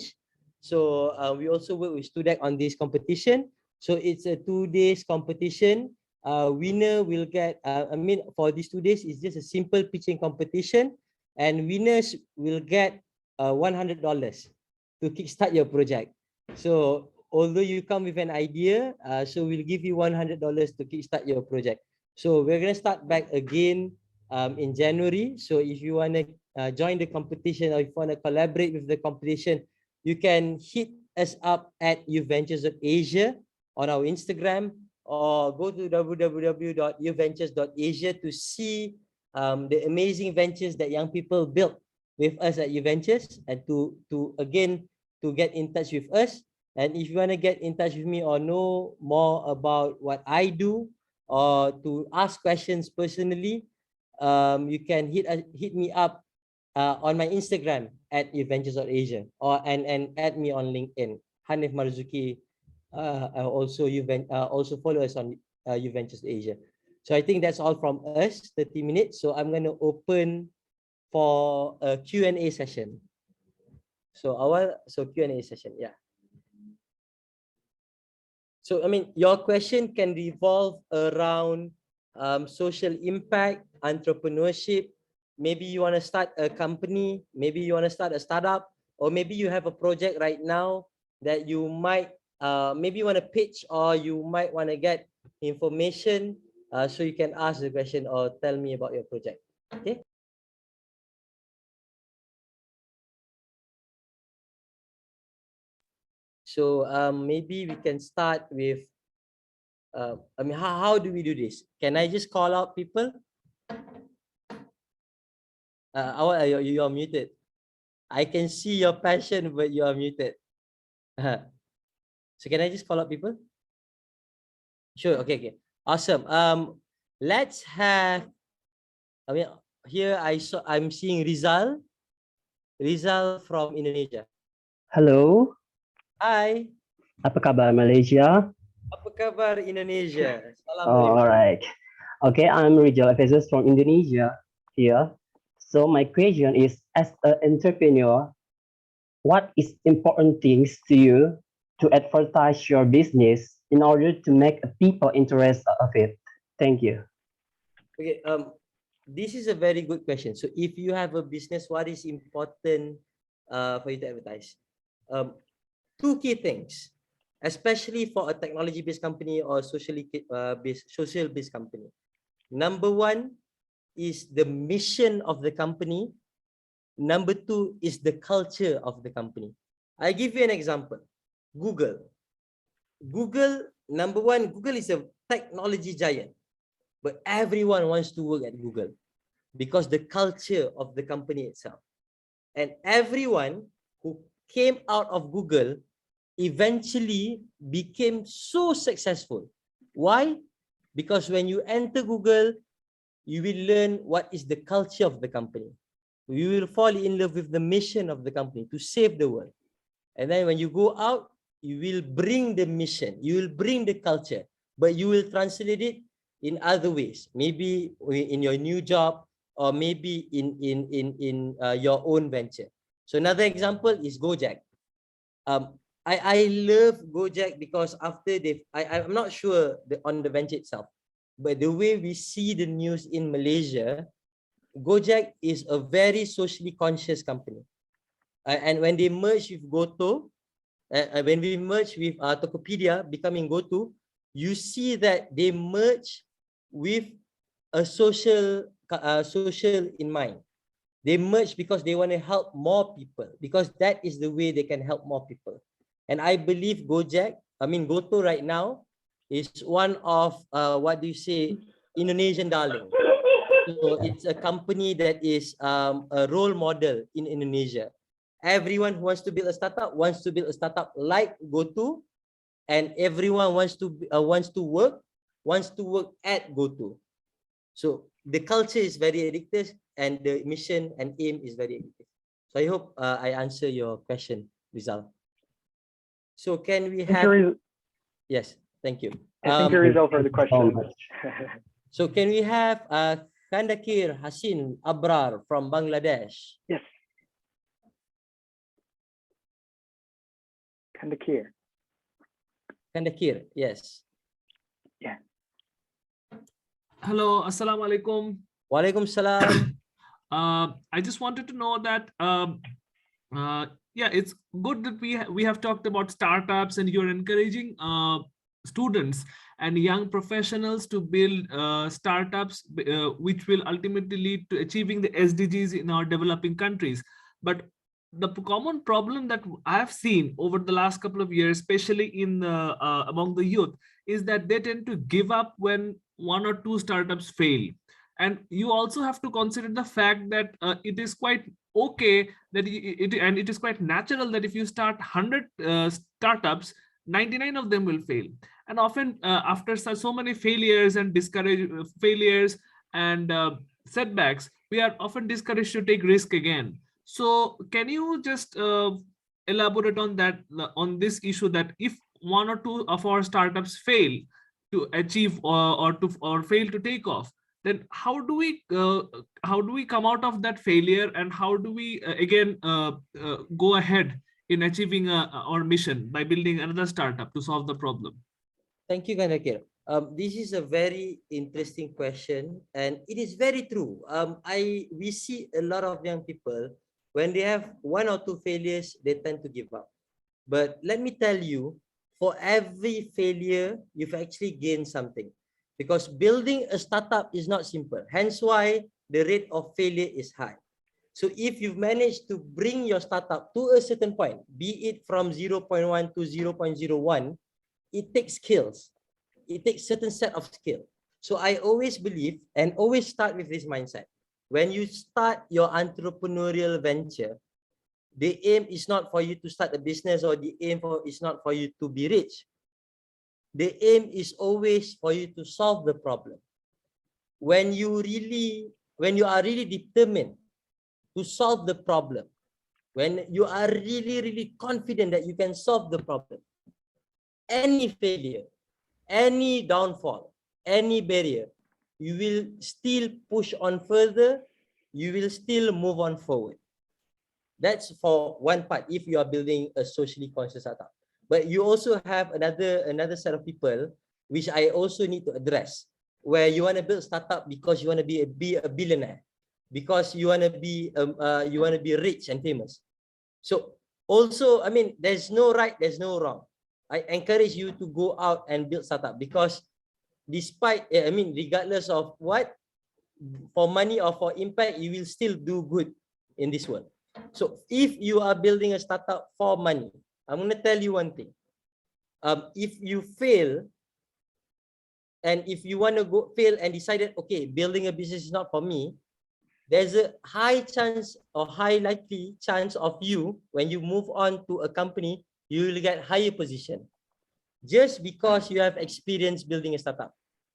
So we also work with STUDEC on this competition. So it's a 2 days competition. Winner will get, for these 2 days, it's just a simple pitching competition, and winners will get $100 to kickstart your project. So although you come with an idea, so we'll give you $100 to kickstart your project. So we're going to start back again in January. So if you want to join the competition, or if you want to collaborate with the competition, you can hit us up at youthventures.asia on our Instagram, or go to www.youthventures.asia to see the amazing ventures that young people built with us at eVentures, and to get in touch with us. And if you want to get in touch with me or know more about what I do, or to ask questions personally, you can hit me up on my Instagram at eVentures.asia, and add me on LinkedIn, Hanif Marzuki. Also follow us on eVentures Asia. So I think that's all from us, 30 minutes. So I'm going to open for a Q&A session. So Q&A session, yeah. So, your question can revolve around social impact, entrepreneurship. Maybe you want to start a company, maybe you want to start a startup, or maybe you have a project right now that you might, maybe you want to pitch, or you might want to get information. So you can ask the question or tell me about your project. Okay. So maybe we can start with, how do we do this? Can I just call out people? You are muted. I can see your passion, but you are muted. So can I just call out people? Sure. Okay. Awesome. Let's have. Here I'm seeing Rizal. Rizal from Indonesia. Hello. Hi. Apa kabar Malaysia? Apa kabar Indonesia? Salam Oh, dari all right. Okay, I'm Rizal Efesus from Indonesia here. So my question is, as an entrepreneur, what is important things to you to advertise your business in order to make people interested of it? Thank you. Okay. This is a very good question. So if you have a business, what is important for you to advertise? 2 key things, especially for a technology-based company or social-based company. Number 1 is the mission of the company. Number 2 is the culture of the company. I give you an example. Google, number 1, Google is a technology giant, but everyone wants to work at Google because the culture of the company itself. And everyone who came out of Google eventually became so successful. Why? Because when you enter Google, you will learn what is the culture of the company. You will fall in love with the mission of the company to save the world. And then when you go out, you will bring the mission, you will bring the culture, but you will translate it in other ways, maybe in your new job, or maybe in your own venture. So another example is Gojek. I love Gojek because after I'm not sure on the venture itself, but the way we see the news in Malaysia, Gojek is a very socially conscious company. And when they merge with GoTo, when we merge with Tokopedia becoming GoTo, you see that they merge with a social in mind. They merge because they want to help more people, because that is the way they can help more people. And I believe Goto right now is one of what do you say, Indonesian darling. So it's a company that is a role model in Indonesia. Everyone who wants to build a startup wants to build a startup like Goto, and everyone wants to work at Goto. So the culture is very addictive, and the mission and aim is very addictive. So I hope I answer your question, Rizal. So can we have? Yes, thank you. Thank you, Rizal, for the question. So can we have Kandakir Hasin Abrar from Bangladesh? Yes. Kandakir. Kandakir, yes. Yeah. Hello, assalamu alaikum. Walaikum salam. I just wanted to know that yeah, it's good that we have talked about startups, and you're encouraging students and young professionals to build startups which will ultimately lead to achieving the SDGs in our developing countries. But the common problem that I have seen over the last couple of years, especially in among the youth, is that they tend to give up when 1 or 2 startups fail. And you also have to consider the fact that it is quite okay that it is quite natural that if you start 100 startups, 99 of them will fail. And often after so many failures and failures and setbacks, we are often discouraged to take risk again. So can you just elaborate on that, on this issue, that if 1 or 2 of our startups fail to achieve or fail to take off, then how do we come out of that failure, and how do we again go ahead in achieving our mission by building another startup to solve the problem? Thank you, Kandakir. This is a very interesting question, and it is very true. We see a lot of young people, when they have 1 or 2 failures, they tend to give up. But let me tell you, for every failure, you've actually gained something. Because building a startup is not simple. Hence why the rate of failure is high. So if you've managed to bring your startup to a certain point, be it from 0.1 to 0.01, it takes skills. It takes certain set of skill. So I always believe and always start with this mindset. When you start your entrepreneurial venture, the aim is not for you to start a business, or the aim is not for you to be rich. The aim is always for you to solve the problem. When you are really determined to solve the problem, when you are really confident that you can solve the problem, any failure, any downfall, any barrier, you will still push on further, you will still move on forward. That's for one part, if you are building a socially conscious startup. But you also have another set of people, which I also need to address, where you want to build startup because you want to be a billionaire, because you want to be rich and famous. So also, I mean, there's no right, there's no wrong. I encourage you to go out and build startup, because despite, I mean, regardless of what, for money or for impact, you will still do good in this world. So if you are building a startup for money, I'm going to tell you one thing. If you fail, and if you want to fail and decided, okay, building a business is not for me, there's a high chance or high likely chance of you, when you move on to a company, you will get higher position, just because you have experience building a startup.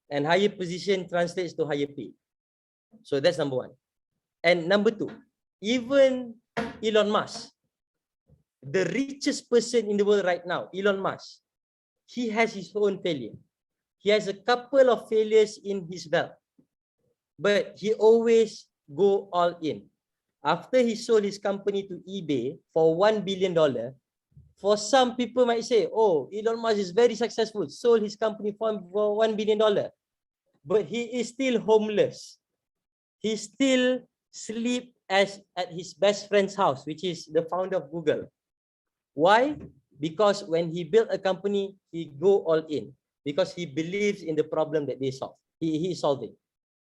And higher position translates to higher pay. So that's number 1. And number 2, even Elon Musk, the richest person in the world right now, Elon Musk, he has his own failure. He has a couple of failures in his belt, but he always go all in. After he sold his company to eBay for $1 billion, for some people might say, oh, Elon Musk is very successful, sold his company for $1 billion, but he is still homeless. He still sleep at his best friend's house, which is the founder of Google. Why? Because when he built a company, he go all in, because he believes in the problem that they solve. He is solving.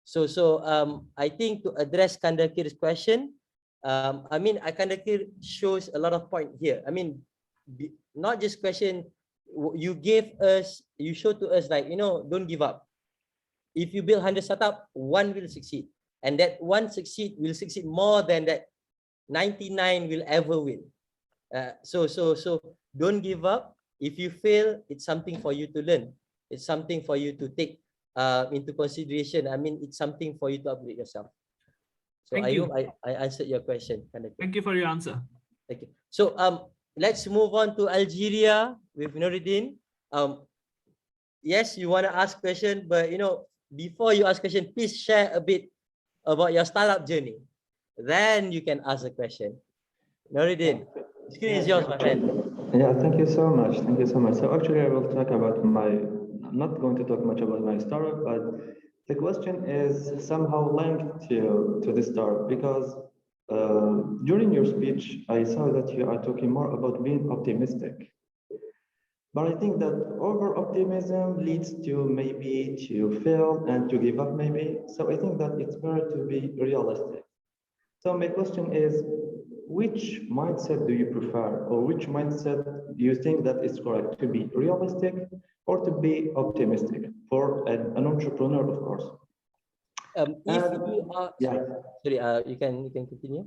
So I think to address Kandakir's question, I mean, Akandakir shows a lot of point here. I mean, not just question, you gave us, you showed to us like, you know, don't give up. If you build 100 startup, one will succeed. And that one will succeed more than that 99 will ever win. So don't give up. If you fail, it's something for you to learn. It's something for you to take into consideration. I mean, it's something for you to upgrade yourself. So Thank I you. hope I answered your question. Thank you for your answer. Thank you. So let's move on to Algeria with Nuruddin. Yes, you want to ask question, but you know, before you ask question, please share a bit about your startup journey. Then you can ask a question. Nuruddin, the screen is yours, my friend. Yeah, thank you so much. Thank you so much. So actually, I will talk about I'm not going to talk much about my startup, but the question is somehow linked to this startup because during your speech, I saw that you are talking more about being optimistic. But I think that over optimism leads to maybe to fail and to give up maybe. So I think that it's better to be realistic. So my question is, which mindset do you prefer, or which mindset do you think that is correct, to be realistic or to be optimistic for an entrepreneur, of course? If you are, yeah, sorry, you can continue.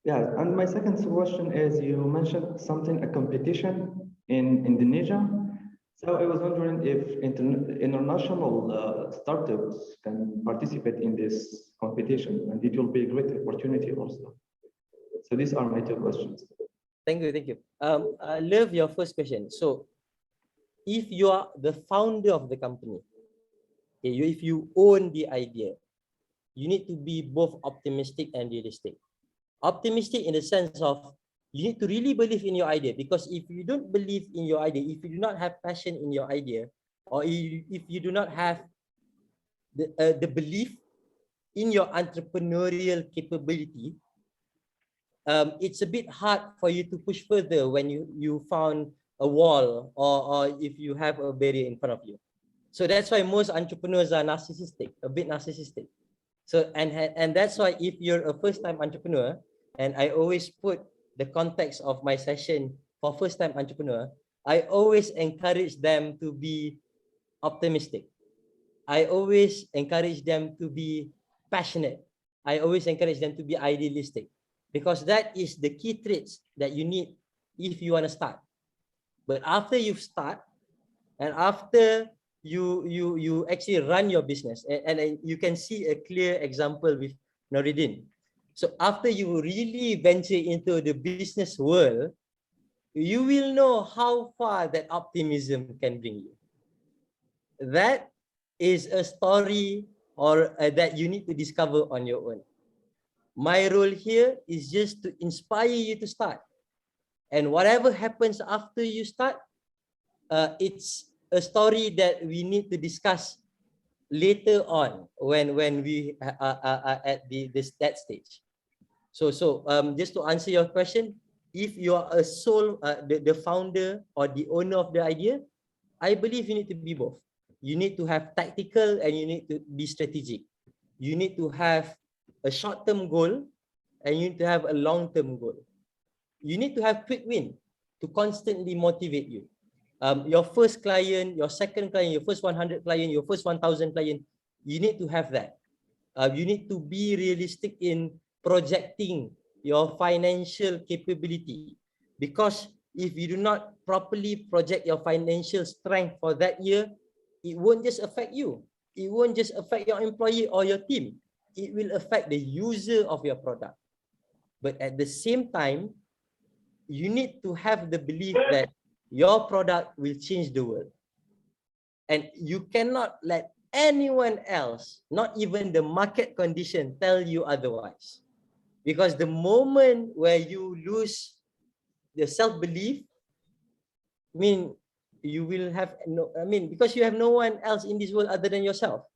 Yeah, and my second question is, you mentioned something, a competition in Indonesia. So I was wondering if international startups can participate in this competition, and it will be a great opportunity also. So these are my two questions. Thank you, thank you. I love your first question. So, if you are the founder of the company, okay, if you own the idea, you need to be both optimistic and realistic. Optimistic in the sense of you need to really believe in your idea, because if you don't believe in your idea, if you do not have passion in your idea, or if you do not have the belief in your entrepreneurial capability, it's a bit hard for you to push further when you found a wall, or if you have a barrier in front of you. So that's why most entrepreneurs are narcissistic, a bit narcissistic. So and that's why if you're a first-time entrepreneur, and I always put the context of my session for first-time entrepreneur, I always encourage them to be optimistic. I always encourage them to be passionate. I always encourage them to be idealistic, because that is the key traits that you need if you want to start. But after you start, and after you actually run your business, and you can see a clear example with Nuruddin. So after you really venture into the business world, you will know how far that optimism can bring you. That is a story or that you need to discover on your own. My role here is just to inspire you to start. And whatever happens after you start, it's a story that we need to discuss later on when we are at that stage. So just to answer your question, if you are a sole the founder or the owner of the idea, I believe you need to be both. You need to have tactical and you need to be strategic. You need to have a short-term goal and you need to have a long-term goal. You need to have quick win to constantly motivate you. Your first client, your second client, your first 100 client, your first 1,000 client, you need to have that. You need to be realistic in projecting your financial capability, because if you do not properly project your financial strength for that year, it won't just affect you. It won't just affect your employee or your team. It will affect the user of your product. But at the same time, you need to have the belief that your product will change the world. And you cannot let anyone else, not even the market condition, tell you otherwise. Because the moment where you lose the self-belief, you will have because you have no one else in this world other than yourself.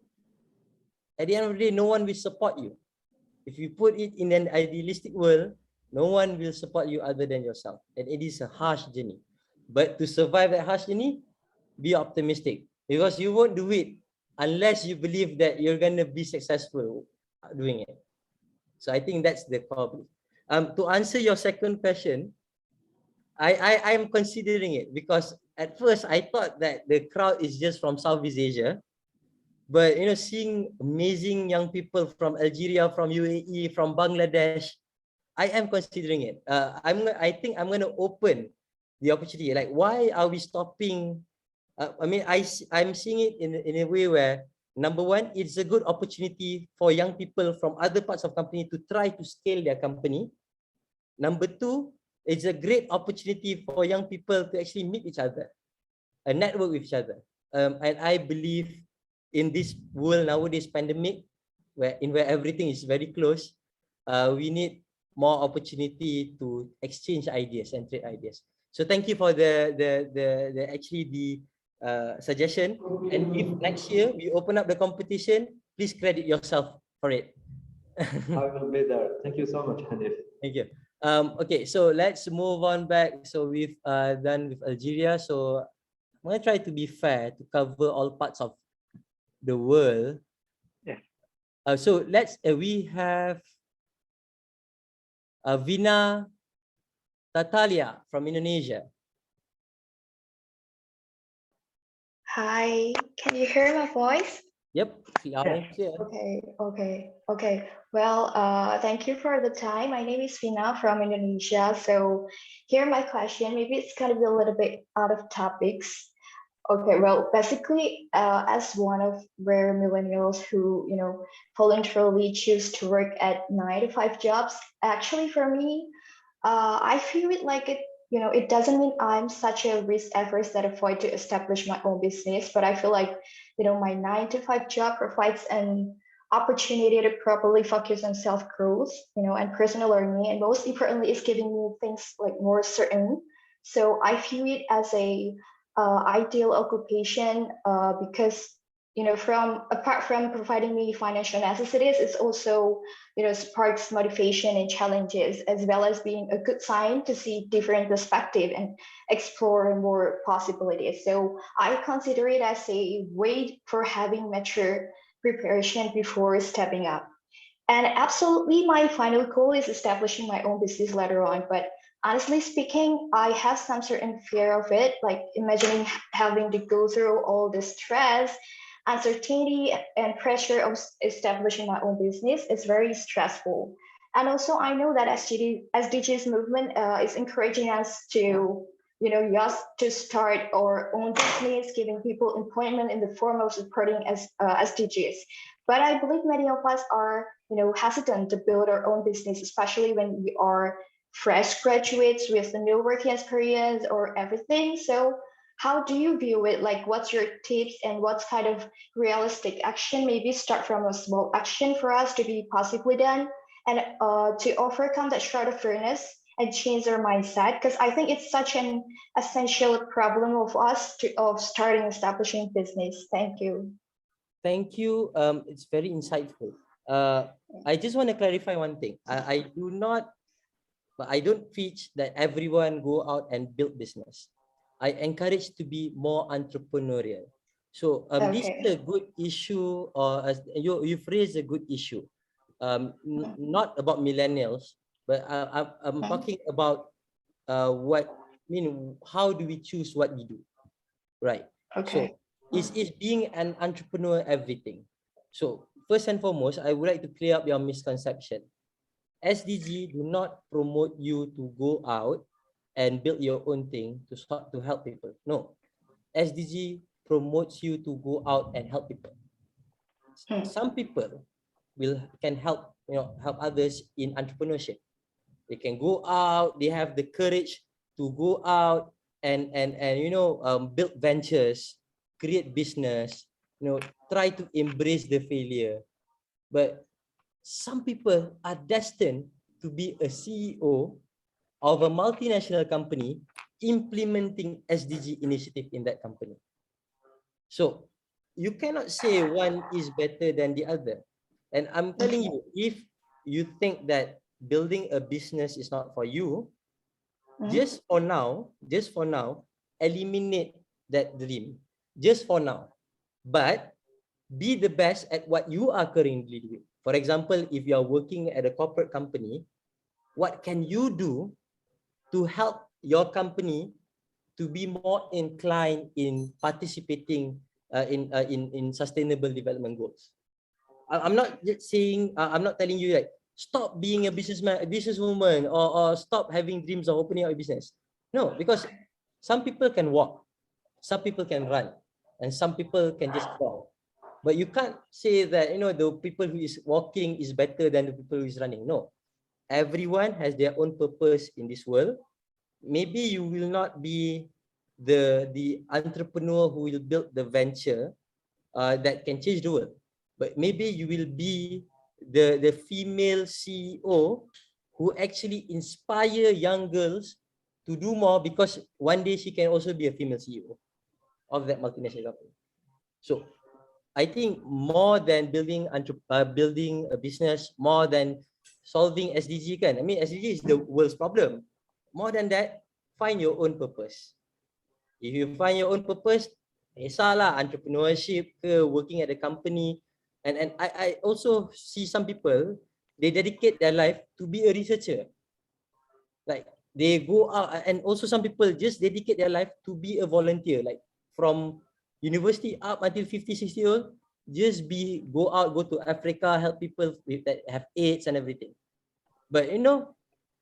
At the end of the day, no one will support you. If you put it in an idealistic world, no one will support you other than yourself. And it is a harsh journey. But to survive that harsh journey, be optimistic, because you won't do it unless you believe that you're going to be successful doing it. So I think that's the problem. To answer your second question, I'm considering it because at first I thought that the crowd is just from Southeast Asia, but seeing amazing young people from Algeria, from UAE, from Bangladesh, I am considering it. I think I'm going to open the opportunity. Like, why are we stopping? I'm seeing it in a way where, number one, it's a good opportunity for young people from other parts of company to try to scale their company. Number two, it's a great opportunity for young people to actually meet each other, network with each other. And I believe in this world nowadays, pandemic, where everything is very close, we need more opportunity to exchange ideas and trade ideas. So thank you for the suggestion. And if next year we open up the competition, please credit yourself for it. I will be there. Thank you so much, Hanif. Thank you. Okay, so let's move on back. So we've done with Algeria. So I'm gonna try to be fair to cover all parts of the world. Yes. So we have Vina Tatalia from Indonesia. Hi, can you hear my voice? Yep, loud and clear. Okay. Well, thank you for the time. My name is Vina from Indonesia. So here my question, maybe it's gonna be a little bit out of topics. Okay, well, basically, as one of rare millennials who, voluntarily choose to work at 9 to 5 jobs, actually for me, I feel it like it doesn't mean I'm such a risk averse that avoid to establish my own business, but I feel like, my 9 to 5 job provides an opportunity to properly focus on self-growth, and personal learning, and most importantly, is giving me things like more certain. So I view it as a ideal occupation because apart from providing me financial necessities, it's also sparks motivation and challenges, as well as being a good sign to see different perspective and explore more possibilities. So I consider it as a way for having mature preparation before stepping up. And absolutely, my final goal is establishing my own business later on. But honestly speaking, I have some certain fear of it, like imagining having to go through all the stress, uncertainty, and pressure of establishing my own business is very stressful. And also, I know that SDGs movement is encouraging us to, just to start our own business, giving people employment in the form of supporting SDGs. But I believe many of us are, hesitant to build our own business, especially when we are fresh graduates with no working experience or everything. So how do you view it? Like, what's your tips and what's kind of realistic action? Maybe start from a small action for us to be possibly done and to overcome that shroud of fearness and change our mindset. Because I think it's such an essential problem of us of starting establishing business. Thank you. Thank you. It's very insightful. I just want to clarify one thing. I don't preach that everyone go out and build business. I encourage to be more entrepreneurial. So this is a good issue, or you've raised a good issue. Not about millennials, but I'm talking about how do we choose what we do, right? Okay. So is being an entrepreneur everything? So first and foremost, I would like to clear up your misconception. SDG do not promote you to go out and build your own thing to help people. No, SDG promotes you to go out and help people. Some people can help others in entrepreneurship. They can go out. They have the courage to go out and build ventures, create business. Try to embrace the failure. But some people are destined to be a CEO of a multinational company implementing SDG initiative in that company. So you cannot say one is better than the other. And I'm telling you, if you think that building a business is not for you, just for now, eliminate that dream. Just for now. But be the best at what you are currently doing. For example, if you are working at a corporate company, what can you do to help your company to be more inclined in participating in sustainable development goals. I'm not saying, I'm not telling you like stop being a businessman, a businesswoman, or stop having dreams of opening up a business. No, because some people can walk, some people can run, and some people can just crawl. But you can't say that, you know, the people who is walking is better than the people who is running. No, everyone has their own purpose in this world. Maybe you will not be the entrepreneur who will build the venture that can change the world, but maybe you will be the female CEO who actually inspire young girls to do more, because one day she can also be a female CEO of that multinational company. So I think more than building a business, more than solving SDG kan. I mean, SDG is the world's problem. More than that, find your own purpose. If you find your own purpose, salah entrepreneurship ke, working at a company. And I also see some people, they dedicate their life to be a researcher. Like they go out, and also some people just dedicate their life to be a volunteer, like from university up until 50, 60 years old, just go out, go to Africa, help people that have AIDS and everything. But you know,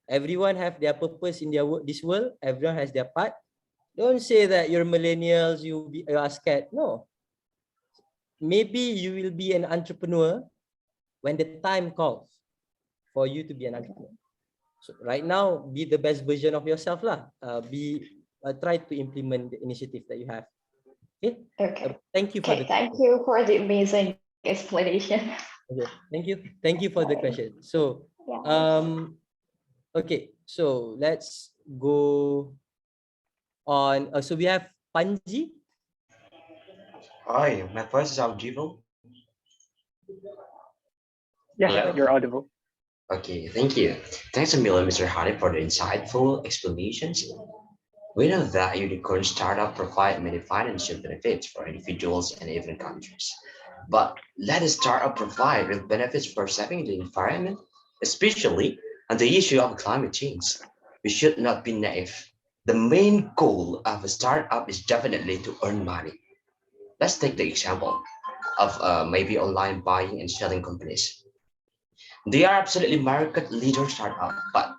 everyone have their purpose in this world, everyone has their part. Don't say that you're millennials, you are scared. No. Maybe you will be an entrepreneur when the time calls for you to be an entrepreneur. So right now, be the best version of yourself lah. Try to implement the initiative that you have. Okay. Okay. Thank you for the. Thank you for the amazing explanation. Okay. Thank you for the question. So, okay. So let's go on. So we have Panji. Hi, my voice is audible. Yes, Hello? you're audible. Okay, thank you. Thanks a million, Mr. Hani, for the insightful explanations. We know that unicorn startups provide many financial benefits for individuals and even countries. But let a startup provide real benefits for saving the environment, especially on the issue of climate change. We should not be naive. The main goal of a startup is definitely to earn money. Let's take the example of maybe online buying and selling companies. They are absolutely market leader startup, but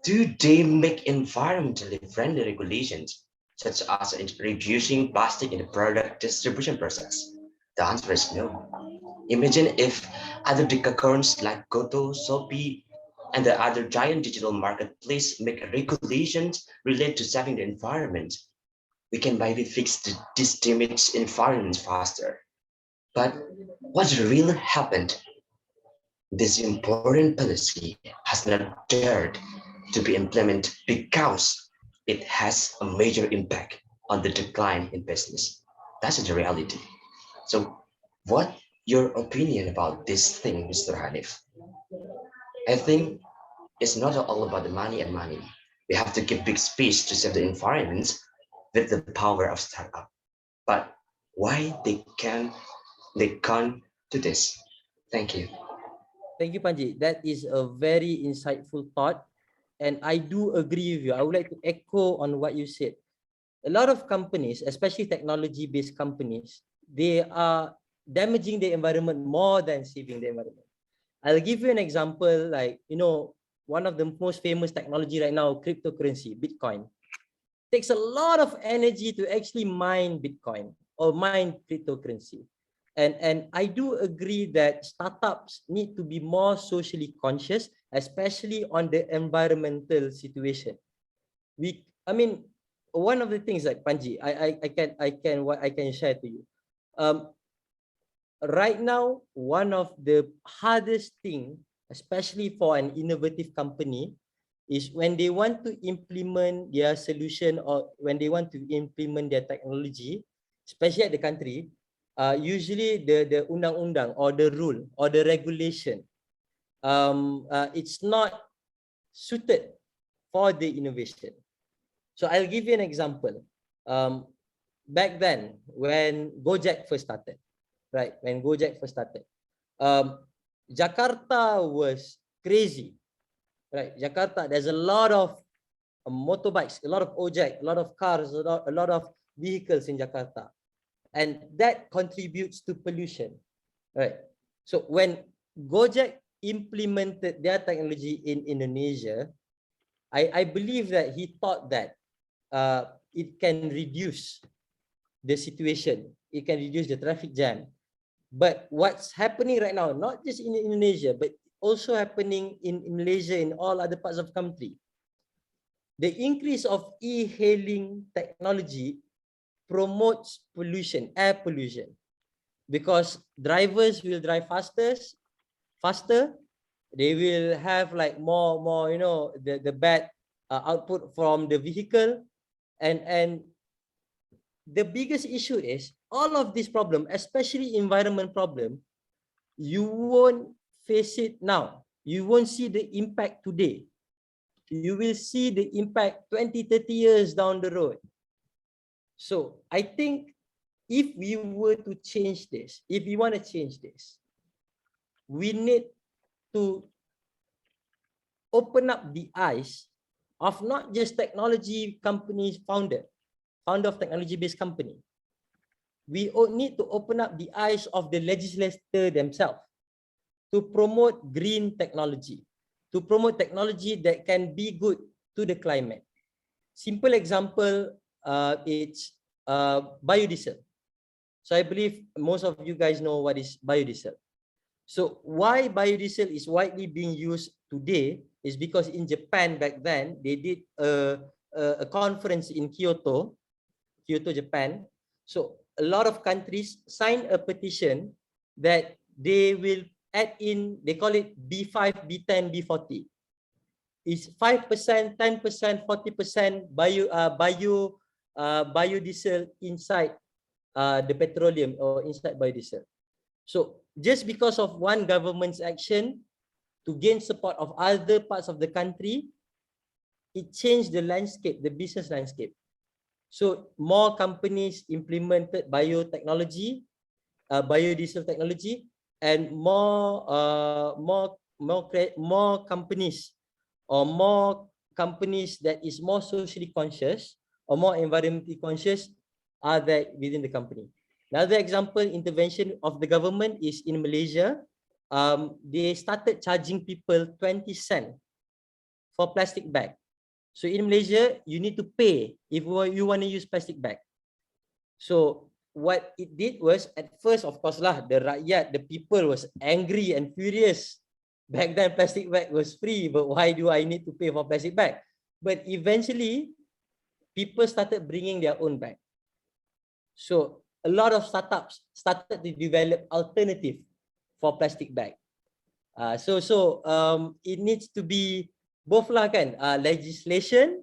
do they make environmentally friendly regulations, such as reducing plastic in the product distribution process? The answer is no. Imagine if other decacorns like Goto, Shopee, and the other giant digital marketplace make regulations related to saving the environment. We can maybe fix this damaged environment faster. But what's really happened? This important policy has not dared to be implemented because it has a major impact on the decline in business. That's the reality. So what your opinion about this thing, Mr. Hanif? I think it's not all about the money and money. We have to give big space to save the environment with the power of startup. But why they can't do this? Thank you. Thank you, Panji. That is a very insightful thought. And I do agree with you. I would like to echo on what you said. A lot of companies, especially technology-based companies, they are damaging the environment more than saving the environment. I'll give you an example, like, you know, one of the most famous technology right now, cryptocurrency, Bitcoin. Takes a lot of energy to actually mine Bitcoin or mine cryptocurrency. And I do agree that startups need to be more socially conscious, especially on the environmental situation. I mean, one of the things like Panji, I can share to you. Right now, one of the hardest thing, especially for an innovative company, is when they want to implement their solution or when they want to implement their technology, especially at the country. Usually the undang-undang or the rule or the regulation, it's not suited for the innovation. So I'll give you an example. Back then, when Gojek first started, right? When Gojek first started, Jakarta was crazy right? Jakarta, there's a lot of motorbikes, a lot of ojek, a lot of cars, a lot of vehicles in Jakarta, and that contributes to pollution, right? So when Gojek implemented their technology in Indonesia, I believe that he thought that it can reduce the situation, it can reduce the traffic jam. But what's happening right now, not just in Indonesia, but also happening in Malaysia, in all other parts of the country, the increase of e-hailing technology promotes pollution, air pollution, because drivers will drive faster. They will have like more, you know, the bad output from the vehicle, and the biggest issue is all of this problem, especially environment problem, you won't face it now. You won't see the impact today. You will see the impact 20, 30 years down the road. So I think if we were to change this, if we want to change this, we need to open up the eyes of not just technology companies founder of technology-based company. We need to open up the eyes of the legislator themselves to promote green technology, to promote technology that can be good to the climate. Simple example, it's biodiesel. So I believe most of you guys know what is biodiesel. So why biodiesel is widely being used today is because in Japan back then, they did a conference in Kyoto, Japan. So a lot of countries signed a petition that they will add in, they call it B5, B10, B40. It's 5%, 10%, 40% biodiesel inside the petroleum or inside biodiesel. So just because of one government's action to gain support of other parts of the country, it changed the landscape, the business landscape. So more companies implemented biotechnology, biodiesel technology, and more companies, or more companies that is more socially conscious or more environmentally conscious are there within the company. Another example, intervention of the government is in Malaysia. They started charging people 20 cents for plastic bag. So in Malaysia, you need to pay if you want to use plastic bag. So what it did was, at first, of course lah, the rakyat, the people was angry and furious. Back then, plastic bag was free, but why do I need to pay for plastic bag? But eventually, people started bringing their own bag. So a lot of startups started to develop alternative for plastic bag. It needs to be both lah kan, legislation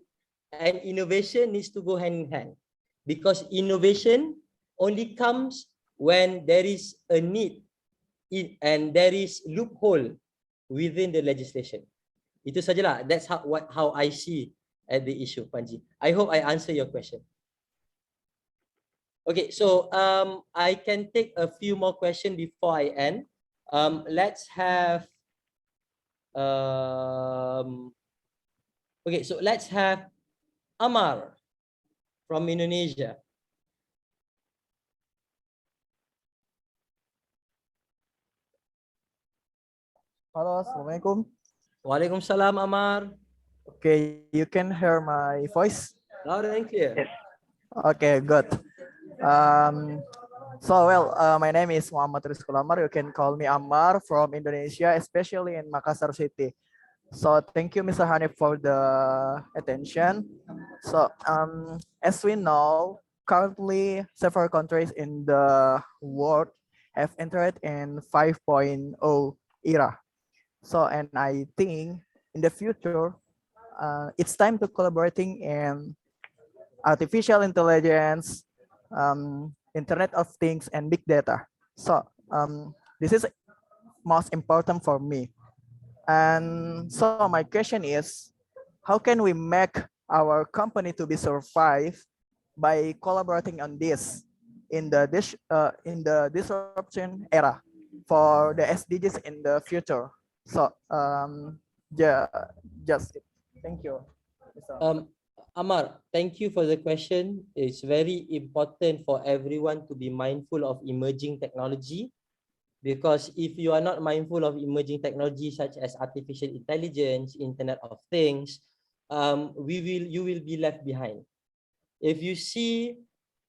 and innovation needs to go hand in hand, because innovation only comes when there is a need and there is loophole within the legislation. Itu sajalah. That's how I see at the issue, Panji. I hope I answer your question. Okay, so I can take a few more questions before I end. Let's have okay, so let's have Amar from Indonesia. Halo, Assalamualaikum. Waalaikumsalam, Amar. Okay, you can hear my voice? Loud and clear. Yes. Okay, good. My name is Muhammad Rizkul Amar. You can call me Ammar from Indonesia, especially in Makassar City. So thank you, Mr. Hanif, for the attention. So as we know, currently several countries in the world have entered in 5.0 era. So, and I think in the future, it's time to collaborating in artificial intelligence, Internet of Things, and big data. So this is most important for me. And so my question is, how can we make our company to be survive by collaborating on this in the disruption era for the SDGs in the future? So Yeah, just thank you. Amar, thank you for the question. It's very important for everyone to be mindful of emerging technology, because if you are not mindful of emerging technology such as artificial intelligence, Internet of Things, you will be left behind. If you see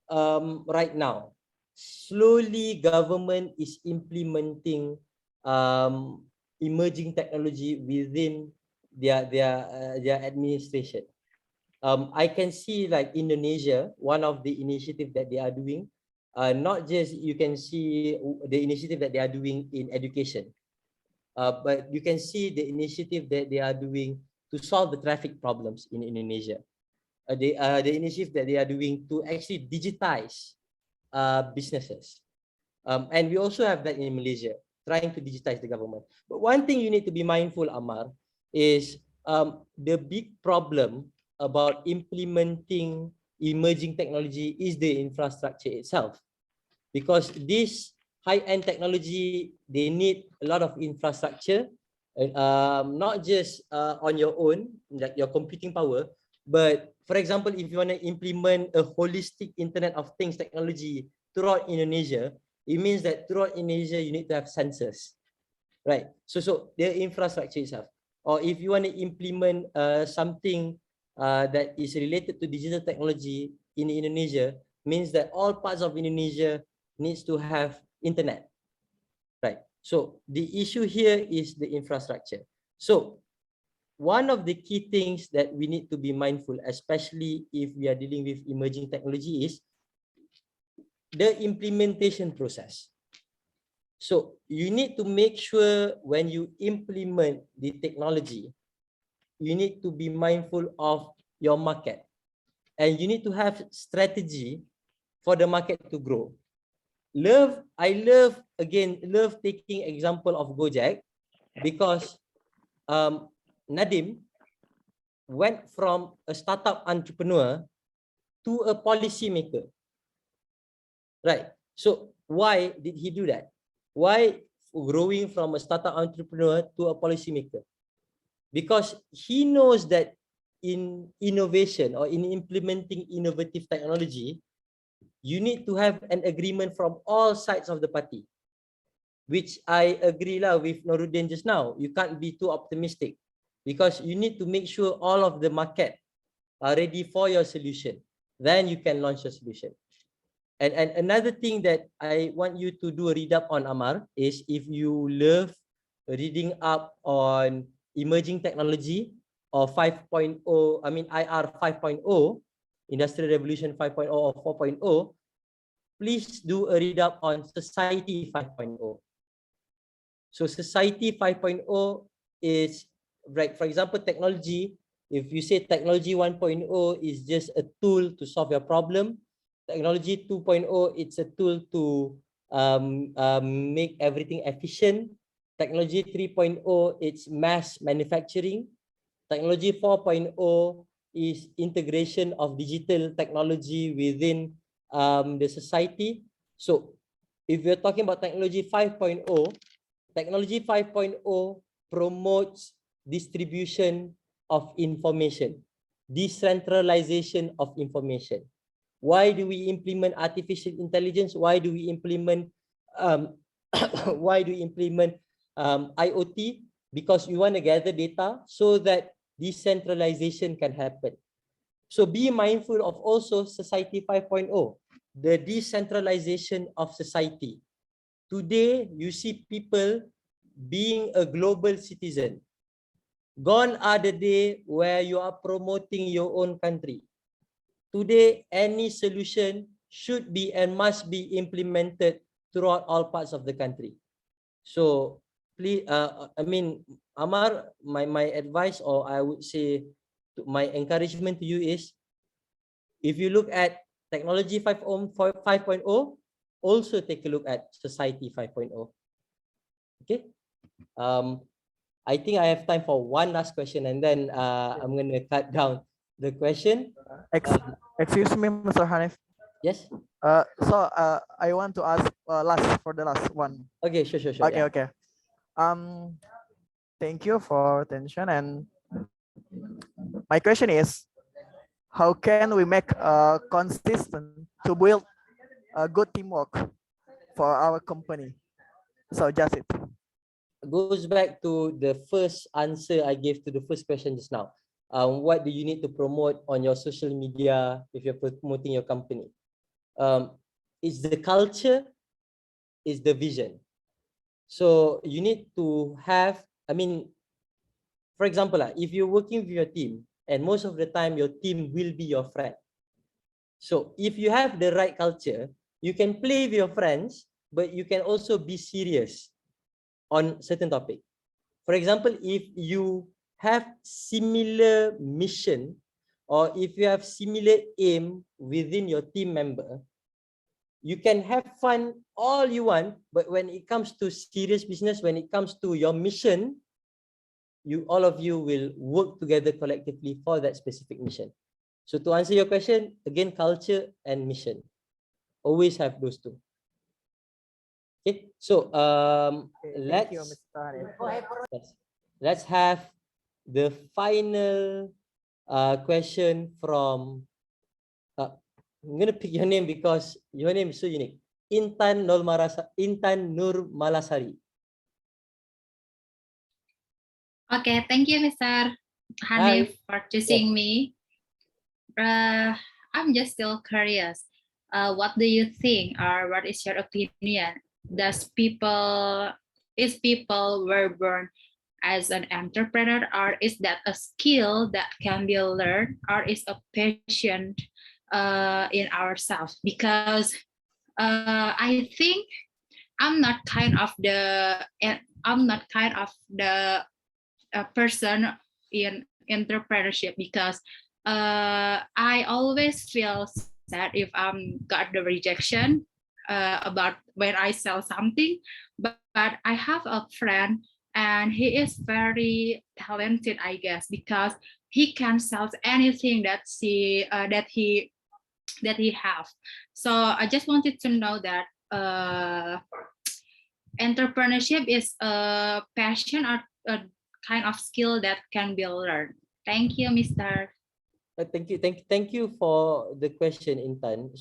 right now, slowly government is implementing emerging technology within their administration. I can see like Indonesia, one of the initiative that they are doing, not just you can see the initiative that they are doing in education, but you can see the initiative that they are doing to solve the traffic problems in Indonesia. The initiative that they are doing to actually digitize businesses. And we also have that in Malaysia, trying to digitize the government. But one thing you need to be mindful, Amar, is the big problem about implementing emerging technology is the infrastructure itself. Because this high-end technology, they need a lot of infrastructure, not just on your own, like your computing power, but for example, if you want to implement a holistic Internet of Things technology throughout Indonesia, it means that throughout Indonesia, you need to have sensors, right? So the infrastructure itself. Or if you want to implement something that is related to digital technology in Indonesia, means that all parts of Indonesia needs to have internet, right? So the issue here is the infrastructure. So one of the key things that we need to be mindful, especially if we are dealing with emerging technology, is the implementation process. So you need to make sure when you implement the technology, you need to be mindful of your market, and you need to have strategy for the market to grow. I love taking example of Gojek, because Nadim went from a startup entrepreneur to a policy maker, right? So why did he do that? Why growing from a startup entrepreneur to a policy maker? Because he knows that in innovation or in implementing innovative technology, you need to have an agreement from all sides of the party, which I agree lah with Noruddin just now. You can't be too optimistic, because you need to make sure all of the market are ready for your solution. Then you can launch your solution. And another thing that I want you to do a read up on, Amar, is if you love reading up on emerging technology or 5.0, I mean IR 5.0, Industrial Revolution 5.0 or 4.0, please do a read up on Society 5.0. So Society 5.0 is, right, for example, technology. If you say technology 1.0 is just a tool to solve your problem, technology 2.0, it's a tool to make everything efficient. Technology 3.0, it's mass manufacturing. Technology 4.0 is integration of digital technology within the society. So if we're talking about technology 5.0, technology 5.0 promotes distribution of information, decentralization of information. Why do we implement artificial intelligence? Why do we implement IoT? Because we want to gather data so that decentralization can happen. So be mindful of also Society 5.0, the decentralization of society. Today, you see people being a global citizen. Gone are the days where you are promoting your own country. Today, any solution should be and must be implemented throughout all parts of the country. So please, Amar, my advice, or I would say my encouragement to you is, if you look at technology 5.0, also take a look at Society 5.0. Okay. I think I have time for one last question, and then I'm going to cut down the question. Excuse me, Mr. Hanif. Yes. I want to ask last one. Okay, sure. Okay, yeah. okay. Thank you for attention. And my question is, how can we make consistent to build a good teamwork for our company? So just it. Goes back to the first answer I gave to the first question just now. What do you need to promote on your social media if you're promoting your company? It's the culture, is the vision. So you need to have, I mean, for example, if you're working with your team, and most of the time your team will be your friend. So if you have the right culture, you can play with your friends, but you can also be serious on certain topic. For example, if you have similar mission or if you have similar aim within your team member, you can have fun all you want, but when it comes to serious business, when it comes to your mission, all of you will work together collectively for that specific mission. So to answer your question, again, culture and mission. Always have those two. Okay, so Thank you, Mr. Hanif. let's have the final question from, I'm gonna pick your name because your name is so unique. Intan Nur Malasari. Okay, thank you, Mr. Hanif, for choosing me. I'm just still curious. What do you think, or what is your opinion? Is people were born as an entrepreneur, or is that a skill that can be learned, or is a passion in ourselves? Because I think I'm not kind of the person in entrepreneurship, because I always feel sad if I'm got the rejection about when I sell something. But I have a friend and he is very talented, I guess, because he can sell anything that he have. So I just wanted to know that entrepreneurship is a passion or a kind of skill that can be learned. Thank you, Mr. Thank you for the question, Intan.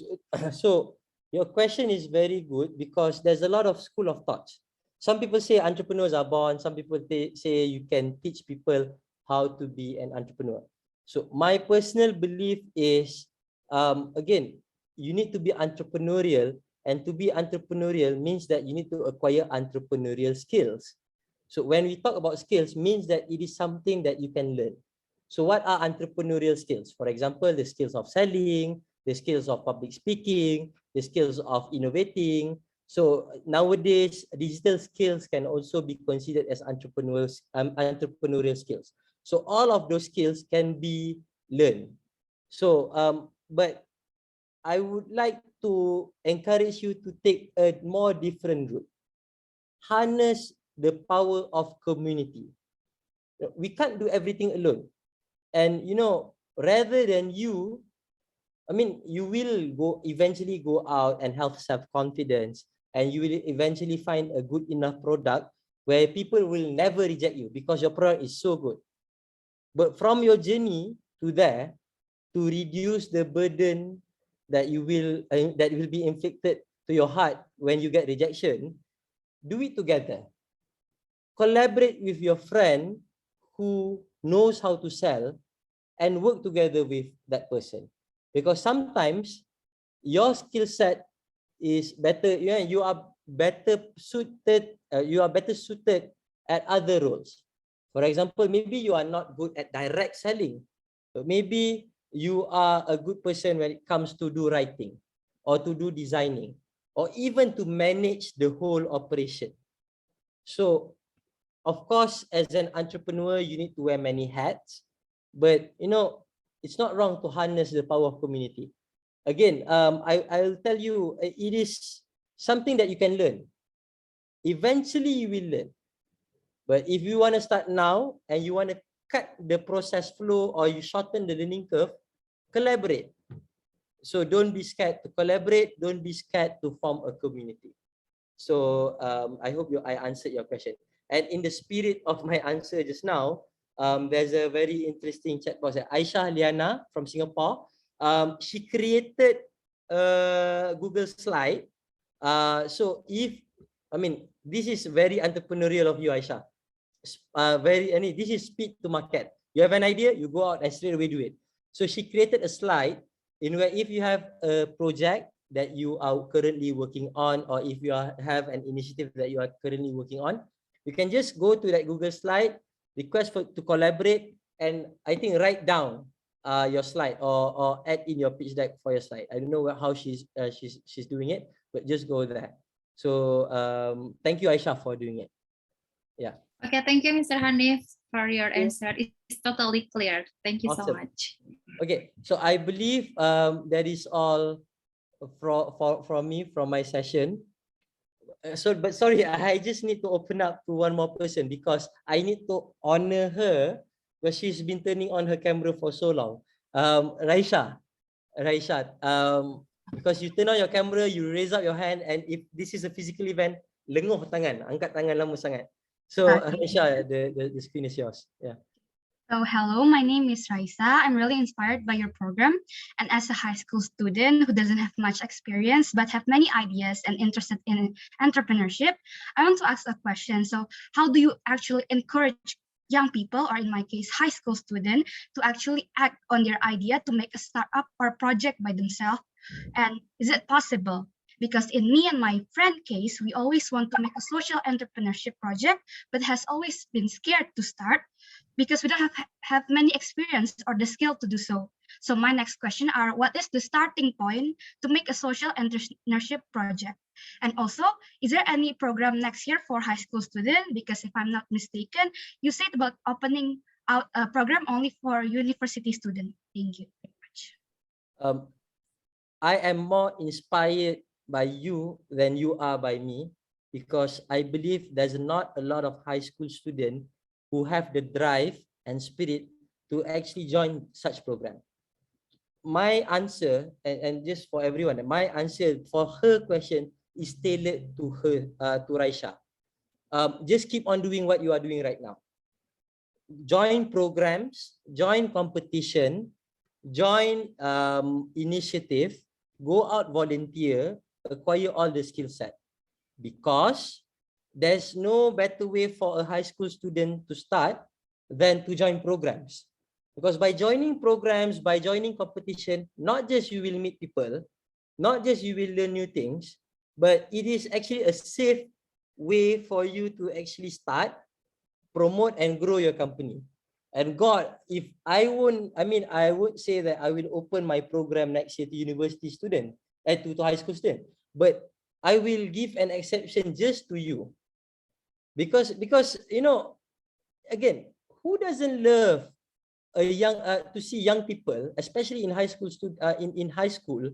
So your question is very good because there's a lot of school of thoughts. Some people say entrepreneurs are born. Some people say you can teach people how to be an entrepreneur. So my personal belief is, again, you need to be entrepreneurial, and to be entrepreneurial means that you need to acquire entrepreneurial skills. So when we talk about skills, means that it is something that you can learn. So what are entrepreneurial skills? For example, the skills of selling, the skills of public speaking, the skills of innovating. So nowadays, digital skills can also be considered as entrepreneurial skills. So all of those skills can be learned. So, but I would like to encourage you to take a more different route. Harness the power of community. We can't do everything alone. And rather than you, I mean, you will eventually go out and have self-confidence, and you will eventually find a good enough product where people will never reject you because your product is so good. But from your journey to there, to reduce the burden that will be inflicted to your heart when you get rejection, do it together. Collaborate with your friend who knows how to sell and work together with that person, because sometimes your skill set is better. You are better suited. You are better suited at other roles. For example, maybe you are not good at direct selling, but maybe you are a good person when it comes to do writing or to do designing or even to manage the whole operation. So of course, as an entrepreneur, you need to wear many hats, but it's not wrong to harness the power of community. Again, I'll tell you, it is something that you can learn. Eventually, you will learn. But if you want to start now and you want to cut the process flow or you shorten the learning curve, collaborate. So don't be scared to collaborate. Don't be scared to form a community. So I hope I answered your question. And in the spirit of my answer just now, there's a very interesting chat box. Aisha Liana from Singapore. She created a Google slide. So if, I mean, this is very entrepreneurial of you, Aisha. This is speed to market. You have an idea, you go out and straight away do it. So she created a slide in where if you have a project that you are currently working on, or if you have an initiative that you are currently working on, you can just go to that Google slide, request to collaborate, and I think write down your slide or add in your pitch deck for your slide. I don't know how she's doing it, but just go there. So thank you, Aisha, for doing it. Yeah. Okay, thank you, Mr. Hanif, for your answer. It's totally clear. Thank you so Awesome. much. Okay, so I believe that is all from me from my session. But sorry, I just need to open up to one more person because I need to honor her because she's been turning on her camera for so long. Raisha, because you turn on your camera, you raise up your hand, and if this is a physical event, lenguh tangan, angkat tangan lama sangat. So Raisha, the screen is yours. Yeah. So hello, my name is Raisa. I'm really inspired by your program. And as a high school student who doesn't have much experience but have many ideas and interested in entrepreneurship, I want to ask a question. So how do you actually encourage young people, or in my case, high school student, to actually act on their idea to make a startup or project by themselves? And is it possible? Because in me and my friend case, we always want to make a social entrepreneurship project, but has always been scared to start because we don't have many experience or the skill to do so. So my next question are, what is the starting point to make a social entrepreneurship project? And also, is there any program next year for high school students? Because if I'm not mistaken, you said about opening out a program only for university students. Thank you very much. I am more inspired by you than you are by me, because I believe there's not a lot of high school students who have the drive and spirit to actually join such program. My answer, and just for everyone, my answer for her question is tailored to her, to Raisha. Just keep on doing what you are doing right now. Join programs, join competition, join initiative, go out volunteer, acquire all the skill set, because there's no better way for a high school student to start than to join programs. Because by joining programs, by joining competition, not just you will meet people, not just you will learn new things, but it is actually a safe way for you to actually start, promote and grow your company. And God, if I won't, I mean, I would say that I will open my program next year to university student, to high school student, but I will give an exception just to you. Because you know, again, who doesn't love a young to see young people, especially in high school in high school,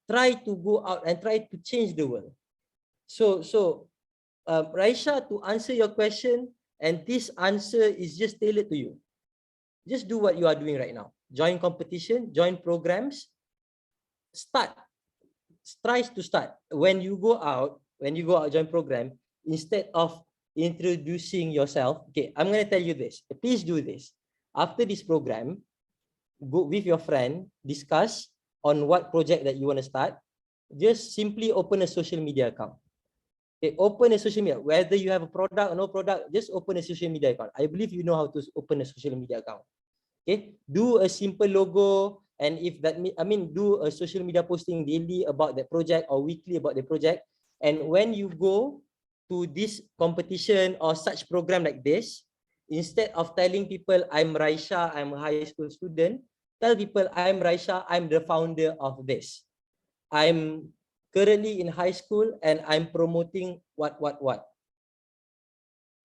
try to go out and try to change the world. So Raisha, to answer your question, and this answer is just tailored to you. Just do what you are doing right now. Join competition, join programs, start. Try to start. When you go out, join program, instead of introducing yourself, okay, I'm going to tell you this. Please do this. After this program, go with your friend, discuss on what project that you want to start. Just simply open a social media account. Okay, open a social media, whether you have a product or no product, just open a social media account. I believe you know how to open a social media account. Okay, do a simple logo, and if that, I mean, do a social media posting daily about the project or weekly about the project. And when you go to this competition or such program like this, instead of telling people I'm Raisha, I'm a high school student, tell people I'm Raisha, I'm the founder of this. I'm currently in high school and I'm promoting what.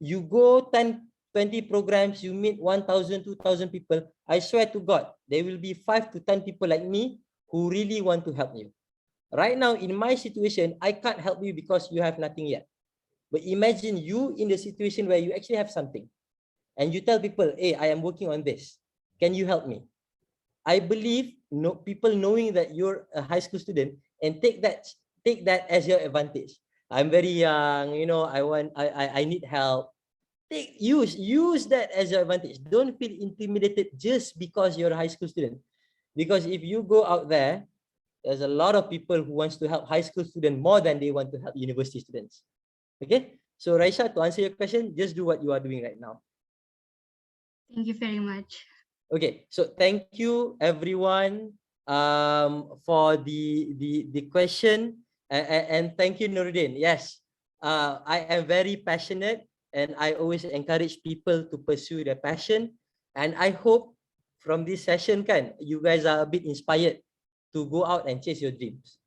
You go 10, 20 programs, you meet 1,000, 2,000 people. I swear to God, there will be 5 to 10 people like me who really want to help you. Right now, in my situation, I can't help you because you have nothing yet. But imagine you in the situation where you actually have something and you tell people, hey, I am working on this. Can you help me? I believe people knowing that you're a high school student and take that as your advantage. I'm very young, I need help. Use that as your advantage. Don't feel intimidated just because you're a high school student. Because if you go out there, there's a lot of people who wants to help high school students more than they want to help university students. Okay, so Raisha, to answer your question, just do what you are doing right now. Thank you very much. Okay, so thank you everyone for the question, and thank you Nuruddin. Yes, I am very passionate, and I always encourage people to pursue their passion, and I hope from this session you guys are a bit inspired to go out and chase your dreams.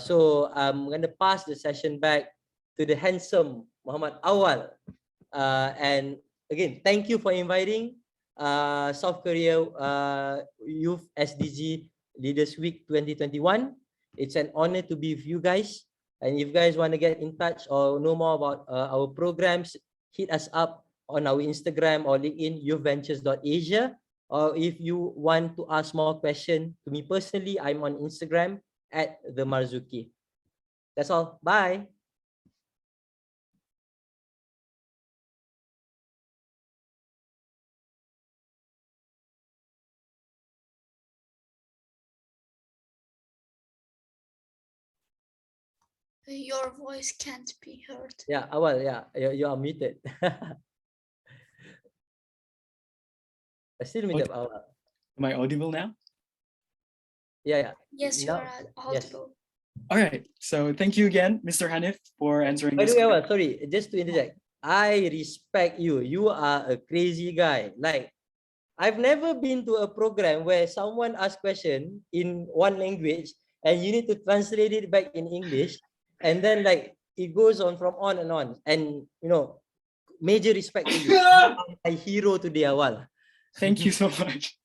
So I'm going to pass the session back to the handsome Muhammad Awal, and again, thank you for inviting South Korea Youth SDG Leaders Week 2021. It's an honor to be with you guys. And if you guys want to get in touch or know more about our programs, hit us up on our Instagram or LinkedIn, youthventures.asia. Or if you want to ask more questions to me personally, I'm on Instagram at the Marzuki. That's all. Bye. Your voice can't be heard. Yeah, Awal, yeah, you are muted. Still muted, Awal. Am I audible now? Yeah. Yes, you Now, are yes. audible. All right. So thank you again, Mr. Hanif, for answering By this. the way, Awal, sorry, just to interject. I respect you. You are a crazy guy. Like, I've never been to a program where someone asks question in one language and you need to translate it back in English, and then like it goes on from on and on. And major respect to you. You are my hero today, Awal. Thank you so much.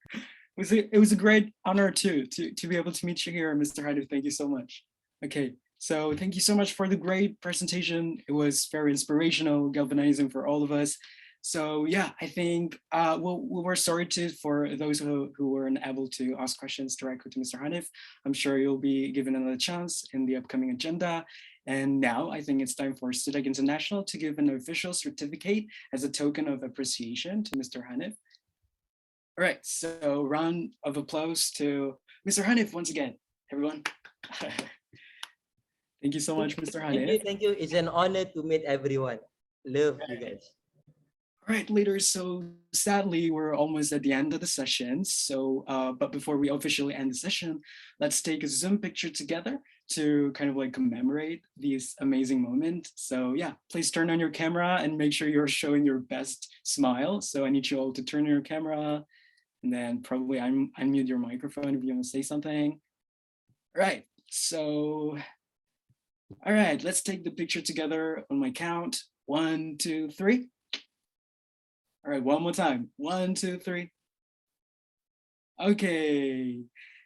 It was a great honor too to be able to meet you here, Mr. Hanif. Thank you so much. Okay, so thank you so much for the great presentation. It was very inspirational, galvanizing for all of us. So yeah, I think we're sorry for those who weren't able to ask questions directly to Mr. Hanif. I'm sure you'll be given another chance in the upcoming agenda. And now I think it's time for SDG International to give an official certificate as a token of appreciation to Mr. Hanif. All right, so round of applause to Mr. Hanif once again, everyone. Thank you so much, Mr. Hanif. Thank you. It's an honor to meet everyone. Love you guys. All right, leaders. So sadly, we're almost at the end of the session. So, but before we officially end the session, let's take a Zoom picture together to kind of like commemorate these amazing moments. So yeah, please turn on your camera and make sure you're showing your best smile. So I need you all to turn on your camera, and then probably unmute your microphone if you want to say something. All right. So, all right, let's take the picture together on my count. 1, 2, 3. All right, one more time. 1, 2, 3. Okay.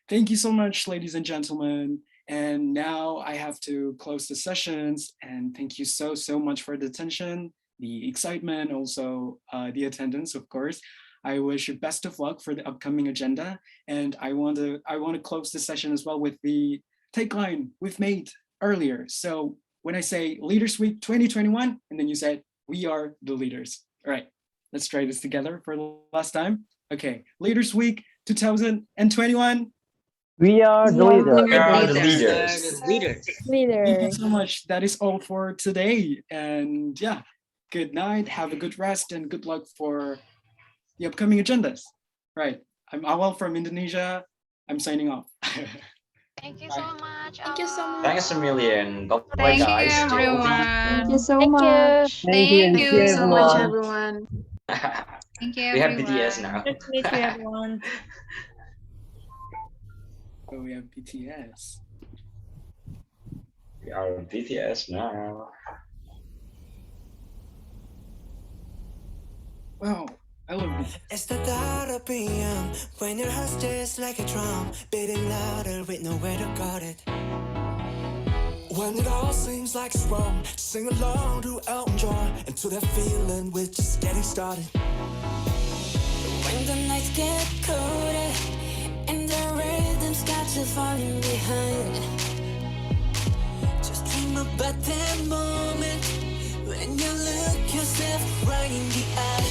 Thank you so much, ladies and gentlemen. And now I have to close the sessions. And thank you so much for the attention, the excitement, also the attendance, of course. I wish you best of luck for the upcoming agenda. And I want to close the session as well with the tagline we've made earlier. So when I say Leaders Week 2021, and then you said, we are the leaders. All right. Let's try this together for the last time. Okay, Leaders Week 2021. We are the leaders. We are the leaders. Thank you so much. That is all for today. And yeah, good night. Have a good rest and good luck for the upcoming agendas. Right. I'm Awal from Indonesia. I'm signing off. Thank you so much. Thank you so much. Thanks a million. Bye bye, Thank you, guys. everyone. Thank you so much. Thank you so much, everyone. Thank you, We have everyone. BTS now. Nice to meet you, everyone. So we have BTS. We are BTS now. Wow, I love BTS. It's the thought of PM when your heart's just like a drum, beating louder with nowhere to guard it. When it all seems like it's wrong, sing along to Elton John and to that feeling we're just getting started. When the nights get colder and the rhythm's got you falling behind, just dream about that moment when you look yourself right in the eye,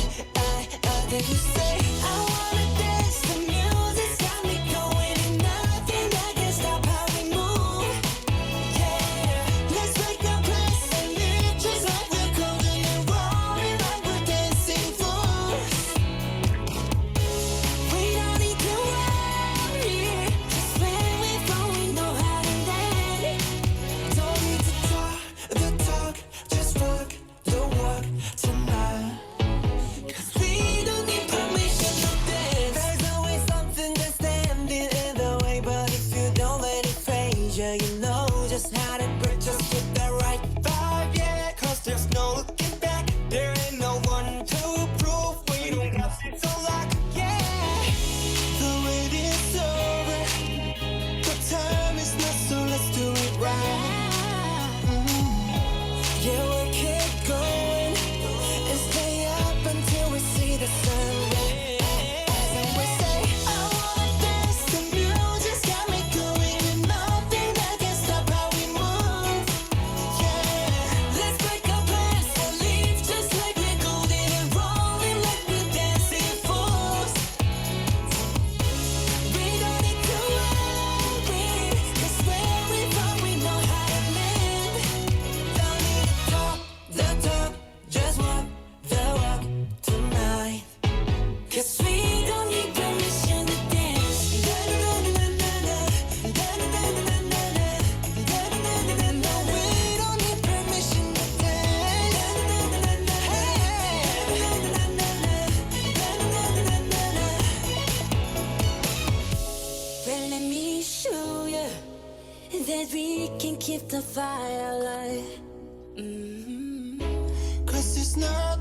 then you say, I wanna dance. The music's got me going, and nothing that can stop how we move. Yeah, let's make a place and live just like we're golden and rolling like we're dancing fools. We don't need to worry, 'cause when we fall, we know how to land. Don't need to talk the talk, just walk the walk tonight. 'Cause we don't need permission to dance. There's always something that's standing in the way, but if you don't let it phase you, you know just how to break. Just get that right vibe, yeah. 'Cause there's no looking back. There ain't no one to prove. We don't got it so locked, yeah. The wait is over. The time is not, so let's do it right. Yeah, we'll keep going and stay up until we see the sunrise. And we say, I wanna dance. The music's got me going, and nothing that can stop how we move. Yeah, let's break our plans and leave just like we're golden and rolling like we're dancing fools. We don't need to worry, 'cause where we from, we know how to live. Don't need to talk the talk, just walk the walk tonight. 'Cause we don't need permission to dance. We don't need permission to dance. Well, let me show you that we can keep the fire alive. 'Cause it's not